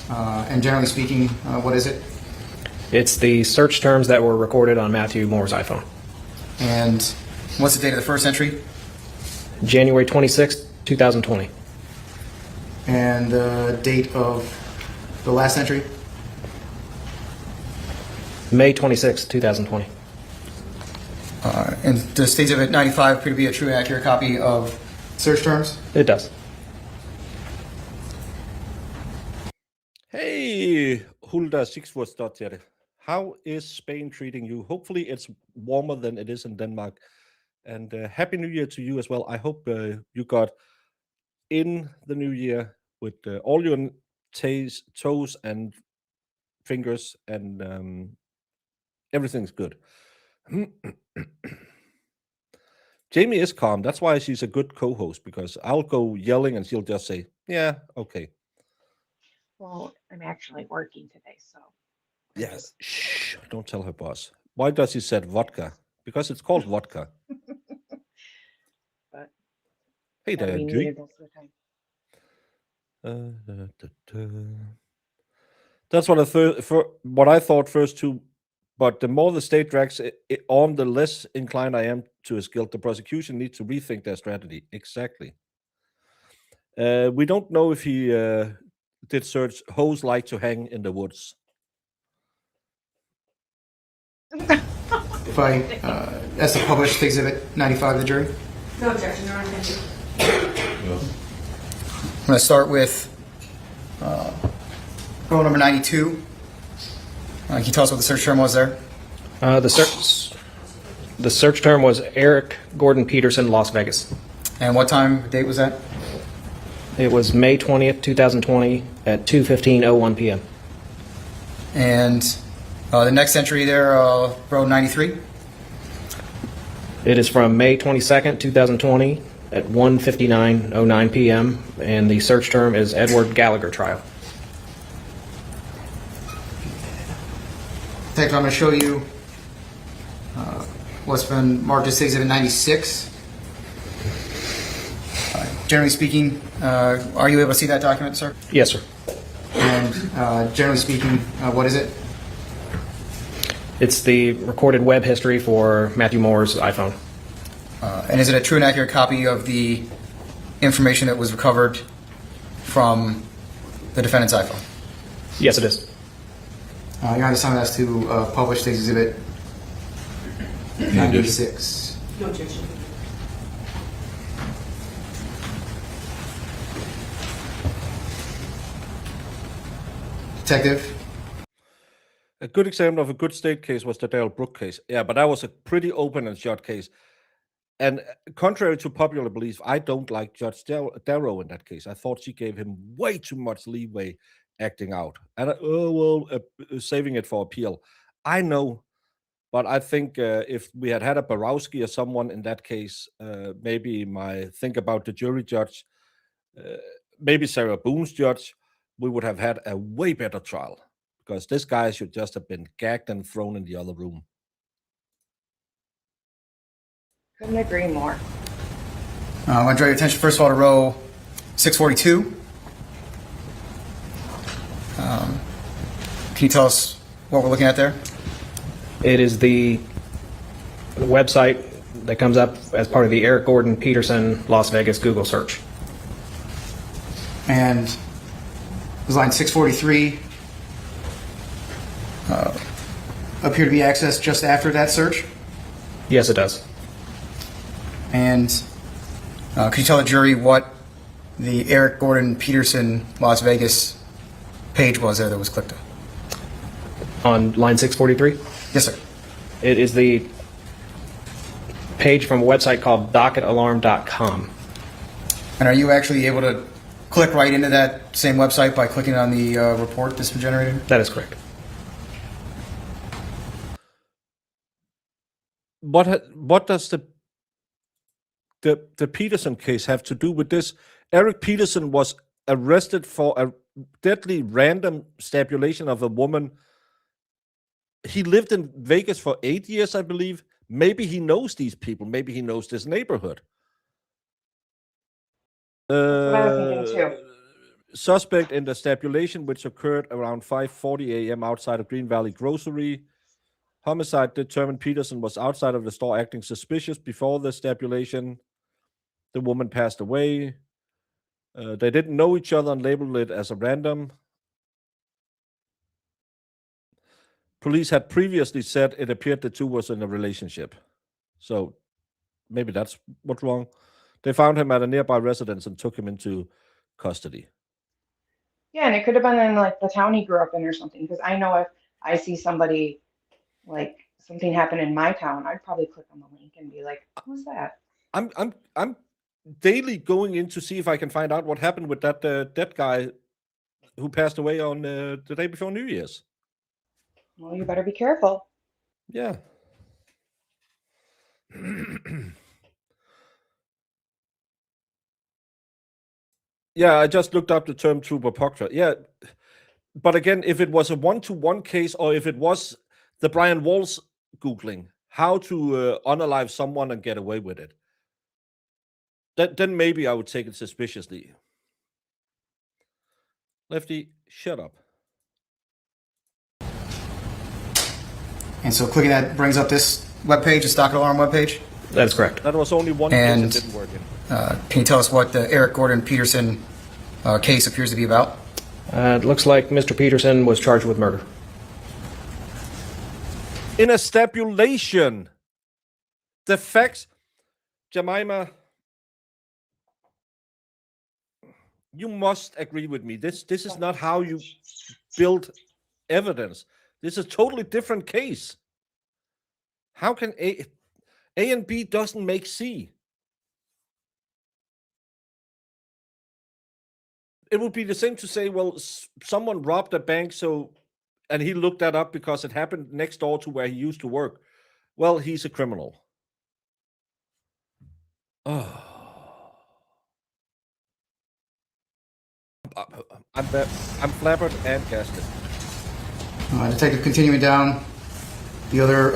And generally speaking, what is it? It's the search terms that were recorded on Matheau Moore's iPhone. And what's the date of the first entry? January 26th, 2020. And the date of the last entry? May 26th, 2020. And does State Exhibit 95 appear to be a true and accurate copy of search terms? It does. Hey, Hulda Sixwordsdottir. How is Spain treating you? Hopefully it's warmer than it is in Denmark. And Happy New Year to you as well. I hope you got in the new year with all your toes and fingers and everything's good. Jamie is calm. That's why she's a good co-host, because I'll go yelling and she'll just say, yeah, okay. Well, I'm actually working today, so. Yeah, shh, don't tell her boss. Why does he said vodka? Because it's called vodka. But Hey gotta there, be G. needed most of the time. That's what I thought first too. But the more the state drags it on, the less inclined I am to his guilt. The prosecution needs to rethink their strategy. Exactly. We don't know if he did search hoes like to hang in the woods. If I ask to publish State Exhibit 95 to the jury? No objection, Your Honor, thank you. I'm going to start with roll number 92. Can you tell us what the search term was there? The search term was Eric Gordon Peterson, Las Vegas. And what time, date was that? It was May 20th, 2020 at 2:15:01 p.m. And the next entry there, row 93. It is from May 22nd, 2020 at 1:59:09 p.m. and the search term is Edward Gallagher trial. Detective, I'm going to show you what's been marked as State Exhibit 96. Generally speaking, are you able to see that document, sir? Yes, sir. And generally speaking, what is it? It's the recorded web history for Matheau Moore's iPhone. And is it a true and accurate copy of the information that was recovered from the defendant's iPhone? Yes, it is. Your Honor, someone has to publish State Exhibit 96. No objection. Detective? A good example of a good state case was the Daryl Brook case. Yeah, but that was a pretty open and shut case. And contrary to popular belief, I don't like Judge Darrow in that case. I thought she gave him way too much leeway acting out. And saving it for appeal. I know, but I think if we had a Borowski or someone in that case, maybe my think about the jury judge maybe Sarah Boone's judge, we would have had a way better trial, because this guy should just have been gagged and thrown in the other room. Couldn't agree more. I want to draw your attention first of all to row 642. Can you tell us what we're looking at there? It is the website that comes up as part of the Eric Gordon Peterson Las Vegas Google search. And does line 643 appear to be accessed just after that search? Yes, it does. And could you tell the jury what the Eric Gordon Peterson Las Vegas page was there that was clicked on? On line 643? Yes, sir. It is the page from a website called docketalarm.com. And are you actually able to click right into that same website by clicking on the report that's been generated? That is correct. What does the Peterson case have to do with this? Eric Peterson was arrested for a deadly random stabulation of a woman. He lived in Vegas for 8 years, I believe. Maybe he knows these people. Maybe he knows this neighborhood. That's what I was thinking too. Suspect in the stabulation, which occurred around 5:40 a.m. outside of Green Valley Grocery. Homicide determined Peterson was outside of the store acting suspicious before the stabulation. The woman passed away. They didn't know each other and labeled it as a random. Police had previously said it appeared the two was in a relationship. So maybe that's what's wrong. They found him at a nearby residence and took him into custody. Yeah, and it could have been in like the town he grew up in or something. Because I know if I see somebody, like something happened in my town, I'd probably click on the link and be like, "Who's that?" I'm daily going in to see if I can find out what happened with that guy who passed away on the day before New Year's. Well, you better be careful. Yeah. Yeah, I just looked up the term trooper proctor. Yeah, but again, if it was a one-to-one case, or if it was the Brian Walls Googling how to unalive someone and get away with it, then maybe I would take it suspiciously. Lefty, shut up. And so clicking that brings up this webpage, the Stock Alarm webpage. That is correct. That was only one And case that didn't work in. can you tell us what the Eric Gordon Peterson case appears to be about? It looks like Mr. Peterson was charged with murder. In a stabulation. The facts, Jemima, you must agree with me. This is not how you build evidence. This is a totally different case. How can A and B doesn't make C? It would be the same to say, well, someone robbed a bank, and he looked that up because it happened next door to where he used to work. Well, he's a criminal. Oh. I'm flabbered and casted. Detective, continuing down, the other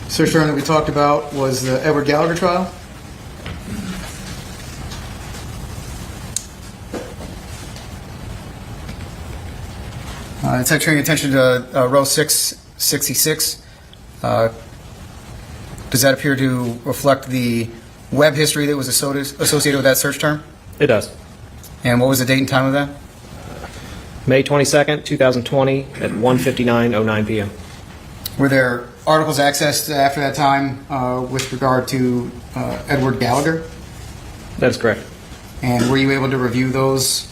search term that we talked about was the Edward Gallagher trial. Detective, turning attention to row 666. Does that appear to reflect the web history that was associated with that search term? It does. And what was the date and time of that? May 22nd, 2020 at 1:59:09 p.m. Were there articles accessed after that time with regard to Edward Gallagher? That is correct. And were you able to review those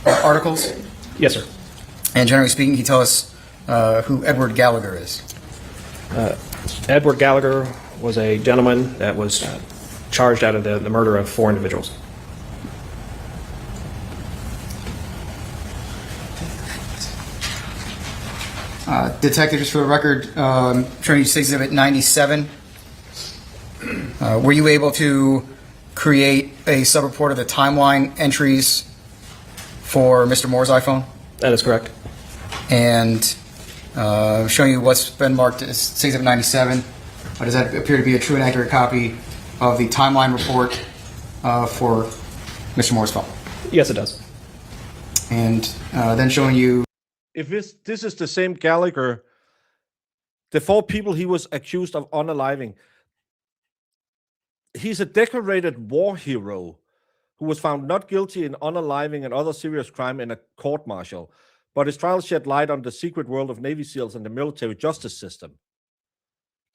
articles? Yes, sir. And generally speaking, can you tell us who Edward Gallagher is? Edward Gallagher was a gentleman that was charged out of the murder of 4 individuals. Detective, just for the record, Trinity Exhibit 97, were you able to create a sub-report of the timeline entries for Mr. Moore's iPhone? That is correct. And showing you what's been marked as 6797. Does that appear to be a true and accurate copy of the timeline report for Mr. Moore's phone? Yes, it does. And then showing you. If this is the same Gallagher, the 4 people he was accused of unaliving, he's a decorated war hero who was found not guilty in unaliving and other serious crime in a court-martial, but his trial shed light on the secret world of Navy SEALs and the military justice system.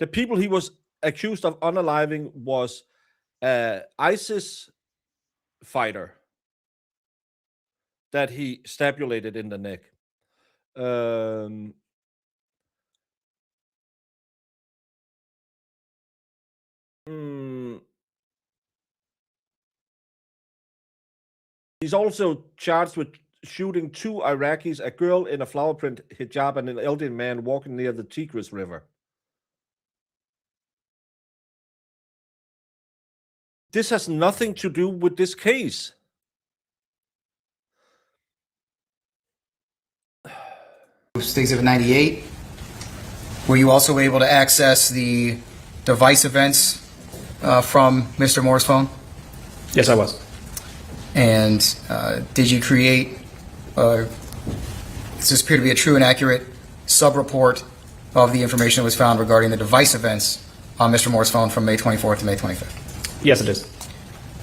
The people he was accused of unaliving was ISIS fighter that he stabulated in the neck. He's also charged with shooting 2 Iraqis, a girl in a flower print hijab and an elderly man walking near the Tigris River. This has nothing to do with this case. Exhibit 98. Were you also able to access the device events from Mr. Moore's phone? Yes, I was. And did you create, does this appear to be a true and accurate sub-report of the information that was found regarding the device events on Mr. Moore's phone from May 24th to May 25th? Yes, it is.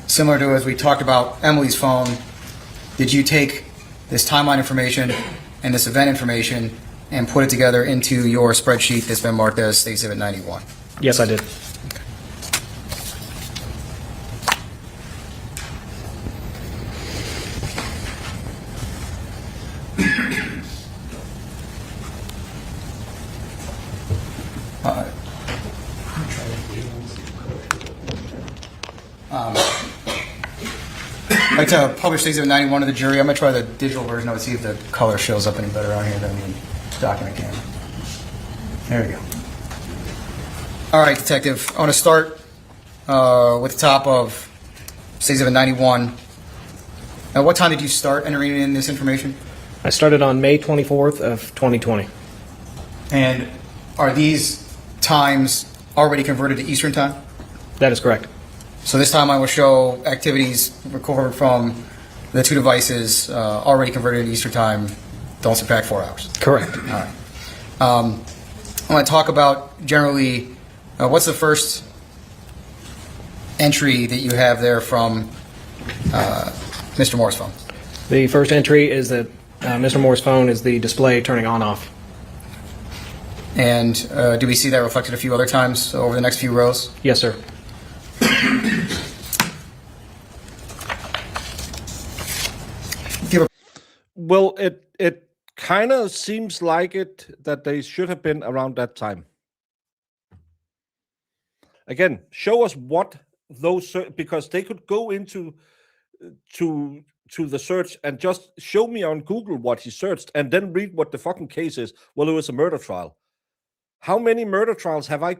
Similar to as we talked about Emily's phone, did you take this timeline information and this event information and put it together into your spreadsheet that's been marked as State Exhibit 91? Yes, I did. I'd like to publish State Exhibit 91 to the jury. I'm going to try the digital version of it, see if the color shows up any better on here than the document camera. There we go. All right, Detective. I want to start with the top of State Exhibit 91. Now, what time did you start entering in this information? I started on May 24th of 2020. And are these times already converted to Eastern Time? That is correct. So this time I will show activities recorded from the 2 devices already converted to Eastern Time. Don't subtract 4 hours. Correct. All right. I want to talk about generally what's the first entry that you have there from Mr. Moore's phone? The first entry is that Mr. Moore's phone is the display turning on-off. And do we see that reflected a few other times over the next few rows? Yes, sir. Well, it kind of seems like it that they should have been around that time. Again, show us what those, because they could go into to the search and just show me on Google what he searched and then read what the fucking case is. Well, it was a murder trial. How many murder trials have I?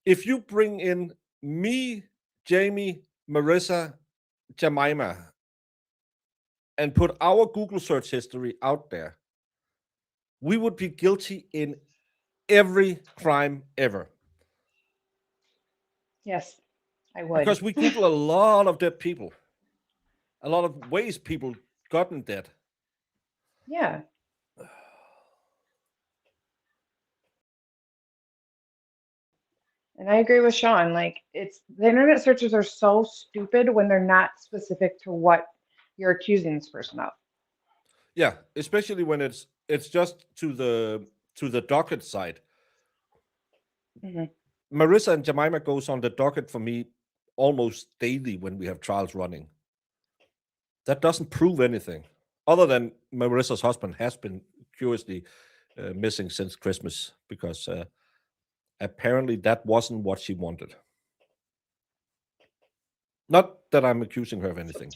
If you bring in me, Jamie, Marissa, Jemima, and put our Google search history out there, we would be guilty in every crime ever. Yes, I would. Because we Google a lot of dead people. A lot of ways people gotten dead. Yeah. And I agree with Sean. Like, it's the internet searches are so stupid when they're not specific to what you're accusing this person of. Yeah, especially when it's just to the docket side. Mm-hmm. Marissa and Jemima goes on the docket for me almost daily when we have trials running. That doesn't prove anything, other than Marissa's husband has been curiously missing since Christmas, because apparently that wasn't what she wanted. Not that I'm accusing her of anything.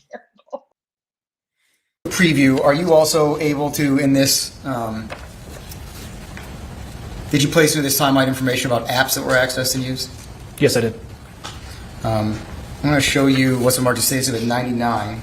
Preview, are you also able to, in this, did you place through this timeline information about apps that were accessed and used? Yes, I did. I'm going to show you what's marked as State Exhibit 99.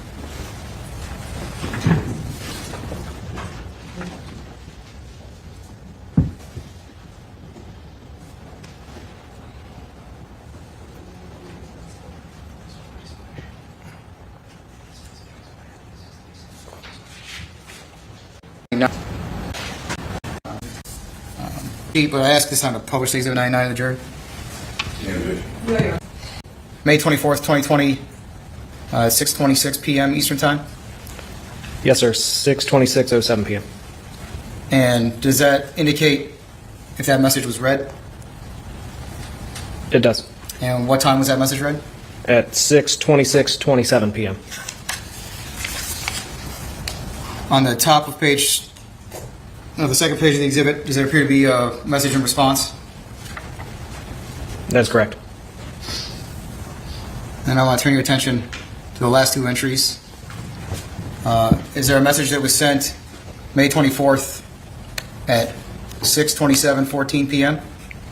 But I asked this time to publish State Exhibit 99 to the jury. May 24th, 2020, 6:26 p.m. Eastern Time. Yes, sir. 6:26:07 p.m. And does that indicate if that message was read? It does. And what time was that message read? At 6:26:27 p.m. On the top of page, no, the second page of the exhibit, does there appear to be a message in response? That's correct. And I want to turn your attention to the last two entries. Is there a message that was sent May 24th at 6:27:14 p.m.?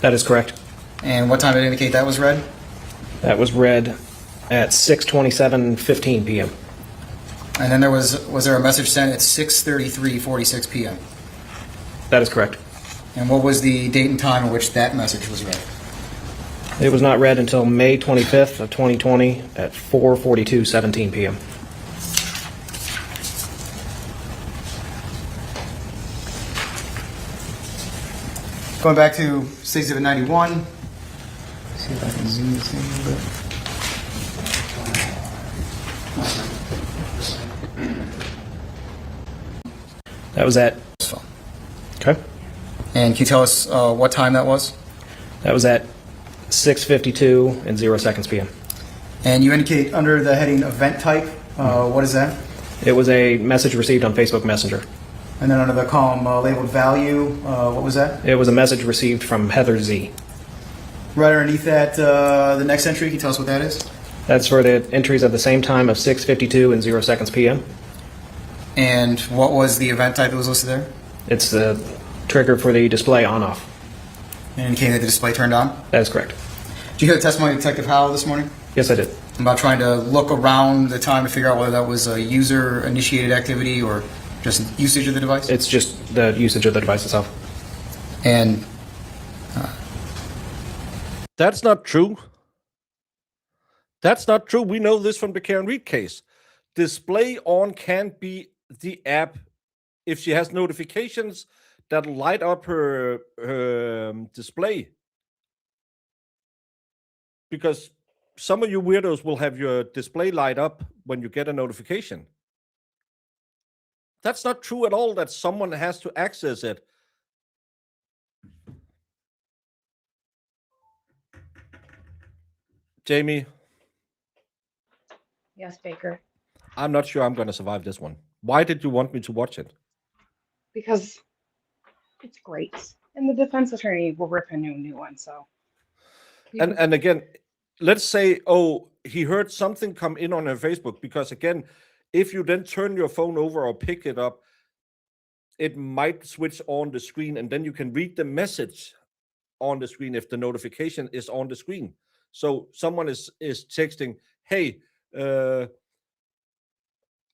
That is correct. And what time did it indicate that was read? That was read at 6:27:15 p.m. And then was there a message sent at 6:33:46 p.m.? That is correct. And what was the date and time in which that message was read? It was not read until May 25th of 2020 at 4:42:17 p.m. Going back to State Exhibit 91. See if I can zoom this in a little bit. That was at. Okay. And can you tell us what time that was? That was at 6:52:0 p.m. And you indicate under the heading event type, what is that? It was a message received on Facebook Messenger. And then under the column labeled value, what was that? It was a message received from Heather Z. Right underneath that, the next entry, can you tell us what that is? That's for the entries at the same time of 6:52:0 p.m. And what was the event type that was listed there? It's the trigger for the display on-off. And indicating that the display turned on? That is correct. Did you hear the testimony of Detective Howell this morning? Yes, I did. About trying to look around the time to figure out whether that was a user-initiated activity or just usage of the device? It's just the usage of the device itself. And That's not true. That's not true. We know this from the Karen Reed case. Display on can't be the app if she has notifications that light up her display. Because some of you weirdos will have your display light up when you get a notification. That's not true at all, that someone has to access it. Jamie, Yes, Baker. I'm not sure I'm going to survive this one. Why did you want me to watch it? Because it's great. And the defense attorney will rip a new one, so. And again, let's say, oh, he heard something come in on her Facebook, because again, if you then turn your phone over or pick it up, it might switch on the screen, and then you can read the message on the screen if the notification is on the screen. So someone is texting, hey,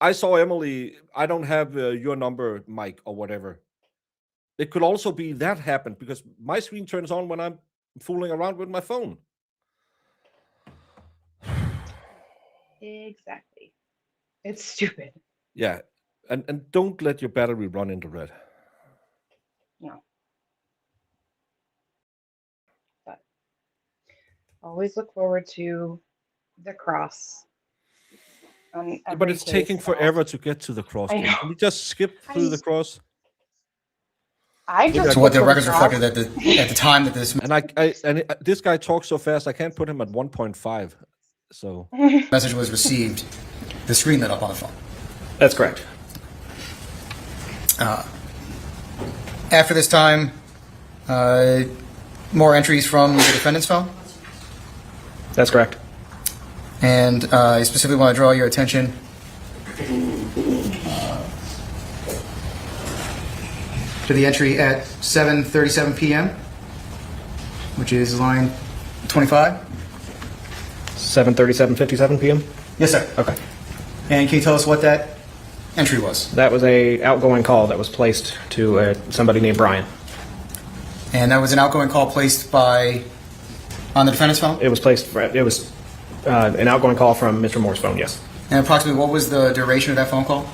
I saw Emily, I don't have your number, Mike, or whatever. It could also be that happened, because my screen turns on when I'm fooling around with my phone. Exactly. It's stupid. Yeah, and don't let your battery run into red. No. But always look forward to the cross. But it's taking forever to get to the cross. I know. Can we just skip through the cross? I just so what the look for records cross. reflected at the time that this And this guy talks so fast, I can't put him at 1.5. So message was received, the screen lit up on the phone. That's correct. After this time, more entries from the defendant's phone. That's correct. And I specifically want to draw your attention to the entry at 7:37 p.m., which is line 25. 7:37:57 p.m. Yes, sir. Okay. And can you tell us what that entry was? That was a outgoing call that was placed to somebody named Brian. And that was an outgoing call placed on the defendant's phone? It was an outgoing call from Mr. Moore's phone, yes. And approximately what was the duration of that phone call?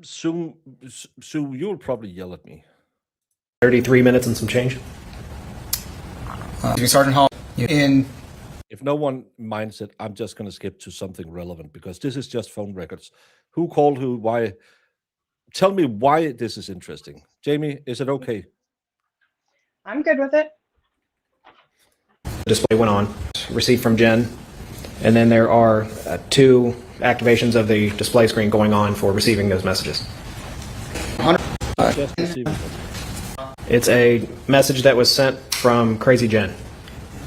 Sue, you'll probably yell at me. 33 minutes and some change. Sergeant Hall, If no one minds it, I'm just going to skip to something relevant because this is just phone records. Who called who? Why? Tell me why this is interesting. Jamie, is it okay? I'm good with it. The display went on, received from Jen, and then there are 2 activations of the display screen going on for receiving those messages. Just receiving them. It's a message that was sent from Crazy Jen.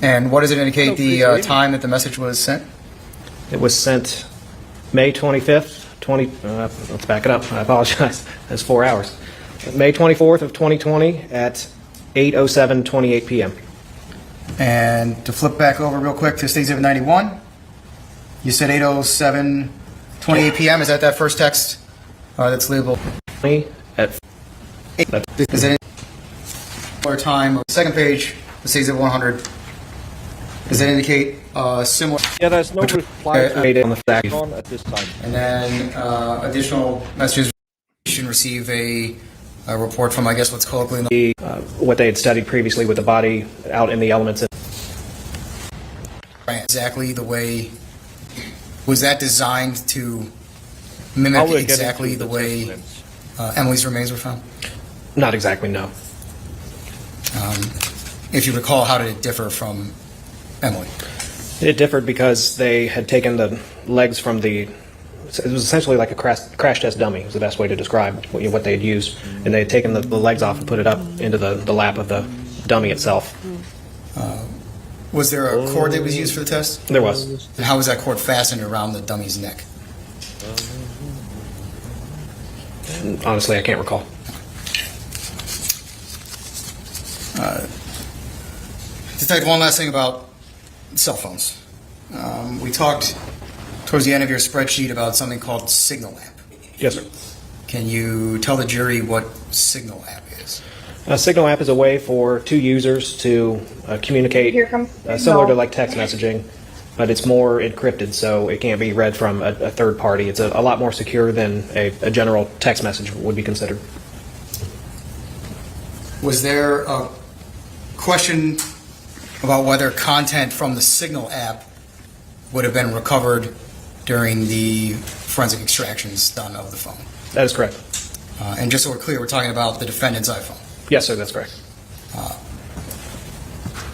And what does it indicate the time that the message was sent? It was sent May 25th, let's back it up, I apologize, that's 4 hours. May 24th of 2020 at 8:07:28 p.m. And to flip back over real quick to State Exhibit 91, you said 8:07:28 p.m. Is that first text that's labeled? At Is it similar time? Second page, the State Exhibit 100. Does that indicate similar? Yeah, there's no reply on the fact. on at this time. And then additional messages should receive a report from, I guess, what's colloquially What they had studied previously with the body out in the elements. Exactly the way. Was that designed to mimic exactly the way Emily's remains were found? Not exactly, no. If you recall, how did it differ from Emily? It differed because they had taken the legs from it was essentially like a crash test dummy, was the best way to describe what they had used. And they had taken the legs off and put it up into the lap of the dummy itself. Was there a cord that was used for the test? There was. And how was that cord fastened around the dummy's neck? Honestly, I can't recall. Detective, one last thing about cell phones. We talked towards the end of your spreadsheet about something called Signal app. Yes, sir. Can you tell the jury what Signal app is? A Signal app is a way for 2 users to communicate, Here comes similar to like text messaging, but it's more encrypted, so it can't be read from a third party. It's a lot more secure than a general text message would be considered. Was there a question about whether content from the Signal app would have been recovered during the forensic extractions done of the phone? That is correct. And just so we're clear, we're talking about the defendant's iPhone. Yes, sir, that's correct.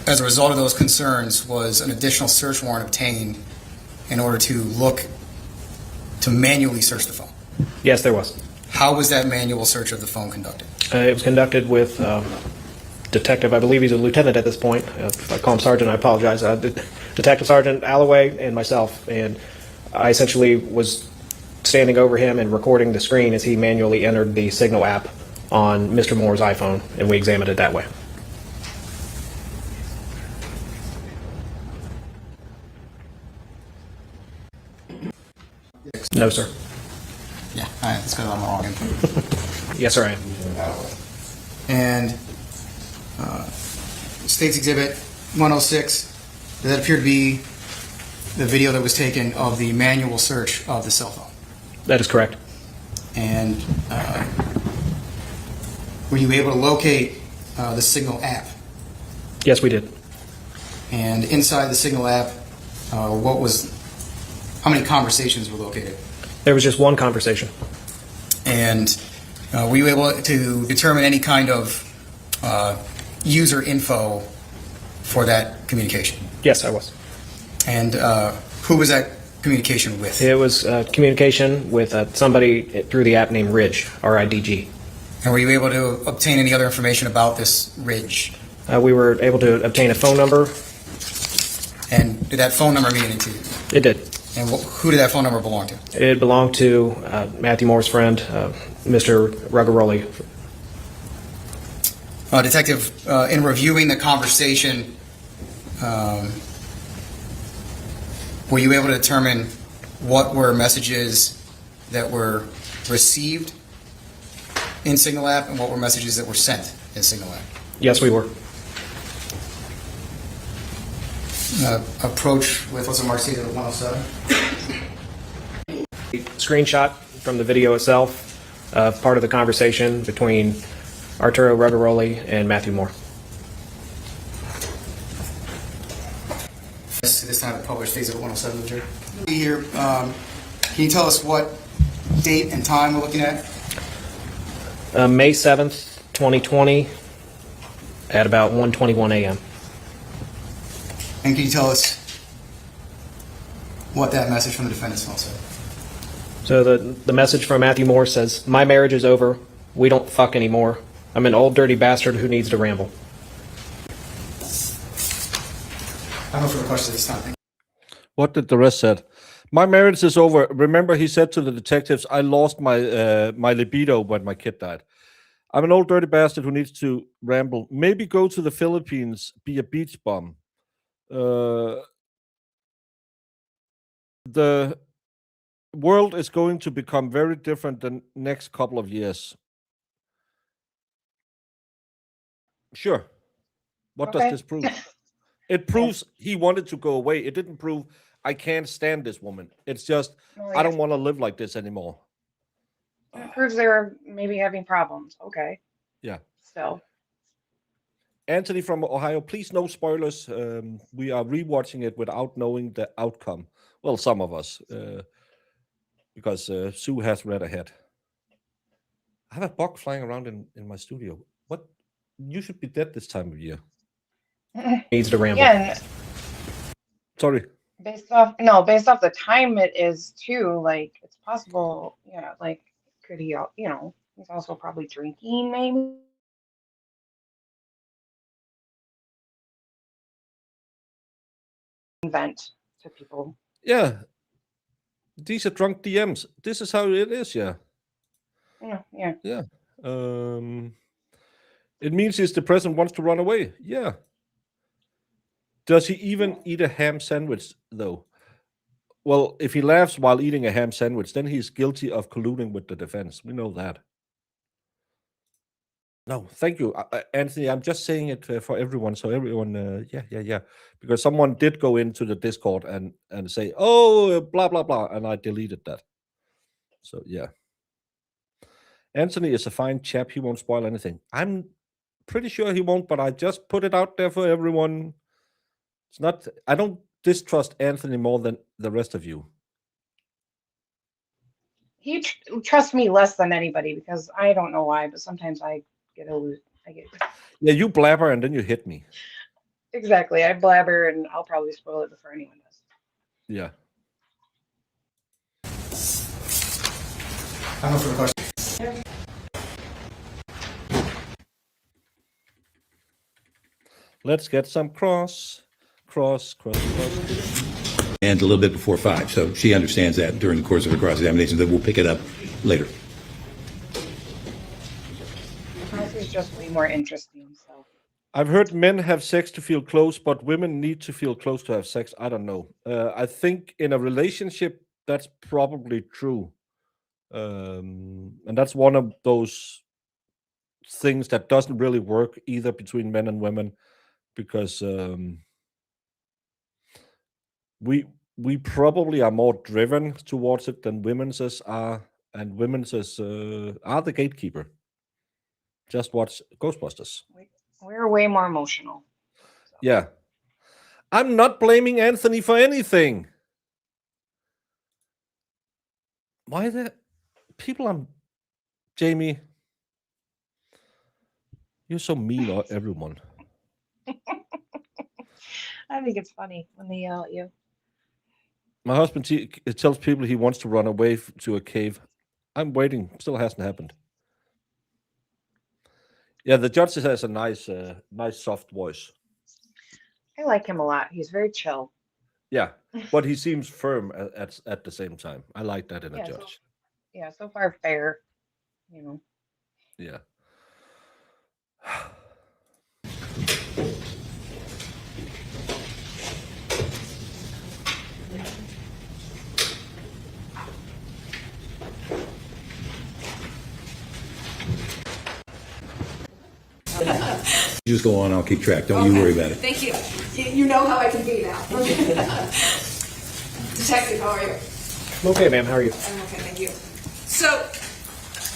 As a result of those concerns, was an additional search warrant obtained in order to manually search the phone? Yes, there was. How was that manual search of the phone conducted? It was conducted with Detective, I believe he's a lieutenant at this point. If I call him Sergeant, I apologize. Detective Sergeant Alloway and myself. And I essentially was standing over him and recording the screen as he manually entered the Signal app on Mr. Moore's iPhone, and we examined it that way. No, sir. Yeah, all right, that's because I'm wrong. Yes, sir, I am. And State's Exhibit 106, does that appear to be the video that was taken of the manual search of the cell phone? That is correct. And were you able to locate the Signal app? Yes, we did. And inside the Signal app, how many conversations were located? There was just one conversation. And were you able to determine any kind of user info for that communication? Yes, I was. And who was that communication with? It was communication with somebody through the app named Ridge, R-I-D-G. And were you able to obtain any other information about this Ridge? We were able to obtain a phone number. And did that phone number mean anything to you? It did. And who did that phone number belong to? It belonged to Matheau Moore's friend, Mr. Ruggaroli. Detective, in reviewing the conversation, were you able to determine what were messages that were received in Signal App and what were messages that were sent in Signal App? Yes, we were. Approach with what's the mark stated at 107? Screenshot from the video itself of part of the conversation between Arturo Regaroli and Matheau Moore. This time the published stays at 107, Richard. Here, can you tell us what date and time we're looking at? May 7th, 2020 at about 1:21 a.m. And can you tell us what that message from the defendant's phone said? So the message from Matheau Moore says, "My marriage is over. We don't fuck anymore. I'm an old dirty bastard who needs to ramble." I don't know for the question this time. What did the rest said? My marriage is over. Remember, he said to the detectives, I lost my my libido when my kid died. I'm an old dirty bastard who needs to ramble. Maybe go to the Philippines, be a beach bum. The world is going to become very different the next couple of years. Sure. What does Okay. this prove? It proves he wanted to go away. It didn't prove I can't stand this woman. It's just Well, I don't want to live like this anymore. It proves they were maybe having problems. Okay. Yeah. Still. Anthony from Ohio, please no spoilers. We are rewatching it without knowing the outcome. Well, some of us, because Sue has read ahead. I have a bug flying around in my studio. What? You should be dead this time of year. Needs to ramble. Yeah, and Sorry. based off the time it is too, like it's possible, yeah, like could he, he's also probably drinking maybe. Vent to people. Yeah. These are drunk DMs. This is how it is, yeah. Yeah, yeah. Yeah. It means he's depressed and wants to run away. Yeah. Does he even eat a ham sandwich, though? Well, if he laughs while eating a ham sandwich, then he's guilty of colluding with the defense. We know that. No, thank you, Anthony. I'm just saying it for everyone, so everyone, yeah. Because someone did go into the Discord and say, "Oh, blah blah blah," and I deleted that. So yeah, Anthony is a fine chap. He won't spoil anything. I'm pretty sure he won't, but I just put it out there for everyone. It's not. I don't distrust Anthony more than the rest of you. He trusts me less than anybody because I don't know why, but sometimes I get. Yeah, you blabber and then you hit me. Exactly. I blabber and I'll probably spoil it before anyone does. Yeah. I don't know for the question. Let's get some cross. And a little bit before 5, so she understands that during the course of her cross-examination, that we'll pick it up later. This is just way more interesting. So I've heard men have sex to feel close, but women need to feel close to have sex. I don't know. I think in a relationship, that's probably true. And that's one of those things that doesn't really work either between men and women, because we probably are more driven towards it than women's are, and women's are the gatekeeper. Just watch Ghostbusters. we're way more emotional. Yeah. I'm not blaming Anthony for anything. Why the people on Jamie? You're so mean on everyone. I think it's funny when they yell at you. My husband tells people he wants to run away to a cave. I'm waiting. Still hasn't happened. Yeah, the judge has a nice soft voice. I like him a lot. He's very chill. Yeah, but he seems firm at the same time. I like that in a Yeah, so- judge. So far fair, Yeah. Just go on, I'll keep track. Don't you worry about it. Thank you. You know how I can be now. Detective, how are you? Okay, ma'am. How are you? I'm okay, thank you. So,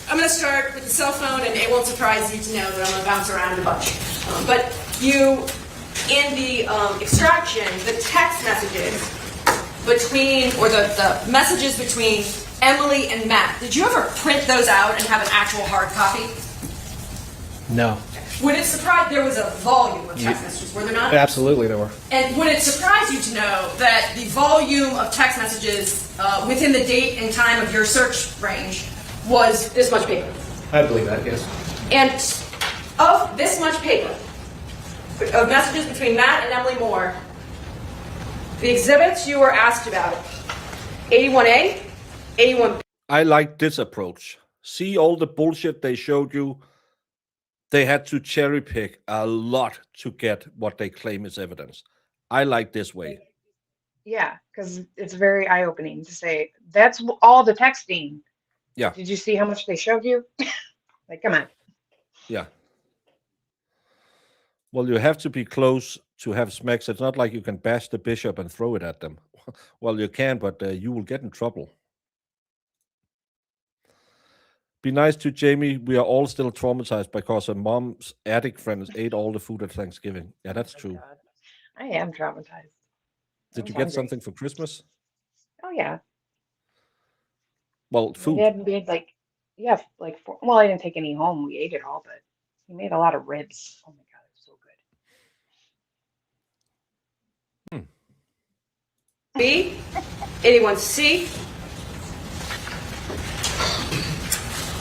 I'm going to start with the cell phone, and it won't surprise you to know that I'm going to bounce around a bunch. But you, in the extraction, the text messages between, or the messages between Emily and Matt, did you ever print those out and have an actual hard copy? No. Would it surprise, there was a volume of text messages, were there not? Absolutely, there were. And would it surprise you to know that the volume of text messages within the date and time of your search range was this much paper? I believe that, yes. And of this much paper, of messages between Matt and Emily Moore, the exhibits you were asked about, 81A, 81B. I like this approach. See all the bullshit they showed you. They had to cherry pick a lot to get what they claim is evidence. I like this way. Yeah, because it's very eye-opening to say that's all the texting. Yeah. Did you see how much they showed you? Like, come on. Yeah. Well, you have to be close to have smacks. It's not like you can bash the bishop and throw it at them. Well, you can, but you will get in trouble. Be nice to Jamie. We are all still traumatized because her mom's attic friends ate all the food at Thanksgiving. Yeah, that's true. God. I am traumatized. Did you I'm get hungry. something for Christmas? Oh, yeah. Well, My food. dad made well, I didn't take any home. We ate it all, but he made a lot of ribs. Oh my God, it was so good. B, 81C.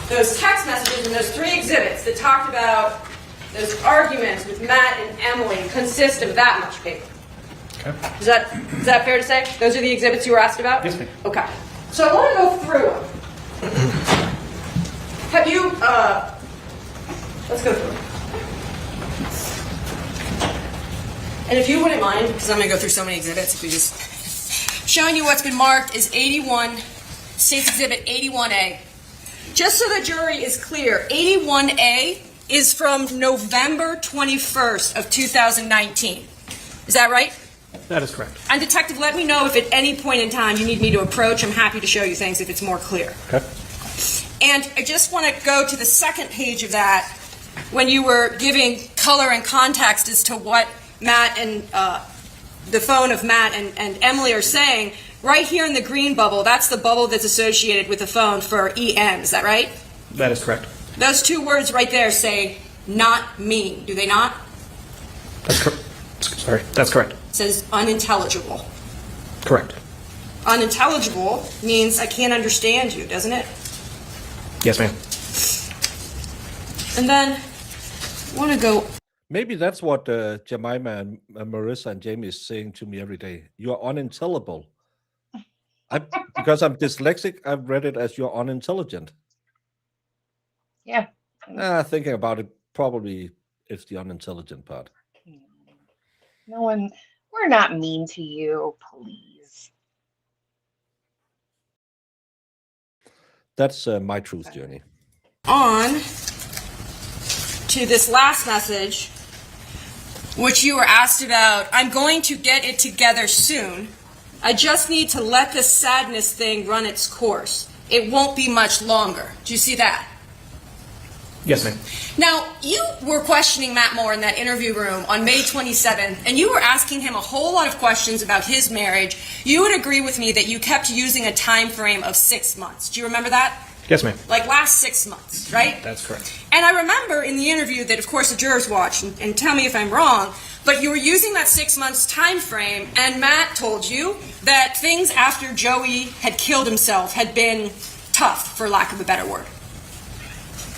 Those text messages and those 3 exhibits that talked about those arguments with Matt and Emily consist of that much paper. Okay. Is that fair to say? Those are the exhibits you were asked about? Yes, ma'am. Okay. So I want to go through them. Have you, let's go through them. And if you wouldn't mind, because I'm going to go through so many exhibits, if we just showing you what's been marked is 81, State's Exhibit 81A. Just so the jury is clear, 81A is from November 21st of 2019. Is that right? That is correct. And Detective, let me know if at any point in time you need me to approach. I'm happy to show you things if it's more clear. Okay. And I just want to go to the second page of that when you were giving color and context as to what Matt and the phone of Matt and Emily are saying. Right here in the green bubble, that's the bubble that's associated with the phone for EM. Is that right? That is correct. Those 2 words right there say not mean, do they not? That's correct. Sorry, that's correct. It says unintelligible. Correct. Unintelligible means I can't understand you, doesn't it? Yes, ma'am. And then I want to go. Maybe that's what Jemima and Marissa and Jamie is saying to me every day. You are unintelligible. Because I'm dyslexic, I've read it as you're unintelligent. Yeah. Thinking about it, probably it's the unintelligent part. No one, we're not mean to you, please. That's my truth journey. On to this last message, which you were asked about. I'm going to get it together soon. I just need to let this sadness thing run its course. It won't be much longer. Do you see that? Yes, ma'am. Now, you were questioning Matt Moore in that interview room on May 27th, and you were asking him a whole lot of questions about his marriage. You would agree with me that you kept using a time frame of 6 months. Do you remember that? Yes, ma'am. Like last 6 months, right? That's correct. And I remember in the interview that, of course, the jurors watched, and tell me if I'm wrong, but you were using that 6 months time frame, and Matt told you that things after Joey had killed himself had been tough, for lack of a better word.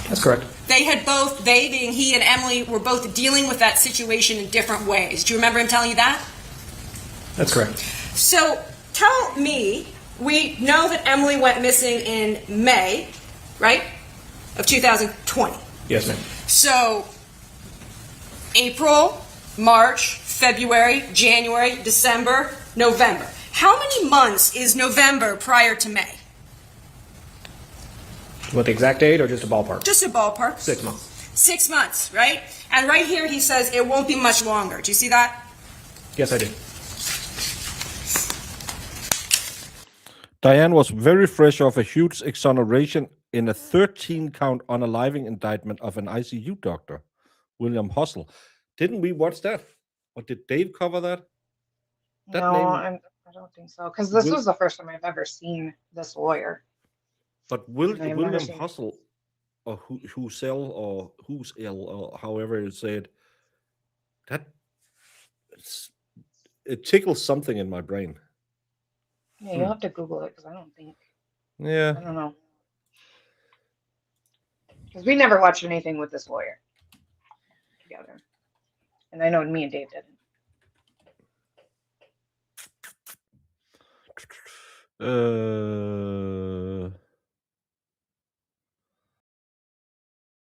That's correct. They had both, they being he and Emily, were both dealing with that situation in different ways. Do you remember him telling you that? That's correct. So tell me, we know that Emily went missing in May, right, of 2020. Yes, ma'am. So April, March, February, January, December, November. How many months is November prior to May? What, the exact date or just a ballpark? Just a ballpark. 6 months. 6 months, right? And right here he says it won't be much longer. Do you see that? Yes, I do. Diane was very fresh off a huge exoneration in a 13-count unaliving indictment of an ICU doctor, William Hustle. Didn't we watch that? Or did Dave cover that? No, I don't think so. Because this Will- was the first time I've ever seen this lawyer. But I've never William seen- Hustle, or Husel, or Husel, or however you say it, it tickles something in my brain. Yeah, you'll have to Google it because I don't think. I Yeah. don't know. Because we never watched anything with this lawyer together. And I know me and Dave didn't.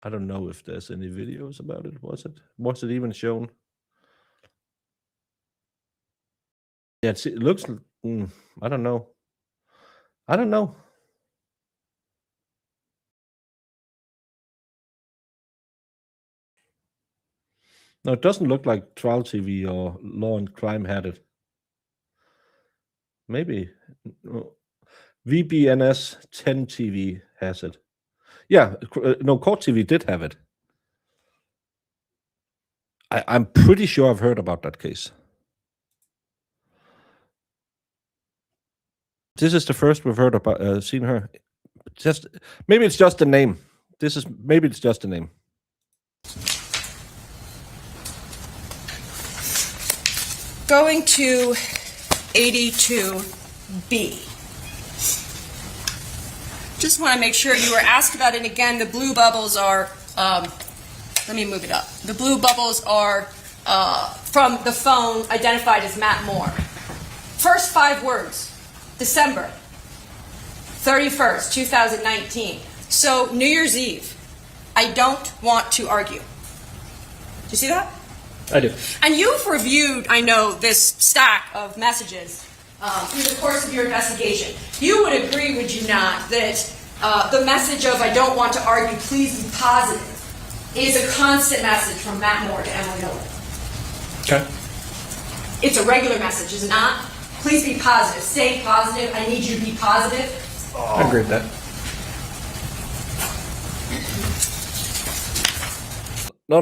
I don't know if there's any videos about it. Was it even shown? Yeah, it looks. I don't know. No, it doesn't look like Trial TV or Law and Crime had it. Maybe VBNS 10 TV has it. Yeah, no, Court TV did have it. I'm pretty sure I've heard about that case. This is the first we've heard about, seen her. Maybe it's just the name. Maybe it's just the name. Going to 82B. Just want to make sure you were asked about it again. The blue bubbles are, let me move it up. The blue bubbles are from the phone identified as Matt Moore. First 5 words, December 31st, 2019. So New Year's Eve, I don't want to argue. Do you see that? I do. And you've reviewed, I know, this stack of messages through the course of your investigation. You would agree, would you not, that the message of "I don't want to argue, please be positive" is a constant message from Matt Moore to Emily Miller? Okay. It's a regular message, is it not? Please be positive. Stay positive. I need you to be positive. I agree with that. No,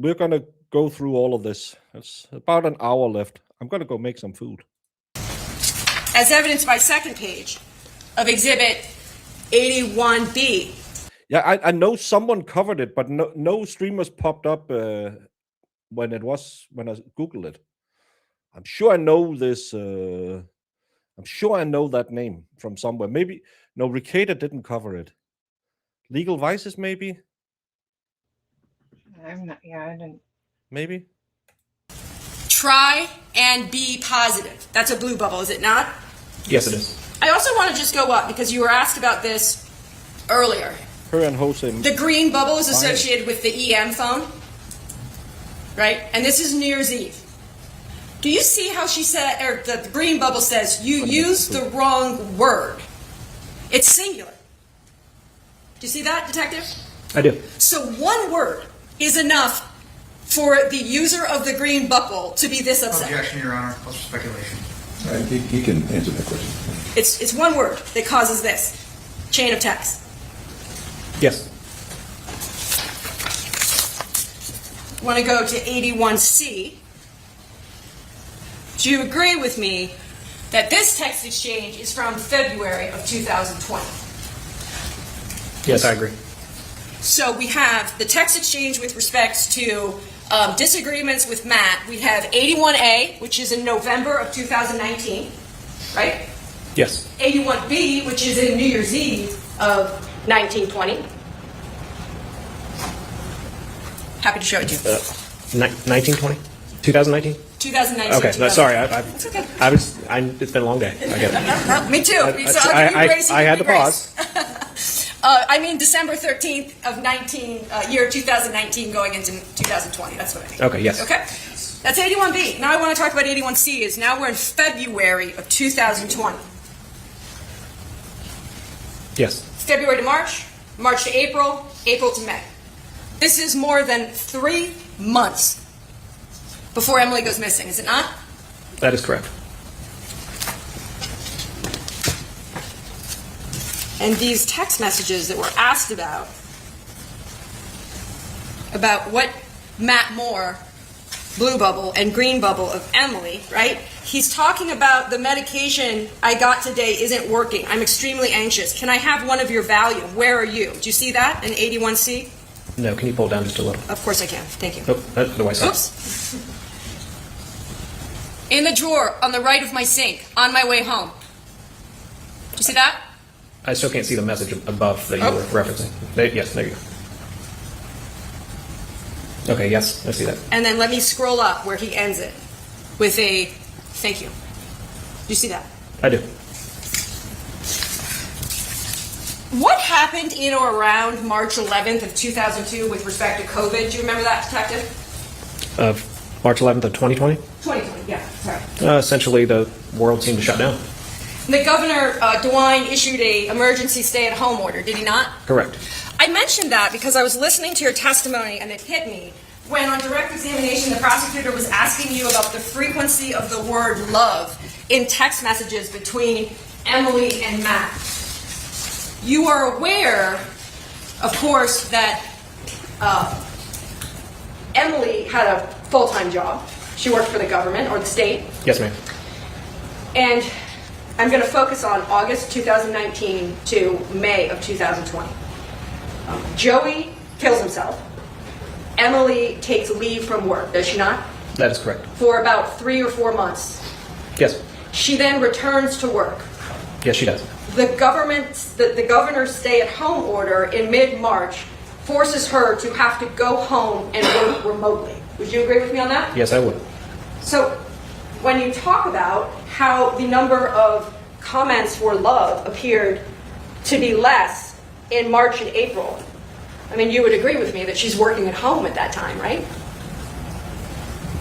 we're gonna go through all of this. It's about an hour left. I'm gonna go make some food. As evidenced by second page of Exhibit 81B. Yeah, I know someone covered it, but no streamers popped up when I Googled it. I'm sure I know this. I'm sure I know that name from somewhere. Maybe no, Ricada didn't cover it. Legal Vices, maybe. I'm not. Yeah, I didn't. Maybe. Try and be positive. That's a blue bubble, is it not? Yes, it is. I also want to just go up because you were asked about this earlier. Her and Jose. The green bubble is associated with the EM phone, right? And this is New Year's Eve. Do you see how she said, or the green bubble says, you used the wrong word? It's singular. Do you see that, detective? I do. So one word is enough for the user of the green bubble to be this upset. Objection, Your Honor. Plus speculation. He can answer that question. It's one word that causes this chain of text. Yes. Want to go to 81C. Do you agree with me that this text exchange is from February of 2020? Yes, I agree. So we have the text exchange with respect to disagreements with Matt. We have 81A, which is in November of 2019, right? Yes. 81B, which is in New Year's Eve of 1920. Happy to show it to you. 1920? 2019? 2019. Okay, no, sorry. It's okay. It's been a long day. I get it. Me too. So I had to pause. I mean December 13th of year 2019 going into 2020. That's what I mean. Okay, yes. Okay? That's 81B. Now I want to talk about 81C. Is now we're in February of 2020. Yes. February to March, March to April, April to May. This is more than 3 months before Emily goes missing, is it not? That is correct. And these text messages that were asked about what Matt Moore, blue bubble, and green bubble of Emily, right? He's talking about the medication I got today isn't working. I'm extremely anxious. Can I have one of your Valium? Where are you? Do you see that in 81C? No, can you pull down just a little? Of course I can. Thank you. Oh, otherwise. Oops. In the drawer on the right of my sink on my way home. Do you see that? I still can't see the message above that you were referencing. Yes, there you go. Okay, yes, I see that. And then let me scroll up where he ends it with a thank you. Do you see that? I do. What happened in or around March 11th of 2002 with respect to COVID? Do you remember that, Detective? March 11th of 2020? 2020, yeah, sorry. Essentially, the world seemed to shut down. The Governor, DeWine, issued a emergency stay-at-home order, did he not? Correct. I mentioned that because I was listening to your testimony and it hit me when on direct examination the prosecutor was asking you about the frequency of the word love in text messages between Emily and Matt. You are aware, of course, that Emily had a full-time job. She worked for the government or the state. Yes, ma'am. And I'm going to focus on August 2019 to May of 2020. Joey kills himself. Emily takes leave from work, does she not? That is correct. For about 3 or 4 months. Yes. She then returns to work. Yes, she does. The governor's stay-at-home order in mid-March forces her to have to go home and work remotely. Would you agree with me on that? Yes, I would. So when you talk about how the number of comments for love appeared to be less in March and April, I mean, you would agree with me that she's working at home at that time, right?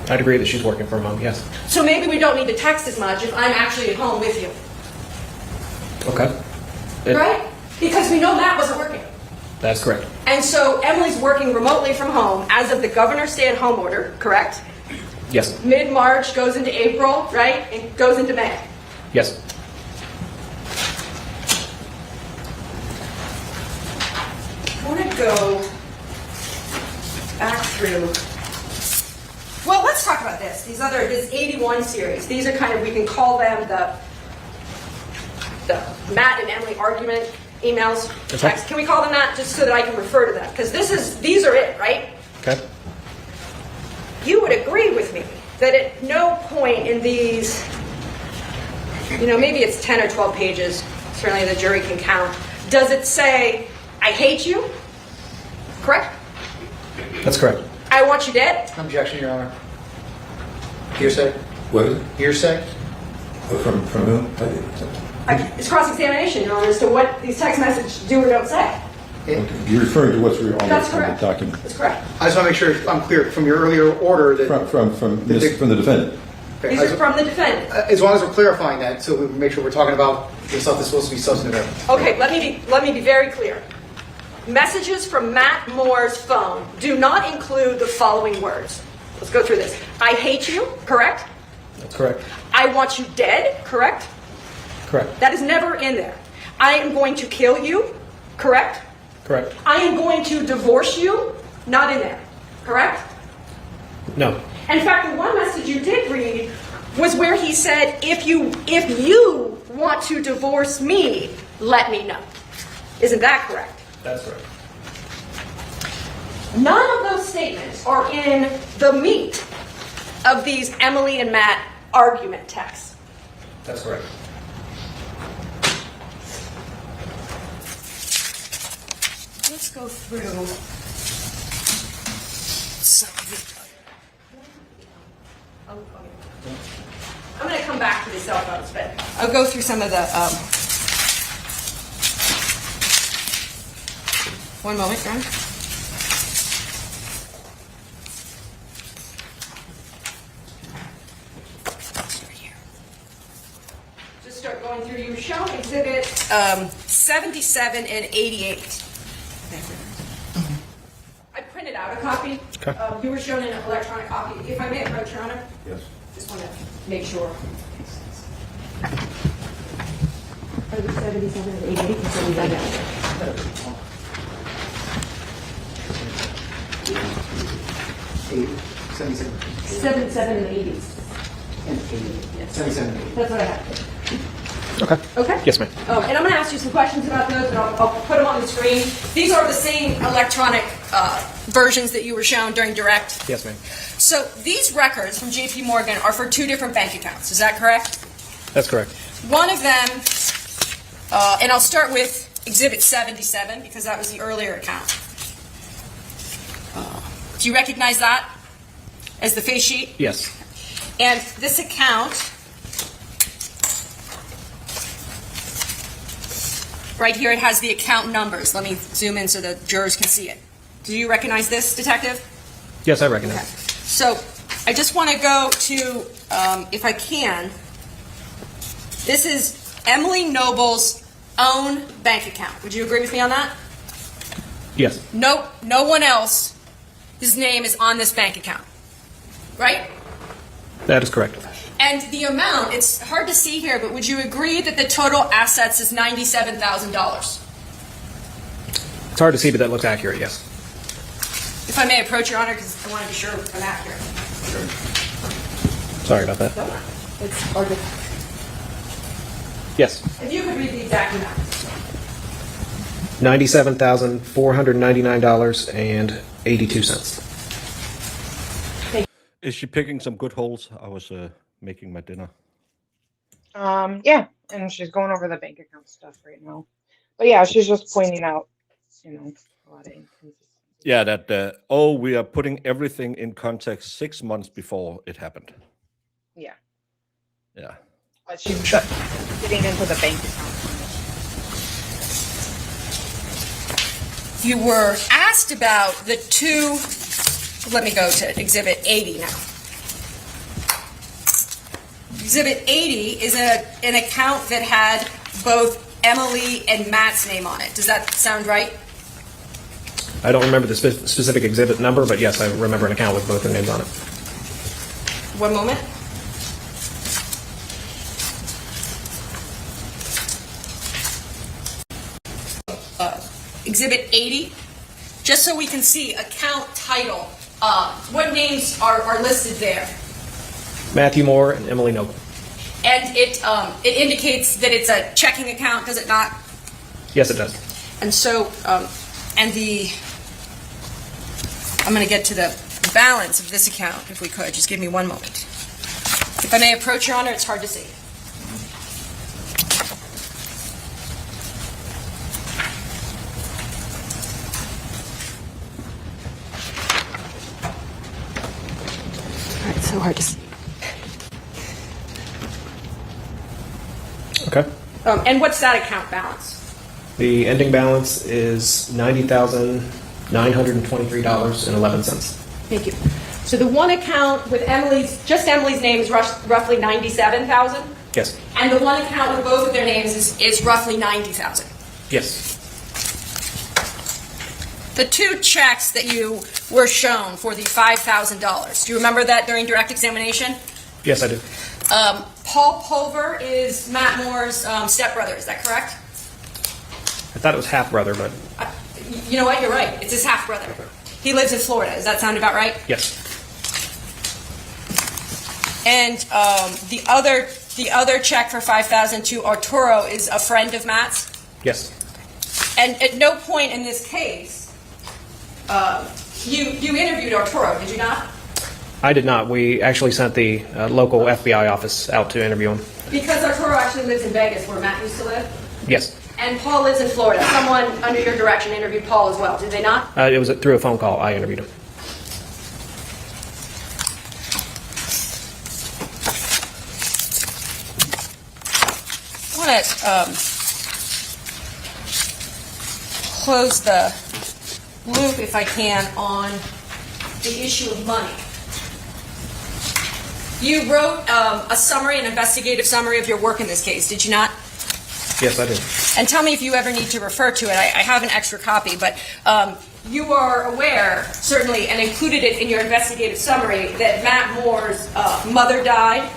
I'd agree that she's working from home, yes. So maybe we don't need to text as much if I'm actually at home with you. Okay. Right? Because we know Matt wasn't working. That's correct. And so Emily's working remotely from home as of the governor's stay-at-home order, correct? Yes. Mid-March goes into April, right? And goes into May. Yes. I want to go back through. Well, let's talk about this. This 81 series. These are kind of, we can call them the Matt and Emily argument emails, text. Can we call them that just so that I can refer to them? Because these are it, right? Okay. You would agree with me that at no point in these, maybe it's 10 or 12 pages, certainly the jury can count, does it say, I hate you? Correct? That's correct. I want you dead? Objection, Your Honor. Hearsay? What is it? Hearsay? From whom? It's cross-examination, Your Honor, as to what these text messages do or don't say. You're referring to what's on That's the correct. document. That's correct. I just want to make sure I'm clear from your earlier order that... From the defendant. Okay, These are from the defendant. As long as we're clarifying that, so we make sure we're talking about the stuff that's supposed to be substantive. Okay, let me be very clear. Messages from Matt Moore's phone do not include the following words. Let's go through this. I hate you, correct? That's correct. I want you dead, correct? Correct. That is never in there. I am going to kill you, correct? Correct. I am going to divorce you, not in there, correct? No. In fact, the one message you did read was where he said, if you want to divorce me, let me know. Isn't that correct? That's correct. None of those statements are in the meat of these Emily and Matt argument texts. That's correct. Let's go through some of the... I'm going to come back to the cell phones, but I'll go through some of the... One moment, Ron. Just start going through. You show exhibit 77 and 88. I printed printed out a copy. Okay. You were shown an electronic copy. If I may approach, Your Honor? Yes. Just want to make sure. Are the 77 and 80? So we got that. 77 and 80. Yes. 77. That's what I have. Okay. Okay? Yes, ma'am. And I'm going to ask you some questions about those, and I'll put them on the screen. These are the same electronic versions that you were shown during direct. Yes, ma'am. So these records from JP Morgan are for 2 different bank accounts. Is that correct? That's correct. One of them, and I'll start with Exhibit 77 because that was the earlier account. Do you recognize that as the face sheet? Yes. And this account, right here, it has the account numbers. Let me zoom in so the jurors can see it. Do you recognize this, Detective? Yes, I recognize. Okay. So I just want to go to, if I can, this is Emily Noble's own bank account. Would you agree with me on that? Yes. No one else, his name is on this bank account, right? That is correct. And the amount, it's hard to see here, but would you agree that the total assets is $97,000? It's hard to see, but that looks accurate, yes. If I may approach, Your Honor, because I want to be sure I'm accurate. Sorry about that. No, it's hard to... Yes. If you could read the exact amount. $97,499.82. Is she picking some good holes? I was making my dinner. Yeah, and she's going over the bank account stuff right now. But yeah, she's just pointing out, a lot of inconsistencies. Yeah, that we are putting everything in context 6 months before it happened. Yeah, Yeah. but she's getting into the bank account. You were asked about the 2, let me go to Exhibit 80 now. Exhibit 80 is an account that had both Emily and Matt's name on it. Does that sound right? I don't remember the specific exhibit number, but yes, I remember an account with both their names on it. One moment. Exhibit 80, just so we can see account title. What names are listed there? Matheau Moore and Emily Noble. And it indicates that it's a checking account, does it not? Yes, it does. And so, I'm going to get to the balance of this account, if we could. Just give me one moment. If I may approach, Your Honor, it's hard to see. All right, so hard to see. Okay. And what's that account balance? The ending balance is $90,923.11. Thank you. So the one account with Emily's name is roughly $97,000? Yes. And the one account with both of their names is roughly $90,000? Yes. The 2 checks that you were shown for the $5,000, do you remember that during direct examination? Yes, I do. Paul Pulver is Matt Moore's stepbrother, is that correct? I thought it was half brother, but You know what, you're right, it's his half-brother. He lives in Florida, does that sound about right? yes. And the other check for $5,000 to Arturo is a friend of Matt's? Yes. And at no point in this case, you interviewed Arturo, did you not? I did not. We actually sent the local FBI office out to interview him. Because Arturo actually lives in Vegas, where Matt used to live? Yes. And Paul lives in Florida. Someone under your direction interviewed Paul as well, did they not? It was through a phone call. I interviewed him. I want to close the loop, if I can, on the issue of money. You wrote a summary, an investigative summary of your work in this case, did you not? Yes, I do. And tell me if you ever need to refer to it. I have an extra copy, but you are aware, certainly, and included it in your investigative summary, that Matt Moore's mother died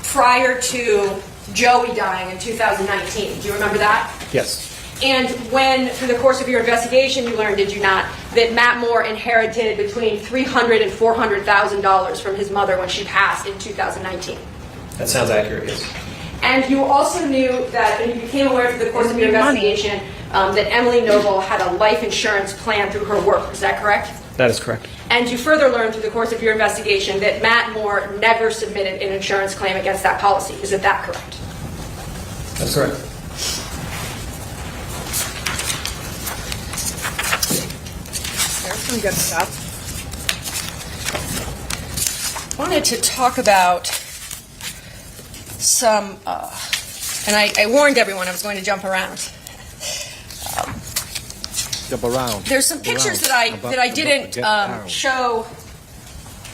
prior to Joey dying in 2019. Do you remember that? Yes. And when, through the course of your investigation, you learned, did you not, that Matt Moore inherited between $300,000 and $400,000 from his mother when she passed in 2019? That sounds accurate, yes. And you also knew that, and you became aware through the course of your investigation, that Emily Noble had a life insurance plan through her work. Is that correct? That is correct. And you further learned through the course of your investigation that Matt Moore never submitted an insurance claim against that policy. Is that correct? That's correct. There's some good stuff. I wanted to talk about some, and I warned everyone I was going to jump around. Jump around. There's some pictures that I didn't show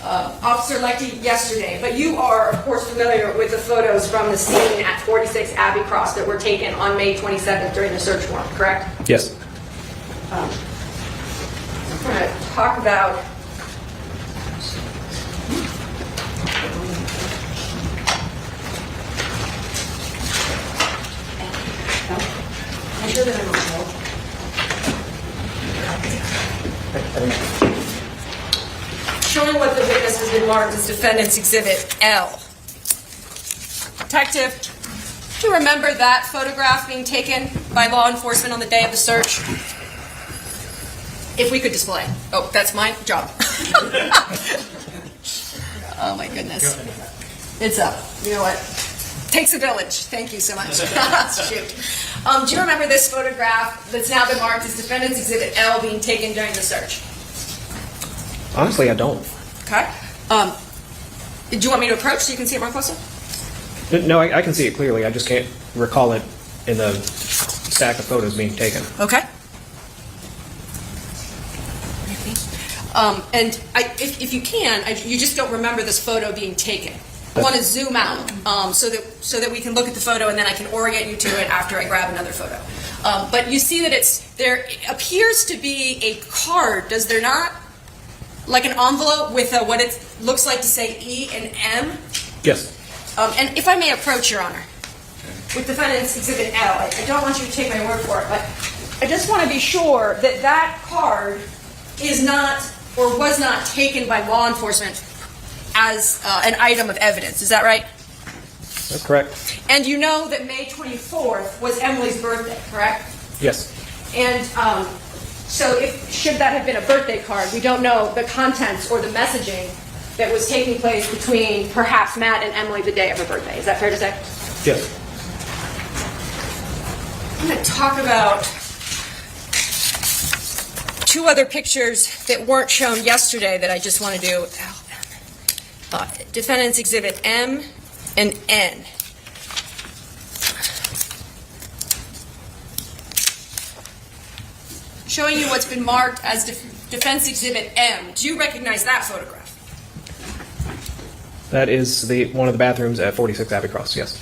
Officer Leckie yesterday, but you are, of course, familiar with the photos from the scene at 46 Abbey Cross that were taken on May 27th during the search warrant, correct? Yes. I'm going to talk about I'm sure that I'm on hold. Showing what the witness has been marked as Defendant's Exhibit L. Detective, do you remember that photograph being taken by law enforcement on the day of the search? If we could display. Oh, that's my job. Oh my goodness. It's up. You know what? Takes a village. Thank you so much. Shoot. Do you remember this photograph that's now been marked as Defendant's Exhibit L being taken during the search? Honestly, I don't. Okay. Do you want me to approach so you can see it more closely? No, I can see it clearly. I just can't recall it in the stack of photos being taken. Okay. And if you can, you just don't remember this photo being taken. I want to zoom out so that we can look at the photo and then I can orient you to it after I grab another photo. But you see that there appears to be a card, does there not? Like an envelope with what it looks like to say E and M? Yes. And if I may approach, Your Honor, with Defendant's Exhibit L, I don't want you to take my word for it, but I just want to be sure that that card is not or was not taken by law enforcement as an item of evidence. Is that right? That's correct. And you know that May 24th was Emily's birthday, correct? Yes. And so should that have been a birthday card, we don't know the contents or the messaging that was taking place between perhaps Matt and Emily the day of her birthday. Is that fair to say? Yes. I'm going to talk about two other pictures that weren't shown yesterday that I just want to do. Defendant's Exhibit M and N. Showing you what's been marked as Defense Exhibit M. Do you recognize that photograph? That is one of the bathrooms at 46 Abbey Cross, yes.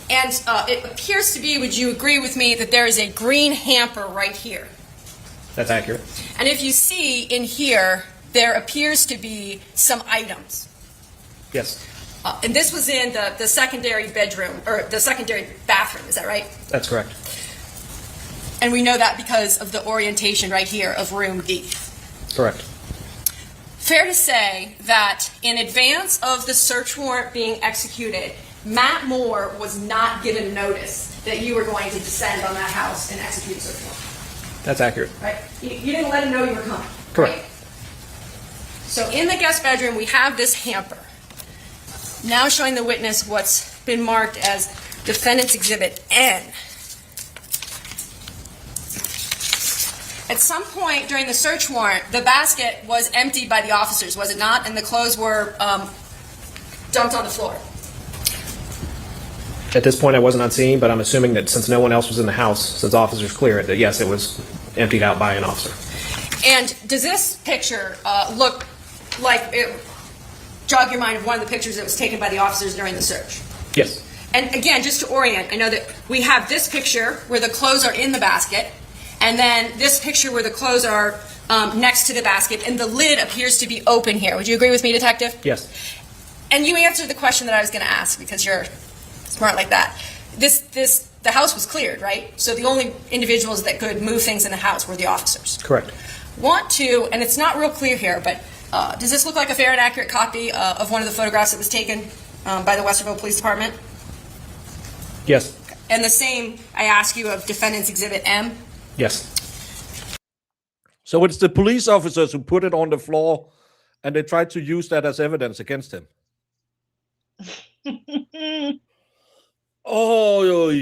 And it appears to be, would you agree with me, that there is a green hamper right here? That's accurate. And if you see in here, there appears to be some items. Yes. And this was in the secondary bedroom, or the secondary bathroom, is that right? That's correct. And we know that because of the orientation right here of room D. Correct. Fair to say that in advance of the search warrant being executed, Matt Moore was not given notice that you were going to descend on that house and execute a search warrant. That's accurate. Right? You didn't let him know you were coming. Correct. Right? So in the guest bedroom, we have this hamper. Now showing the witness what's been marked as Defendant's Exhibit N. At some point during the search warrant, the basket was emptied by the officers, was it not? And the clothes were dumped on the floor. At this point, I wasn't on scene, but I'm assuming that since no one else was in the house, since officers cleared it, that yes, it was emptied out by an officer. And does this picture look like it jog your mind of one of the pictures that was taken by the officers during the search? Yes. and again, just to orient, I know that we have this picture where the clothes are in the basket, and then this picture where the clothes are next to the basket, and the lid appears to be open here. Would you agree with me, Detective? Yes. And you answered the question that I was going to ask because you're smart like that. The house was cleared, right? So the only individuals that could move things in the house were the officers. Correct. Want to, and it's not real clear here, but does this look like a fair and accurate copy of one of the photographs that was taken by the Westerville Police Department? Yes. And the same, I ask you, of Defendant's Exhibit M? Yes. So it's the police officers who put it on the floor, and they tried to use that as evidence against him. Oh,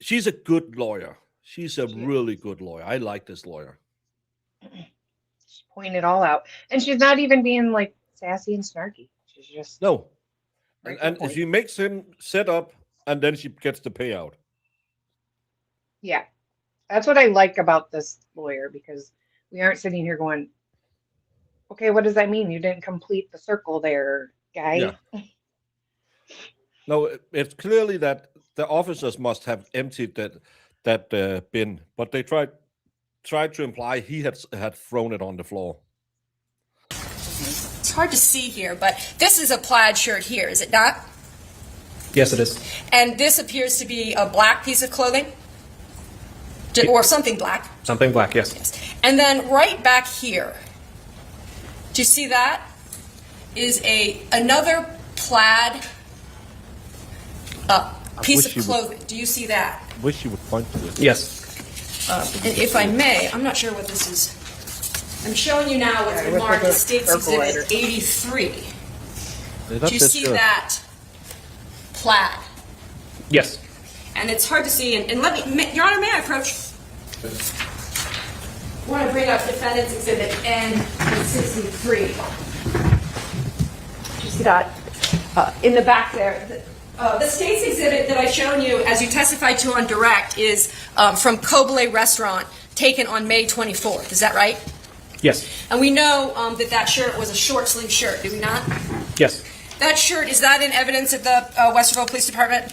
she's a good lawyer. She's a really good lawyer. I like this lawyer. She's pointing it all out. And she's not even being like sassy and snarky. She's just No. right And to the point. she makes him set up, and then she gets the payout. Yeah. That's what I like about this lawyer, because we aren't sitting here going, okay, what does that mean? You didn't complete the circle there, guy. Yeah. No, it's clearly that the officers must have emptied that bin, but they tried to imply he had thrown it on the floor. It's hard to see here, but this is a plaid shirt here, is it not? Yes, it is. And this appears to be a black piece of clothing? Or something black. Something black, yes. And then right back here, do you see that? Is another plaid piece of clothing. Do you see that? Wish you would point to it. Yes. And if I may, I'm not sure what this is. I'm showing you now what's been marked as State's Exhibit 83. Do you see that plaid? Yes. And it's hard to see. And let me, Your Honor, may I approach? I want to bring up Defendant's Exhibit N63. You see that in the back there? The State's exhibit that I've shown you, as you testified to on direct, is from Kobele Restaurant, taken on May 24th. Is that right? Yes. And we know that shirt was a short sleeve shirt, do we not? Yes. That shirt, is that in evidence at the Westerville Police Department?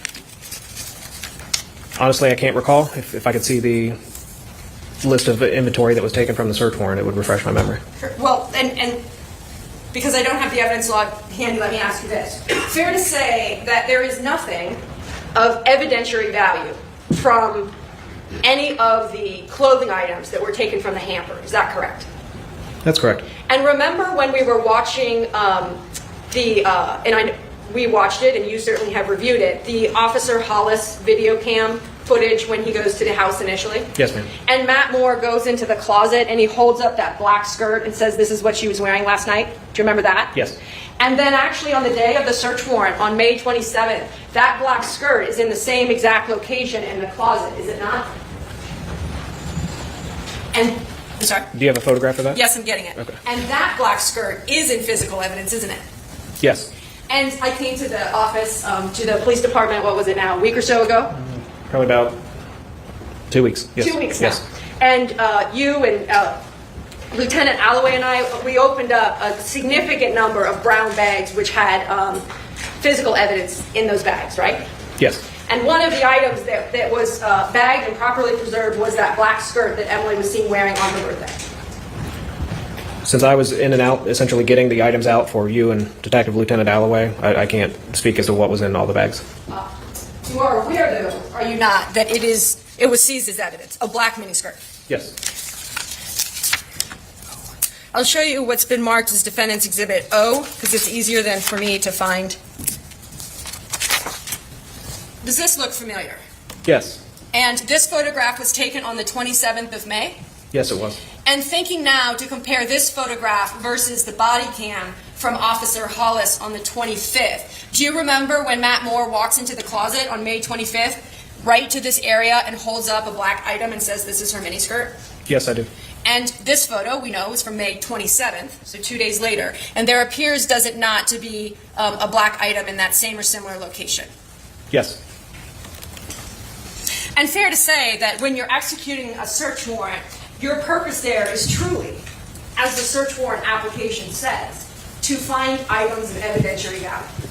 Honestly, I can't recall. If I could see the list of inventory that was taken from the search warrant, it would refresh my memory. Well, and because I don't have the evidence log handy, let me ask you this. Fair to say that there is nothing of evidentiary value from any of the clothing items that were taken from the hamper. Is that correct? That's correct. And remember when we were watching we watched it, and you certainly have reviewed it, the Officer Hollis video cam footage when he goes to the house initially? Yes, ma'am. And Matt Moore goes into the closet and he holds up that black skirt and says, "This is what she was wearing last night." Do you remember that? Yes. And then actually on the day of the search warrant, on May 27th, that black skirt is in the same exact location in the closet, is it not? And, I'm sorry? Do you have a photograph of that? Yes, I'm getting it. Okay. And that black skirt is in physical evidence, isn't it? Yes. And I came to the office, to the police department, what was it now, a week or so ago? Probably about 2 weeks. Yes. 2 weeks now. Yes. And you and Lieutenant Alloway and I, we opened up a significant number of brown bags which had physical evidence in those bags, right? Yes. And one of the items that was bagged and properly preserved was that black skirt that Emily was seen wearing on her birthday. Since I was in and out, essentially getting the items out for you and Detective Lieutenant Alloway, I can't speak as to what was in all the bags. You are aware, though, are you not, that it was seized as evidence, a black miniskirt? Yes. I'll show you what's been marked as Defendant's Exhibit O, because it's easier than for me to find. Does this look familiar? Yes. And this photograph was taken on the 27th of May? Yes, it was. And thinking now to compare this photograph versus the body cam from Officer Hollis on the 25th, do you remember when Matt Moore walks into the closet on May 25th, right to this area, and holds up a black item and says this is her miniskirt? Yes, I do. And this photo, we know, is from May 27th, so 2 days later. And there appears, does it not, to be a black item in that same or similar location? Yes. And fair to say that when you're executing a search warrant, your purpose there is truly, as the search warrant application says, to find items of evidentiary value.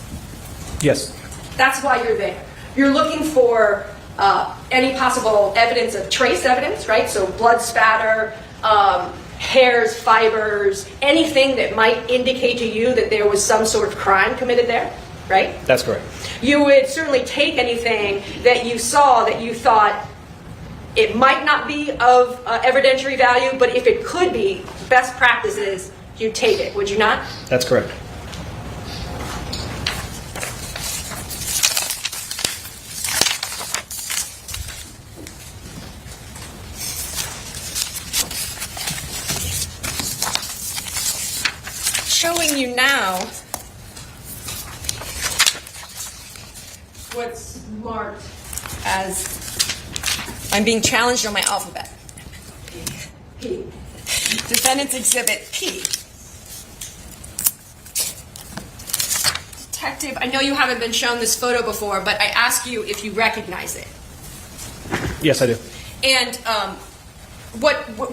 Yes. That's why you're there. You're looking for any possible evidence of trace evidence, right? So blood spatter, hairs, fibers, anything that might indicate to you that there was some sort of crime committed there, right? That's correct. You would certainly take anything that you saw that you thought it might not be of evidentiary value, but if it could be, best practices, you'd take it, would you not? That's correct. Showing you now what's marked as I'm being challenged on my alphabet. P. Defendant's Exhibit P. Detective, I know you haven't been shown this photo before, but I ask you if you recognize it. Yes, I do. And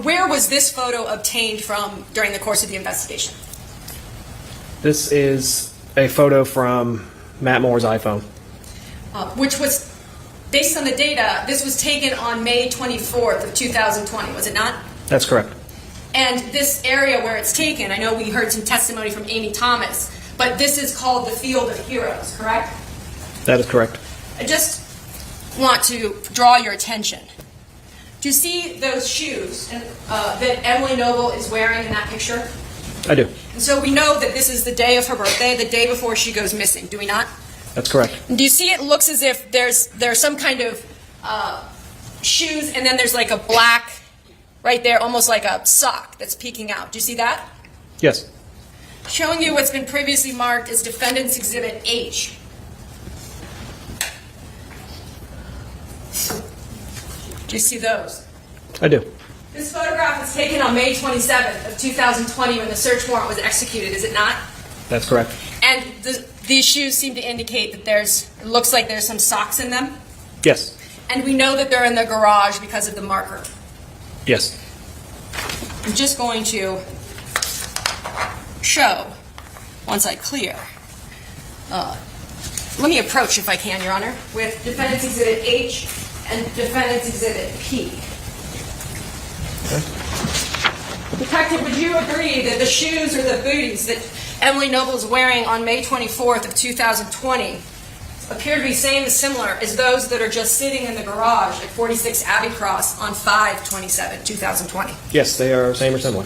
where was this photo obtained from during the course of the investigation? This is a photo from Matt Moore's iPhone. Which was, based on the data, this was taken on May 24th of 2020, was it not? That's correct. And this area where it's taken, I know we heard some testimony from Amy Thomas, but this is called the Field of Heroes, correct? That is correct. I just want to draw your attention. Do you see those shoes that Emily Noble is wearing in that picture? I do. And so we know that this is the day of her birthday, the day before she goes missing, do we not? That's correct. And do you see it looks as if there's some kind of shoes and then there's like a black right there, almost like a sock that's peeking out. Do you see that? Yes. Showing you what's been previously marked as Defendant's Exhibit H. Do you see those? I do. This photograph was taken on May 27th of 2020 when the search warrant was executed, is it not? That's correct. And these shoes seem to indicate that it looks like there's some socks in them. Yes. And we know that they're in the garage because of the marker. Yes. I'm just going to show, once I clear. Let me approach, if I can, Your Honor, with Defendant's Exhibit H and Defendant's Exhibit P. Detective, would you agree that the shoes or the booties that Emily Noble is wearing on May 24th of 2020 appear to be same as similar as those that are just sitting in the garage at 46 Abbey Cross on 5/27/2020? Yes, they are same or similar.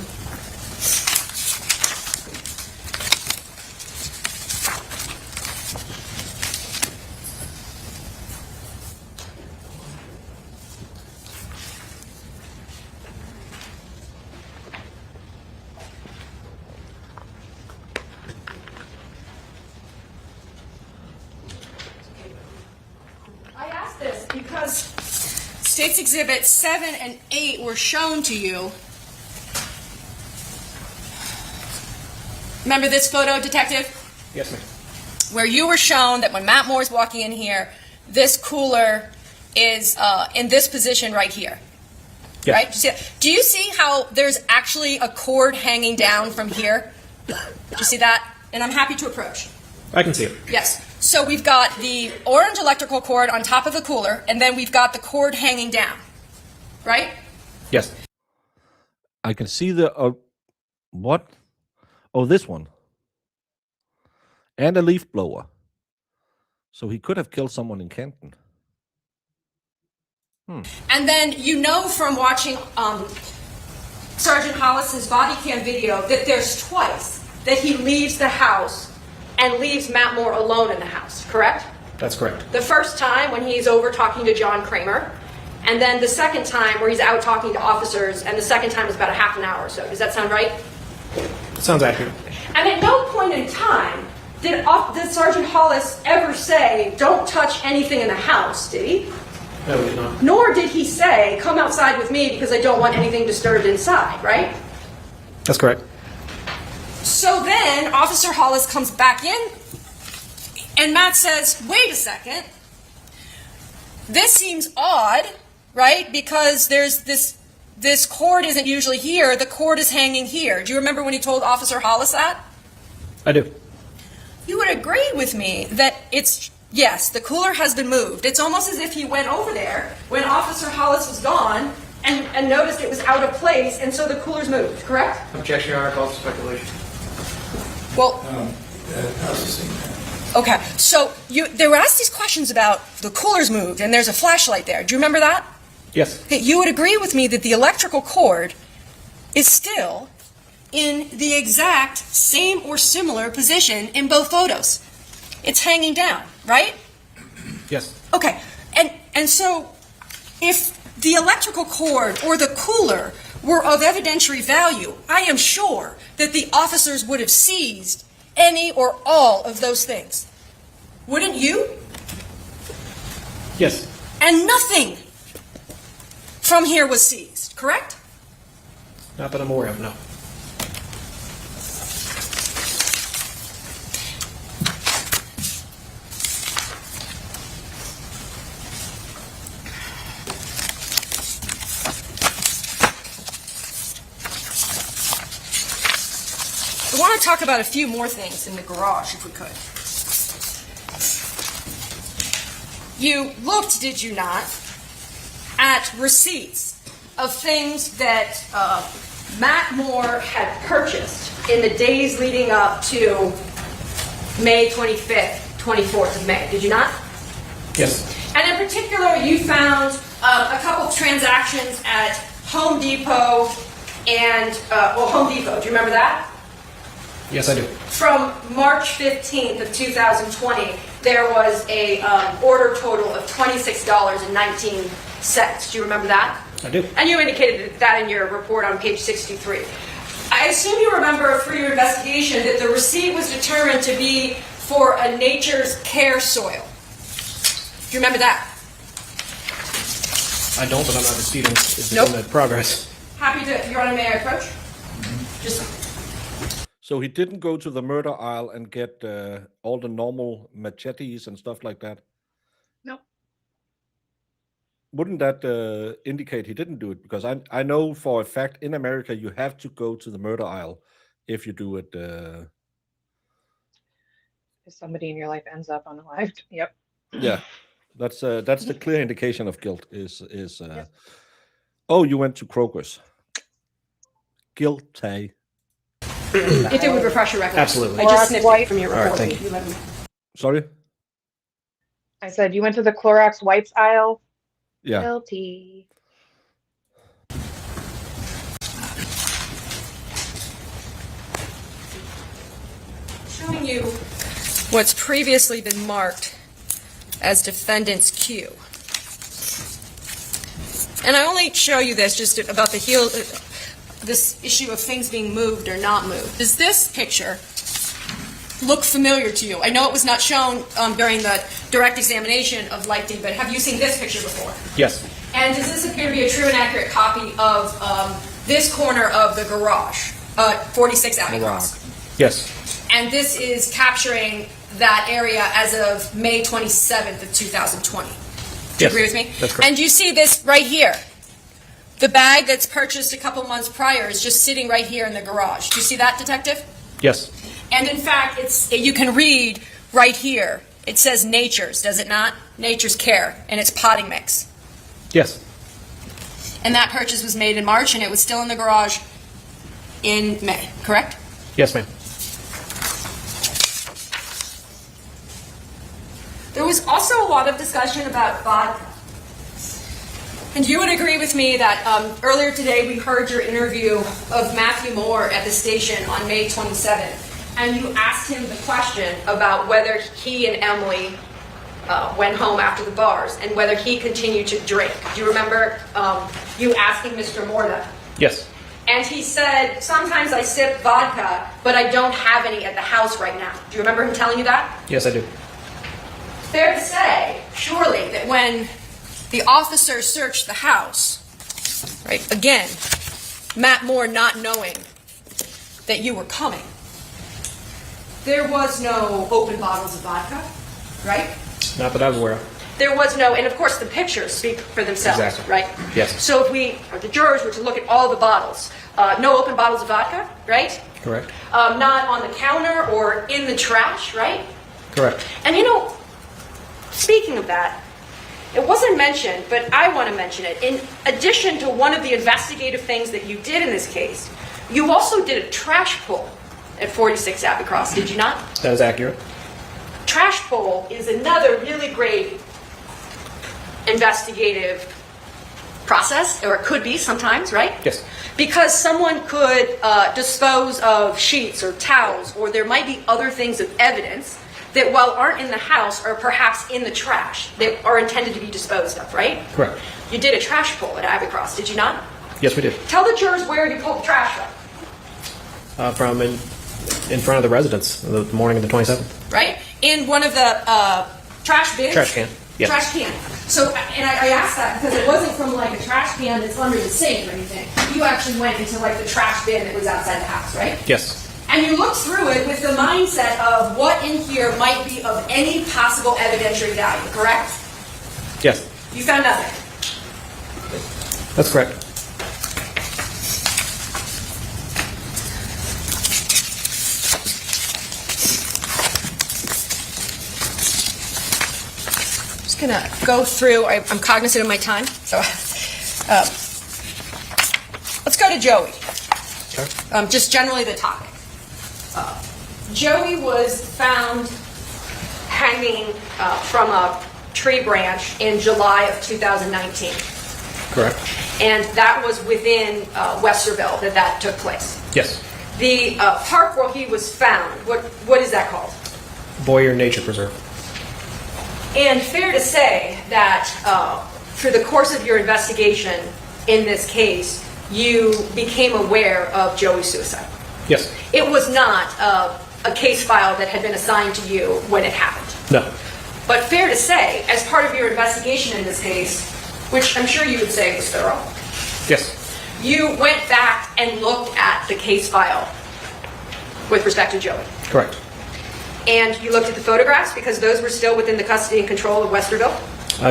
Because State's Exhibits 7 and 8 were shown to you. Remember this photo, Detective? Yes, ma'am. Where you were shown that when Matt Moore's walking in here, this cooler is in this position right here. Yes. Right? Do you see how there's actually a cord hanging down from here? Do you see that? And I'm happy to approach. I can see it. Yes. So we've got the orange electrical cord on top of the cooler, and then we've got the cord hanging down. Right? Yes. I can see the what? Oh, this one. And a leaf blower. So he could have killed someone in Canton. And then you know from watching Sergeant Hollis's body cam video that there's twice that he leaves the house and leaves Matt Moore alone in the house, correct? That's correct. The first time when he's over talking to John Kramer, and then the second time where he's out talking to officers, and the second time is about a half an hour or so. Does that sound right? Sounds accurate. And at no point in time did Sergeant Hollis ever say, don't touch anything in the house, did he? No, we did not. Nor did he say, come outside with me because I don't want anything disturbed inside, right? That's correct. So then Officer Hollis comes back in, and Matt says, wait a second. This seems odd, right? Because there's this cord isn't usually here. The cord is hanging here. Do you remember when he told Officer Hollis that? I do. You would agree with me that it's Yes, the cooler has been moved. It's almost as if he went over there when Officer Hollis was gone and noticed it was out of place, and so the cooler's moved, correct? Objection, Your Honor, calls for speculation. Well, okay, so they were asked these questions about the cooler's moved, and there's a flashlight there. Do you remember that? Yes. Okay, you would agree with me that the electrical cord is still in the exact same or similar position in both photos. It's hanging down, right? Yes. Okay, and so if the electrical cord or the cooler were of evidentiary value, I am sure that the officers would have seized any or all of those things. Wouldn't you? Yes. And nothing from here was seized, correct? Not that I'm aware of, no. I want to talk about a few more things in the garage, if we could. You looked, did you not, at receipts of things that Matt Moore had purchased in the days leading up to May 25th, 24th of May, did you not? Yes. And in particular, you found a couple of transactions at Home Depot and, Home Depot, do you remember that? Yes, I do. From March 15th of 2020, there was a order total of $26.19. Do you remember that? I do. And you indicated that in your report on page 63. I assume you remember through your investigation that the receipt was determined to be for a Nature's Care soil. Do you remember that? I don't, but I'm not disputing. It's Nope. in progress. Happy to, Your Honor, may I approach? Just So he didn't go to the murder aisle and get all the normal machetes and stuff like that? No. Wouldn't that indicate he didn't do it? Because I know for a fact in America you have to go to the murder aisle if you do it. If somebody in your life ends up unalived. Yep. Yeah, that's the clear indication of guilt. Oh, you went to Kroger's. Guilty. if it would refresh your recollection. Absolutely. I just Clorox snipped it wipe. from your All right, report. thank You let me- Sorry. I said you went to the Clorox wipes aisle. Yeah. Guilty. Showing you what's previously been marked as defendant's Q. And I only show you this just about this issue of things being moved or not moved. Does this picture look familiar to you? I know it was not shown during the direct examination of Lighting, but have you seen this picture before? Yes. And does this appear to be a true and accurate copy of this corner of the garage, 46 Abbey Cross? Yes. And this is capturing that area as of May 27th of 2020. Do you Yes, agree with me? that's correct. And you see this right here. The bag that's purchased a couple months prior is just sitting right here in the garage. Do you see that, Detective? Yes. And in fact, you can read right here. It says Nature's, does it not? Nature's Care, and it's potting mix. Yes. And that purchase was made in March, and it was still in the garage in May, correct? Yes, ma'am. There was also a lot of discussion about vodka. And you would agree with me that earlier today we heard your interview of Matheau Moore at the station on May 27th, and you asked him the question about whether he and Emily went home after the bars and whether he continued to drink. Do you remember you asking Mr. Moore that? Yes. And he said, sometimes I sip vodka, but I don't have any at the house right now. Do you remember him telling you that? Yes, I do. Fair to say, surely, that when the officer searched the house, right, again, Matt Moore not knowing that you were coming, there was no open bottles of vodka, right? Not that I'm aware of. There was no, and of course the pictures speak for themselves, Exactly. right? Yes. So if we, or the jurors, were to look at all the bottles, no open bottles of vodka, right? Correct. Not on the counter or in the trash, right? Correct. And you know, Speaking of that, it wasn't mentioned, but I want to mention it. In addition to one of the investigative things that you did in this case, you also did a trash pull at 46 Abbeycross, did you not? That is accurate. Trash pull is another really great investigative process, or it could be sometimes, right? Yes. Because someone could dispose of sheets or towels, or there might be other things of evidence that, while aren't in the house, are perhaps in the trash that are intended to be disposed of, right? Correct. You did a trash pull at Abbeycross, did you not? Yes, we did. Tell the jurors where you pulled the trash from. From in front of the residence the morning of the 27th. Right? In one of the trash bins? Trash can. Yes. Trash can. So, and I asked that because it wasn't from like a trash can that's under the sink or anything. You actually went into like the trash bin that was outside the house, right? Yes. And you looked through it with the mindset of what in here might be of any possible evidentiary value, correct? Yes. You found nothing. That's correct. Just gonna go through. I'm cognizant of my time, so let's go to Joey. Okay. Just generally the topic. Joey was found hanging from a tree branch in July of 2019. Correct. And that was within Westerville that took place. Yes. The park where he was found, what is that called? Boyer Nature Preserve. And fair to say that through the course of your investigation in this case, you became aware of Joey's suicide. Yes. It was not a case file that had been assigned to you when it happened. No. But fair to say, as part of your investigation in this case, which I'm sure you would say was thorough, Yes. you went back and looked at the case file with respect to Joey. Correct. And you looked at the photographs because those were still within the custody and control of Westerville?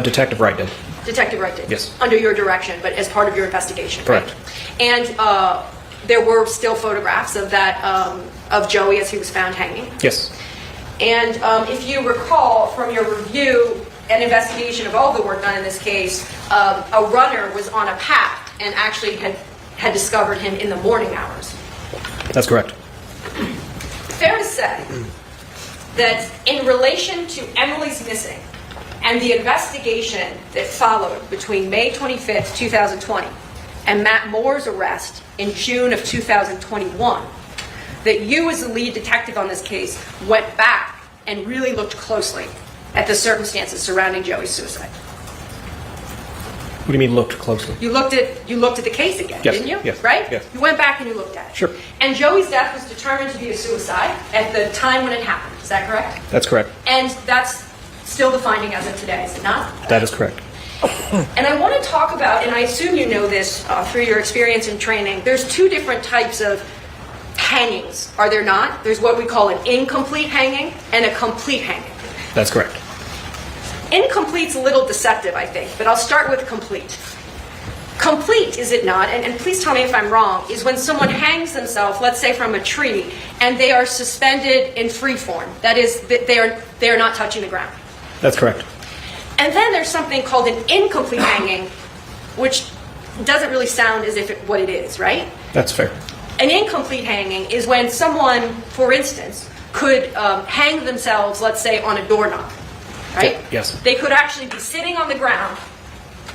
Detective Wright did. Detective Wright did? Yes. Under your direction, but as part of your investigation? Correct. Right? And there were still photographs of that, of Joey as he was found hanging? Yes. And if you recall from your review and investigation of all the work done in this case, a runner was on a path and actually had discovered him in the morning hours. That's correct. Fair to say that in relation to Emily's missing and the investigation that followed between May 25th, 2020 and Matt Moore's arrest in June of 2021, that you as the lead detective on this case went back and really looked closely at the circumstances surrounding Joey's suicide. What do you mean looked closely? You looked at the case again, Yes. didn't you? Yes. Right? Yes. You went back and you looked at it. Sure. And Joey's death was determined to be a suicide at the time when it happened. Is that correct? That's correct. And that's still the finding as of today, is it not? That is correct. And I want to talk about, and I assume you know this through your experience in training, there's two different types of hangings, are there not? There's what we call an incomplete hanging and a complete hanging. That's correct. Incomplete's a little deceptive, I think, but I'll start with complete. Complete, is it not, and please tell me if I'm wrong, is when someone hangs themselves, let's say from a tree, and they are suspended in free form. That is, they are not touching the ground. That's correct. And then there's something called an incomplete hanging, which doesn't really sound as if what it is, right? That's fair. An incomplete hanging is when someone, for instance, could hang themselves, let's say, on a doorknob, right? Yes. They could actually be sitting on the ground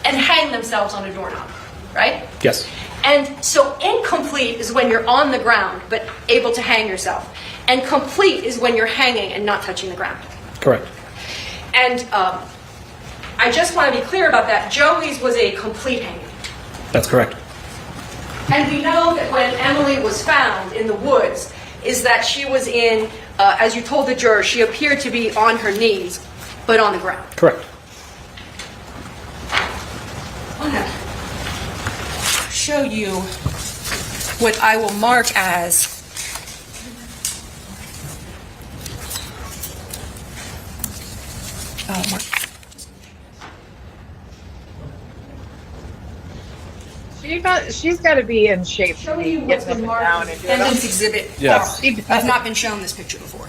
and hang themselves on a doorknob, right? Yes. And so incomplete is when you're on the ground but able to hang yourself. And complete is when you're hanging and not touching the ground. Correct. And I just want to be clear about that. Joey's was a complete hanging. That's correct. And we know that when Emily was found in the woods, is that she was in, as you told the jurors, she appeared to be on her knees, but on the ground. Correct. I want to show you what I will mark as She's got to be in shape show to be you what's getting been up and marked down and in doing evidence all- exhibit. Yes. I've not been shown this picture before.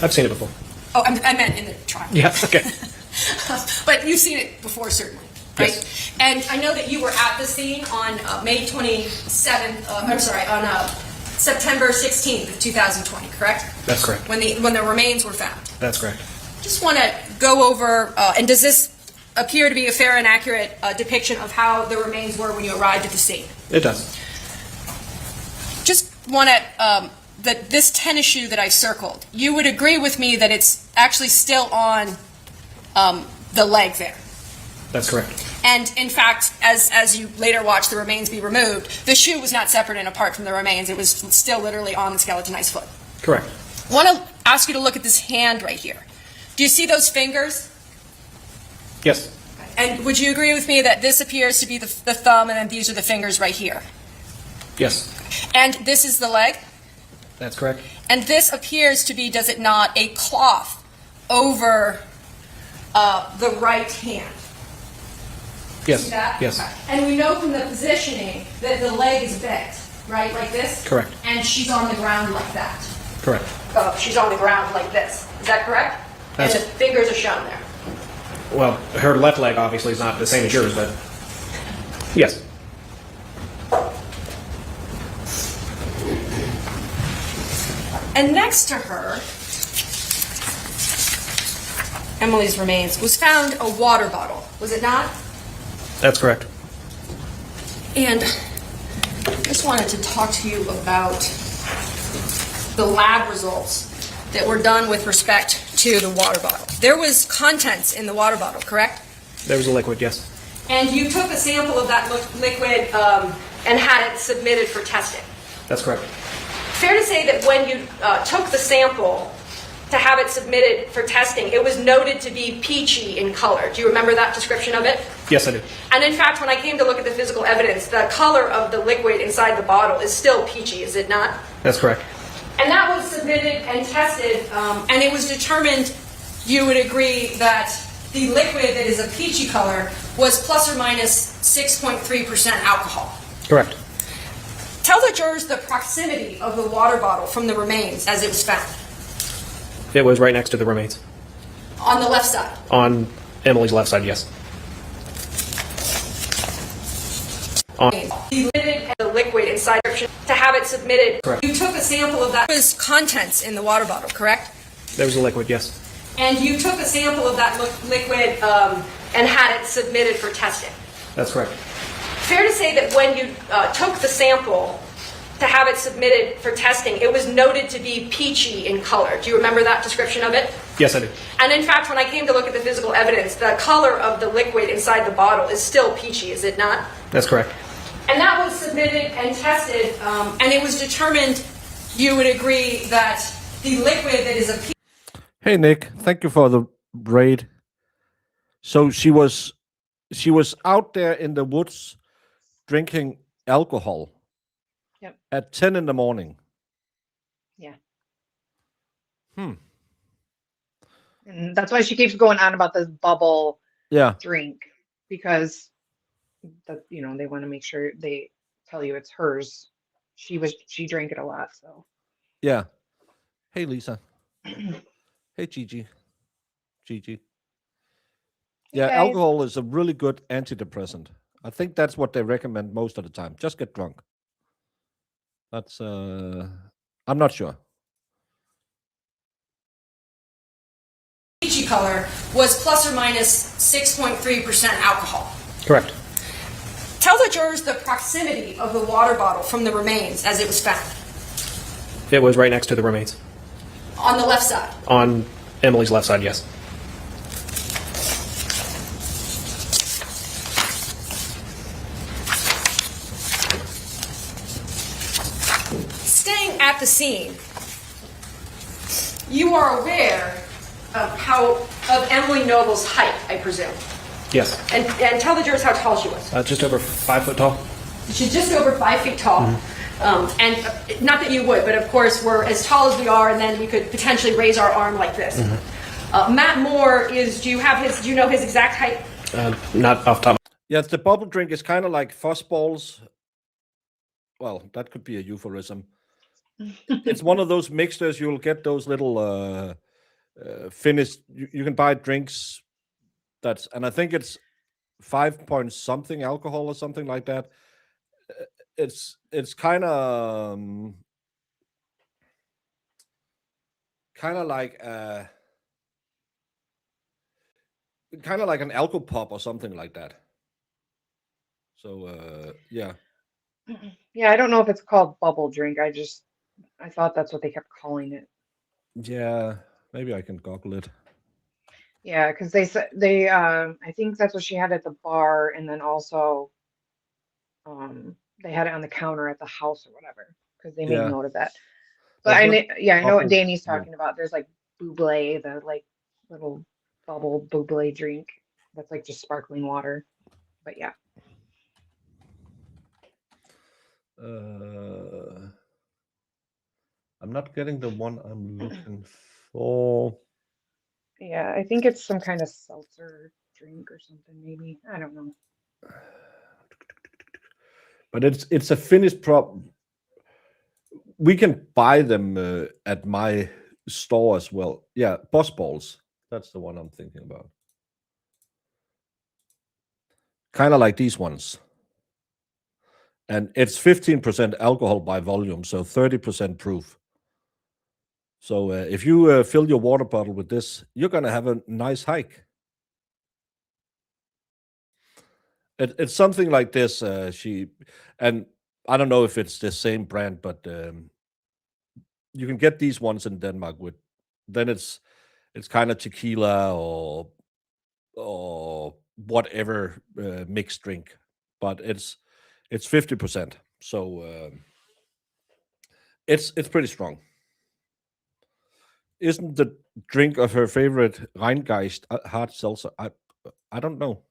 I've seen it before. Oh, I meant in the trial. Yes, okay. But you've seen it before, certainly, right? Yes. And I know that you were at the scene on May 27th, I'm sorry, on September 16th of 2020, correct? That's correct. When the remains were found. That's correct. Just want to go over, and does this appear to be a fair and accurate depiction of how the remains were when you arrived at the scene? It does. Just want to, that this tennis shoe that I circled, you would agree with me that it's actually still on the leg there. That's correct. And in fact, as you later watch the remains be removed, the shoe was not separate and apart from the remains. It was still literally on the skeletonized foot. Correct. I want to ask you to look at this hand right here. Do you see those fingers? Yes. And would you agree with me that this appears to be the thumb, and then these are the fingers right here? Yes. And this is the leg? That's correct. And this appears to be, does it not, a cloth over the right hand? Yes. See that? Yes. Okay. And we know from the positioning that the leg is bent, right, like this? Correct. And she's on the ground like that. Correct. She's on the ground like this. Is that correct? That's- And the fingers are shown there. Well, her left leg obviously is not the same as yours, but yes. And next to her, Emily's remains, was found a water bottle, was it not? That's correct. And I just wanted to talk to you about the lab results that were done with respect to the water bottle. There was contents in the water bottle, correct? There was a liquid, yes. And you took a sample of that liquid and had it submitted for testing. That's correct. Fair to say that when you took the sample to have it submitted for testing, it was noted to be peachy in color. Do you remember that description of it? Yes, I do. And in fact, when I came to look at the physical evidence, the color of the liquid inside the bottle is still peachy, is it not? That's correct. And that was submitted and tested, and it was determined, you would agree, that the liquid that is a peachy color was plus or minus 6.3% alcohol. Correct. Tell the jurors the proximity of the water bottle from the remains as it was found. It was right next to the remains. On the left side. On Emily's left side, yes. The liquid inside to have it submitted. Correct. You took a sample of that. There was contents in the water bottle, correct? There was a liquid, yes. And you took a sample of that liquid and had it submitted for testing. That's correct. Fair to say that when you took the sample to have it submitted for testing, it was noted to be peachy in color. Do you remember that description of it? Yes, I do. And in fact, when I came to look at the physical evidence, the color of the liquid inside the bottle is still peachy, is it not? That's correct. And that was submitted and tested, and it was determined, you would agree, that the liquid that is a Hey Nick, thank you for the raid. So she was out there in the woods drinking alcohol. Yep. At 10 in the morning. Yeah. Hmm. And that's why she keeps going on about this bubble Yeah. drink, because that, they want to make sure they tell you it's hers. She drank it a lot, so. Yeah. Hey Lisa. Hey Gigi. Gigi. Yeah, guys. alcohol is a really good antidepressant. I think that's what they recommend most of the time. Just get drunk. That's I'm not sure. peachy color was plus or minus 6.3% alcohol. Correct. Tell the jurors the proximity of the water bottle from the remains as it was found. It was right next to the remains. On the left side. On Emily's left side, yes. Staying at the scene, you are aware of Emily Noble's height, I presume. Yes. And tell the jurors how tall she was. Just over 5 foot tall. She's just over 5 feet tall. And not that you would, but of course we're as tall as we are, and then we could potentially raise our arm like this. Matt Moore do you know his exact height? Not off top. Yes, the bubble drink is kind of like fuzzballs. Well, that could be a euphemism. It's one of those mixtures. You'll get those little finished. You can buy drinks and I think it's 5 point something alcohol or something like that. It's kind of like an alcohol pop or something like that. So yeah. Yeah, I don't know if it's called bubble drink. I thought that's what they kept calling it. Yeah, maybe I can Google it. Yeah, because they said I think that's what she had at the bar, and then also they had it on the counter at the house or whatever, because they made Yeah. note of that. But I know what Danny's talking about. There's like buble, the like little bubble buble drink that's like just sparkling water. But yeah. I'm not getting the one I'm looking for. Yeah, I think it's some kind of seltzer drink or something, maybe. I don't know. But it's a finished prop. We can buy them at my store as well. Yeah, Boss Balls. That's the one I'm thinking about. Kind of like these ones. And it's 15% alcohol by volume, so 30% proof. So if you fill your water bottle with this, you're going to have a nice hike. It's something like this. And I don't know if it's the same brand, but you can get these ones in Denmark with. Then it's kind of tequila or whatever mixed drink, but it's 50%. So it's pretty strong. Isn't the drink of her favorite Rheingeist hard seltzer? I don't know.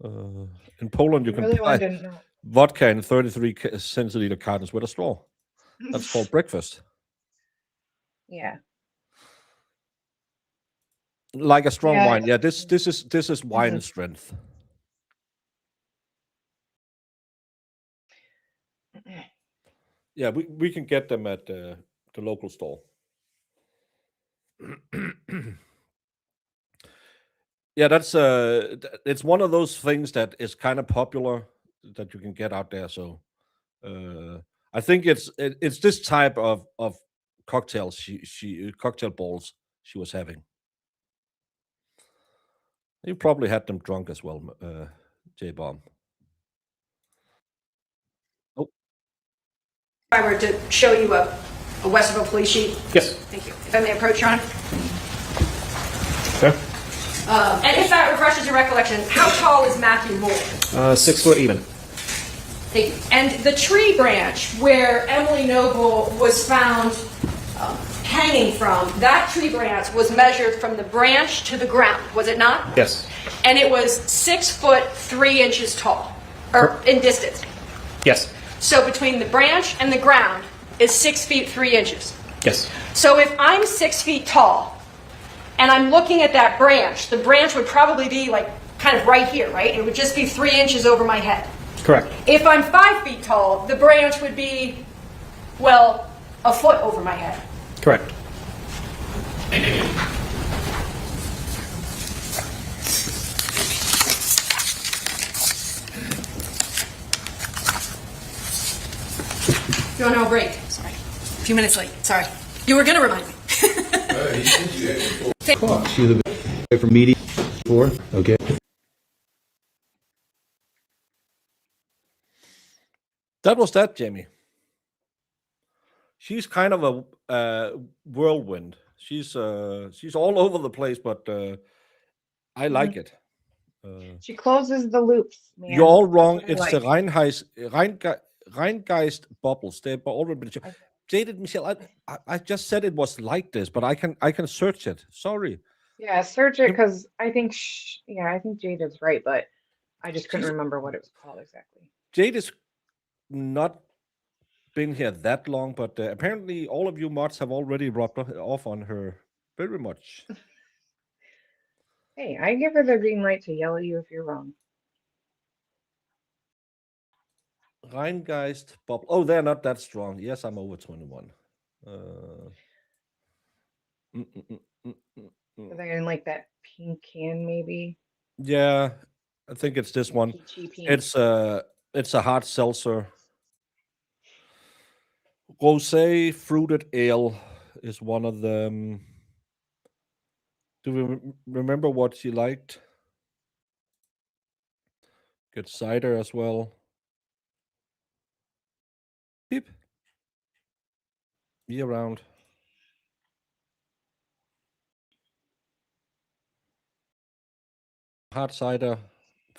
In Poland, you I can really buy wanted to know. vodka in 33 centiliter cartons with a straw. That's called breakfast. Yeah. Like a strong Yeah. wine. Yeah, this is wine strength. Yeah, we can get them at the local store. Yeah, that's it's one of those things that is kind of popular that you can get out there. So I think it's this type of cocktails she cocktail balls she was having. You probably had them drunk as well, J Bomb. Oh, If I were to show you a Westerville police sheet. Yes. Thank you. If I may approach, Your Honor. Okay. And if that refreshes your recollection, how tall is Matheau Moore? 6 foot even. Thank you. And the tree branch where Emily Noble was found hanging from, that tree branch was measured from the branch to the ground, was it not? Yes. And it was 6 foot 3 inches tall, or in distance. Yes. So between the branch and the ground is 6 feet 3 inches. Yes. So if I'm 6 feet tall and I'm looking at that branch, the branch would probably be like kind of right here, right? It would just be 3 inches over my head. Correct. If I'm 5 feet tall, the branch would be, well, a foot over my head. Correct. You want to know a break? Sorry. A few minutes late. Sorry. You were going to remind me. She was a bit away from media before. Okay. that was that, Jamie. She's kind of a whirlwind. She's all over the place, but I like it. She closes the loops, man. You're all wrong. That's what I It's the Rheingeist bubbles. They've already been. Jaded Michelle, I just said it was like this, but I can search it. Sorry. Yeah, search it because I think I think Jada's right, but I just couldn't She's- remember what it was called exactly. Jade has not been here that long, but apparently all of you mods have already rubbed off on her very much. Hey, I give her the green light to yell at you if you're wrong. Rheingeist bubble. Oh, they're not that strong. Yes, I'm over 21. Uh, mm, mm, mm, mm, mm, mm. They're in like that pink can, maybe Yeah, I think it's this one. peachy pink. It's a hard seltzer. Rosé fruited ale is one of them. Do we remember what she liked? Good cider as well. Beep. Year round. Hard cider,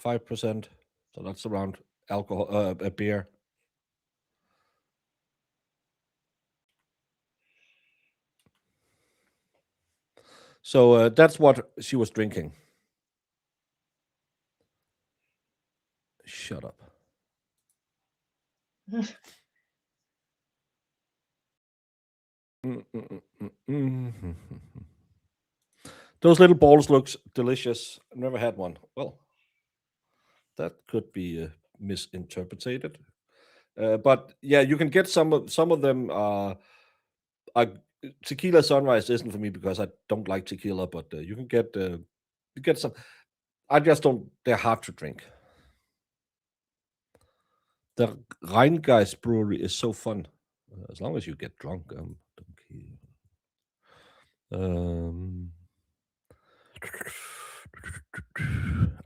5%. So that's around alcohol, a beer. So that's what she was drinking. Shut up. Those little balls looks delicious. I've never had one. Well, that could be misinterpreted. But yeah, you can get some of them. Tequila Sunrise isn't for me because I don't like tequila, but you can get some. I just don't. They're hard to drink. The Rheingeist Brewery is so fun, as long as you get drunk. Don't care.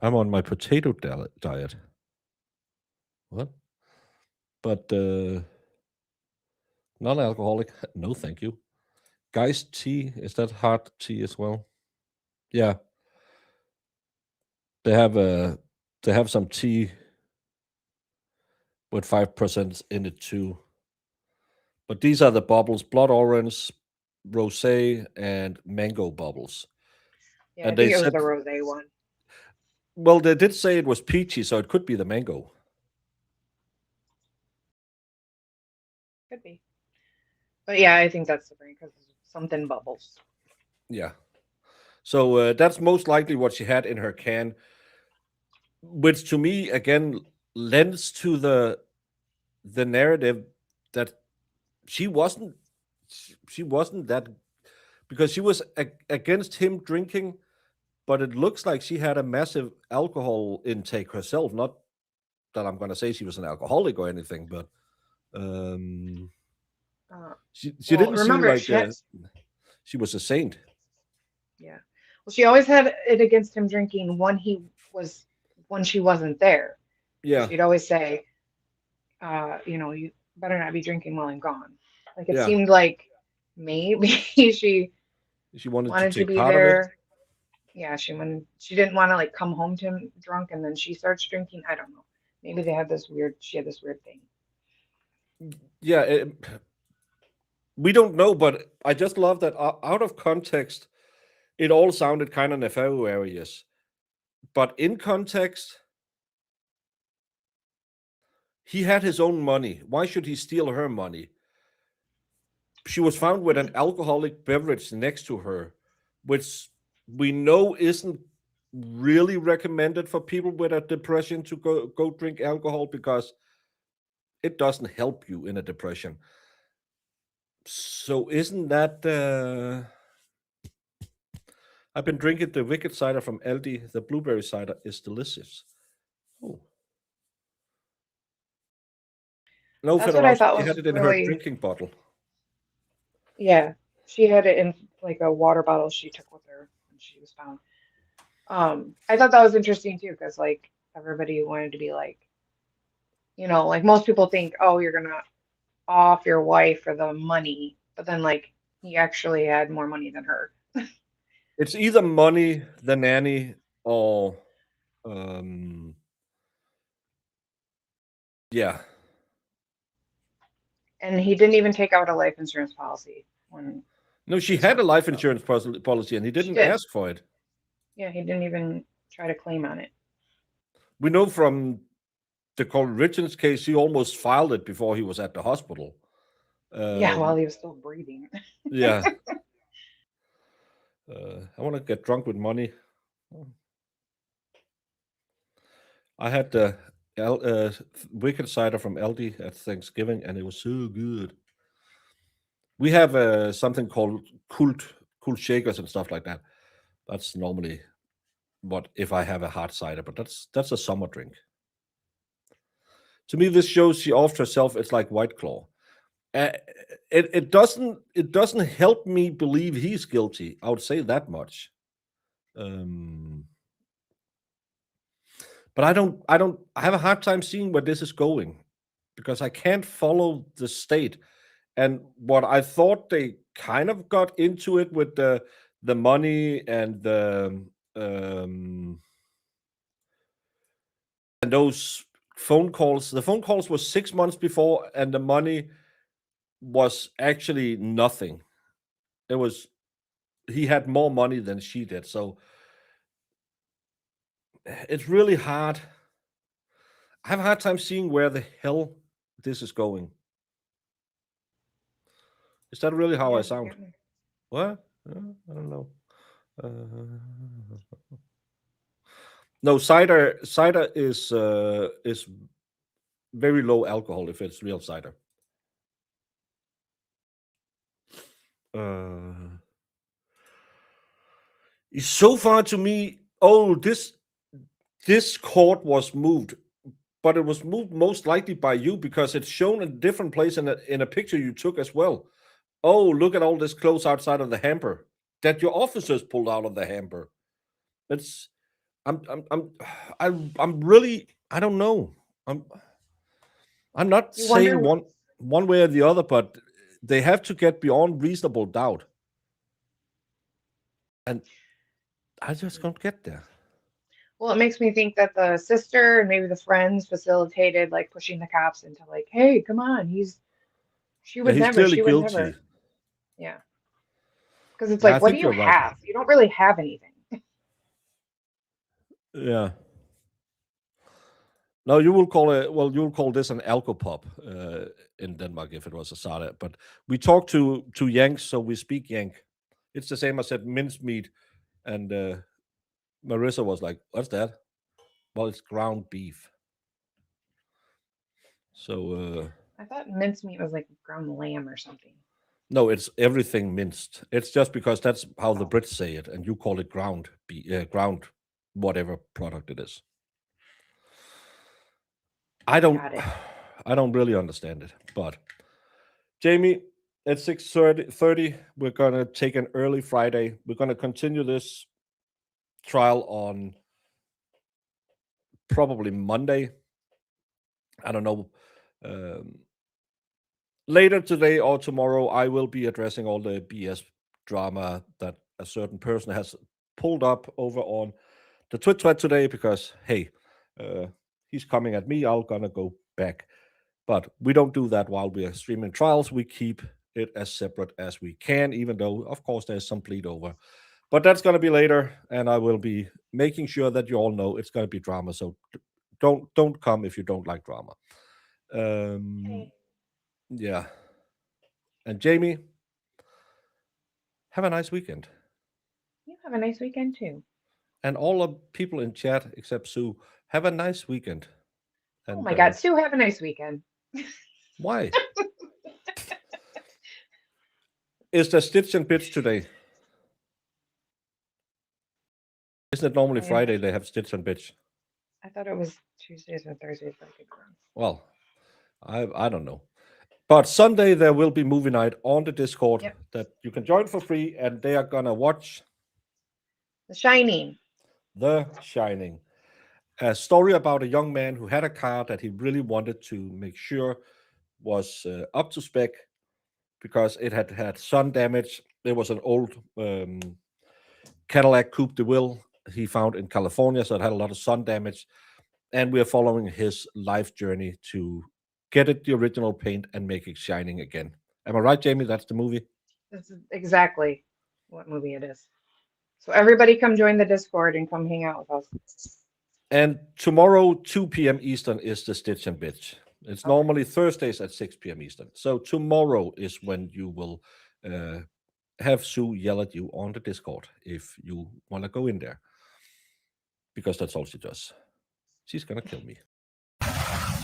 I'm on my potato diet. What? But non-alcoholic. No, thank you. Guys, tea, is that hard tea as well? Yeah. They have some tea with 5% in it too. But these are the bubbles: blood orange, rosé, and mango bubbles. Yeah, And I think they it was said, the rosé one. well, they did say it was peachy, so it could be the mango. Could be. But yeah, I think that's the brand because something bubbles. Yeah. So that's most likely what she had in her can, which to me again lends to the narrative that she wasn't that, because she was against him drinking, but it looks like she had a massive alcohol intake herself. Not that I'm going to say she was an alcoholic or anything, but she Well, didn't seem remember, like she was a saint. yeah. Well, she always had it against him drinking when she wasn't there. Yeah. She'd always say, you better not be drinking while I'm gone. Like it Yeah. seemed like maybe she wanted to wanted to take be part of it. there. Yeah, she didn't want to like come home to him drunk and then she starts drinking. I don't know. Maybe she had this weird thing. Yeah, we don't know, but I just love that out of context, it all sounded kind of nefarious. But in context, he had his own money. Why should he steal her money? She was found with an alcoholic beverage next to her, which we know isn't really recommended for people with a depression to go drink alcohol, because it doesn't help you in a depression. So isn't that I've been drinking the wicked cider from Aldi. The blueberry cider is delicious. Oh. No, That's what I thought she was had it in her really, drinking bottle. yeah. She had it in like a water bottle she took with her when she was found. I thought that was interesting too, because like everybody wanted to be like, like most people think, oh, you're gonna off your wife for the money, but then like he actually had more money than her. It's either money, the nanny, or yeah. And he didn't even take out a life insurance policy when No, she had a life insurance policy and he didn't did. ask for it. Yeah, he didn't even try to claim on it. We know from the Carl Richards case, he almost filed it before he was at the hospital. Yeah, while he was still breathing. Yeah. I want to get drunk with money. I had the wicked cider from Aldi at Thanksgiving, and it was so good. We have something called cool shakers and stuff like that. That's normally what if I have a hard cider, but that's a summer drink. To me, this shows she off herself. It's like White Claw. It doesn't help me believe he's guilty. I would say that much. But I have a hard time seeing where this is going because I can't follow the state. And what I thought they kind of got into it with the money and and those phone calls. The phone calls were 6 months before, and the money was actually nothing. He had more money than she did. So it's really hard. I have a hard time seeing where the hell this is going. Is that really how I sound? What? I don't know. No, cider is very low alcohol if it's real cider. So far to me, this court was moved, but it was moved most likely by you because it's shown in a different place in a picture you took as well. Oh, look at all this clothes outside of the hamper that your officers pulled out of the hamper. I'm really, I don't know. I'm not saying one way or the other, but they have to get beyond reasonable doubt. And I just don't get there. Well, it makes me think that the sister and maybe the friends facilitated like pushing the cops into like, hey, come on, he's clearly guilty. Yeah. Because it's like, what do you have? Right. You don't really have anything. Yeah. No, you'll call this an alcopop in Denmark if it was a cider. But we talk to Yanks, so we speak Yank. It's the same. I said mincemeat, and Marissa was like, "What's that?" Well, it's ground beef. So I thought mincemeat was like ground lamb or something. No, it's everything minced. It's just because that's how the Brits say it, and you call it ground whatever product it is. I don't really understand it, but Jamie, at 6:30, we're gonna take an early Friday. We're gonna continue this trial on probably Monday. I don't know. Later today or tomorrow, I will be addressing all the BS drama that a certain person has pulled up over on the Twit thread today because, hey, he's coming at me. I'm gonna go back. But we don't do that while we are streaming trials. We keep it as separate as we can, even though, of course, there's some bleed over. But that's going to be later, and I will be making sure that you all know it's going to be drama. So don't come if you don't like drama. Okay. Yeah. And Jamie, have a nice weekend. You have a nice weekend too. And all the people in chat except Sue, have a nice weekend. And, oh my God, Sue, have a nice weekend. Why? Is there Stitch and Bitch today? Isn't it normally Friday they have Stitch and Bitch? I thought it was Tuesdays or Thursdays. Well, I don't know. But Sunday there will be movie night on the Discord that you can join for free, and they are gonna watch The Shining. The Shining. A story about a young man who had a car that he really wanted to make sure was up to spec because it had sun damage. It was an old Cadillac Coupe de Ville he found in California, so it had a lot of sun damage. And we are following his life journey to get it the original paint and make it shining again. Am I right, Jamie? That's the movie? This is exactly what movie it is. So everybody come join the Discord and come hang out with us. And tomorrow, 2 p.m. Eastern, is the Stitch and Bitch. It's normally Thursdays at 6 p.m. Eastern. So tomorrow is when you will have Sue yell at you on the Discord if you want to go in there. Because that's all she does. She's going to kill me.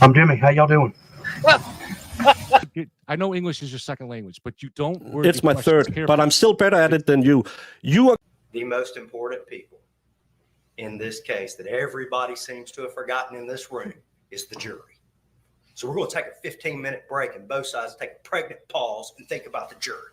I'm Jimmy. How y'all doing? Well, I know English is your second language, but you don't word It's your my questions third, carefully. but I'm still better at it than you. You are The most important people in this case that everybody seems to have forgotten in this room is the jury. So we're going to take a 15-minute break and both sides take a pregnant pause and think about the jury.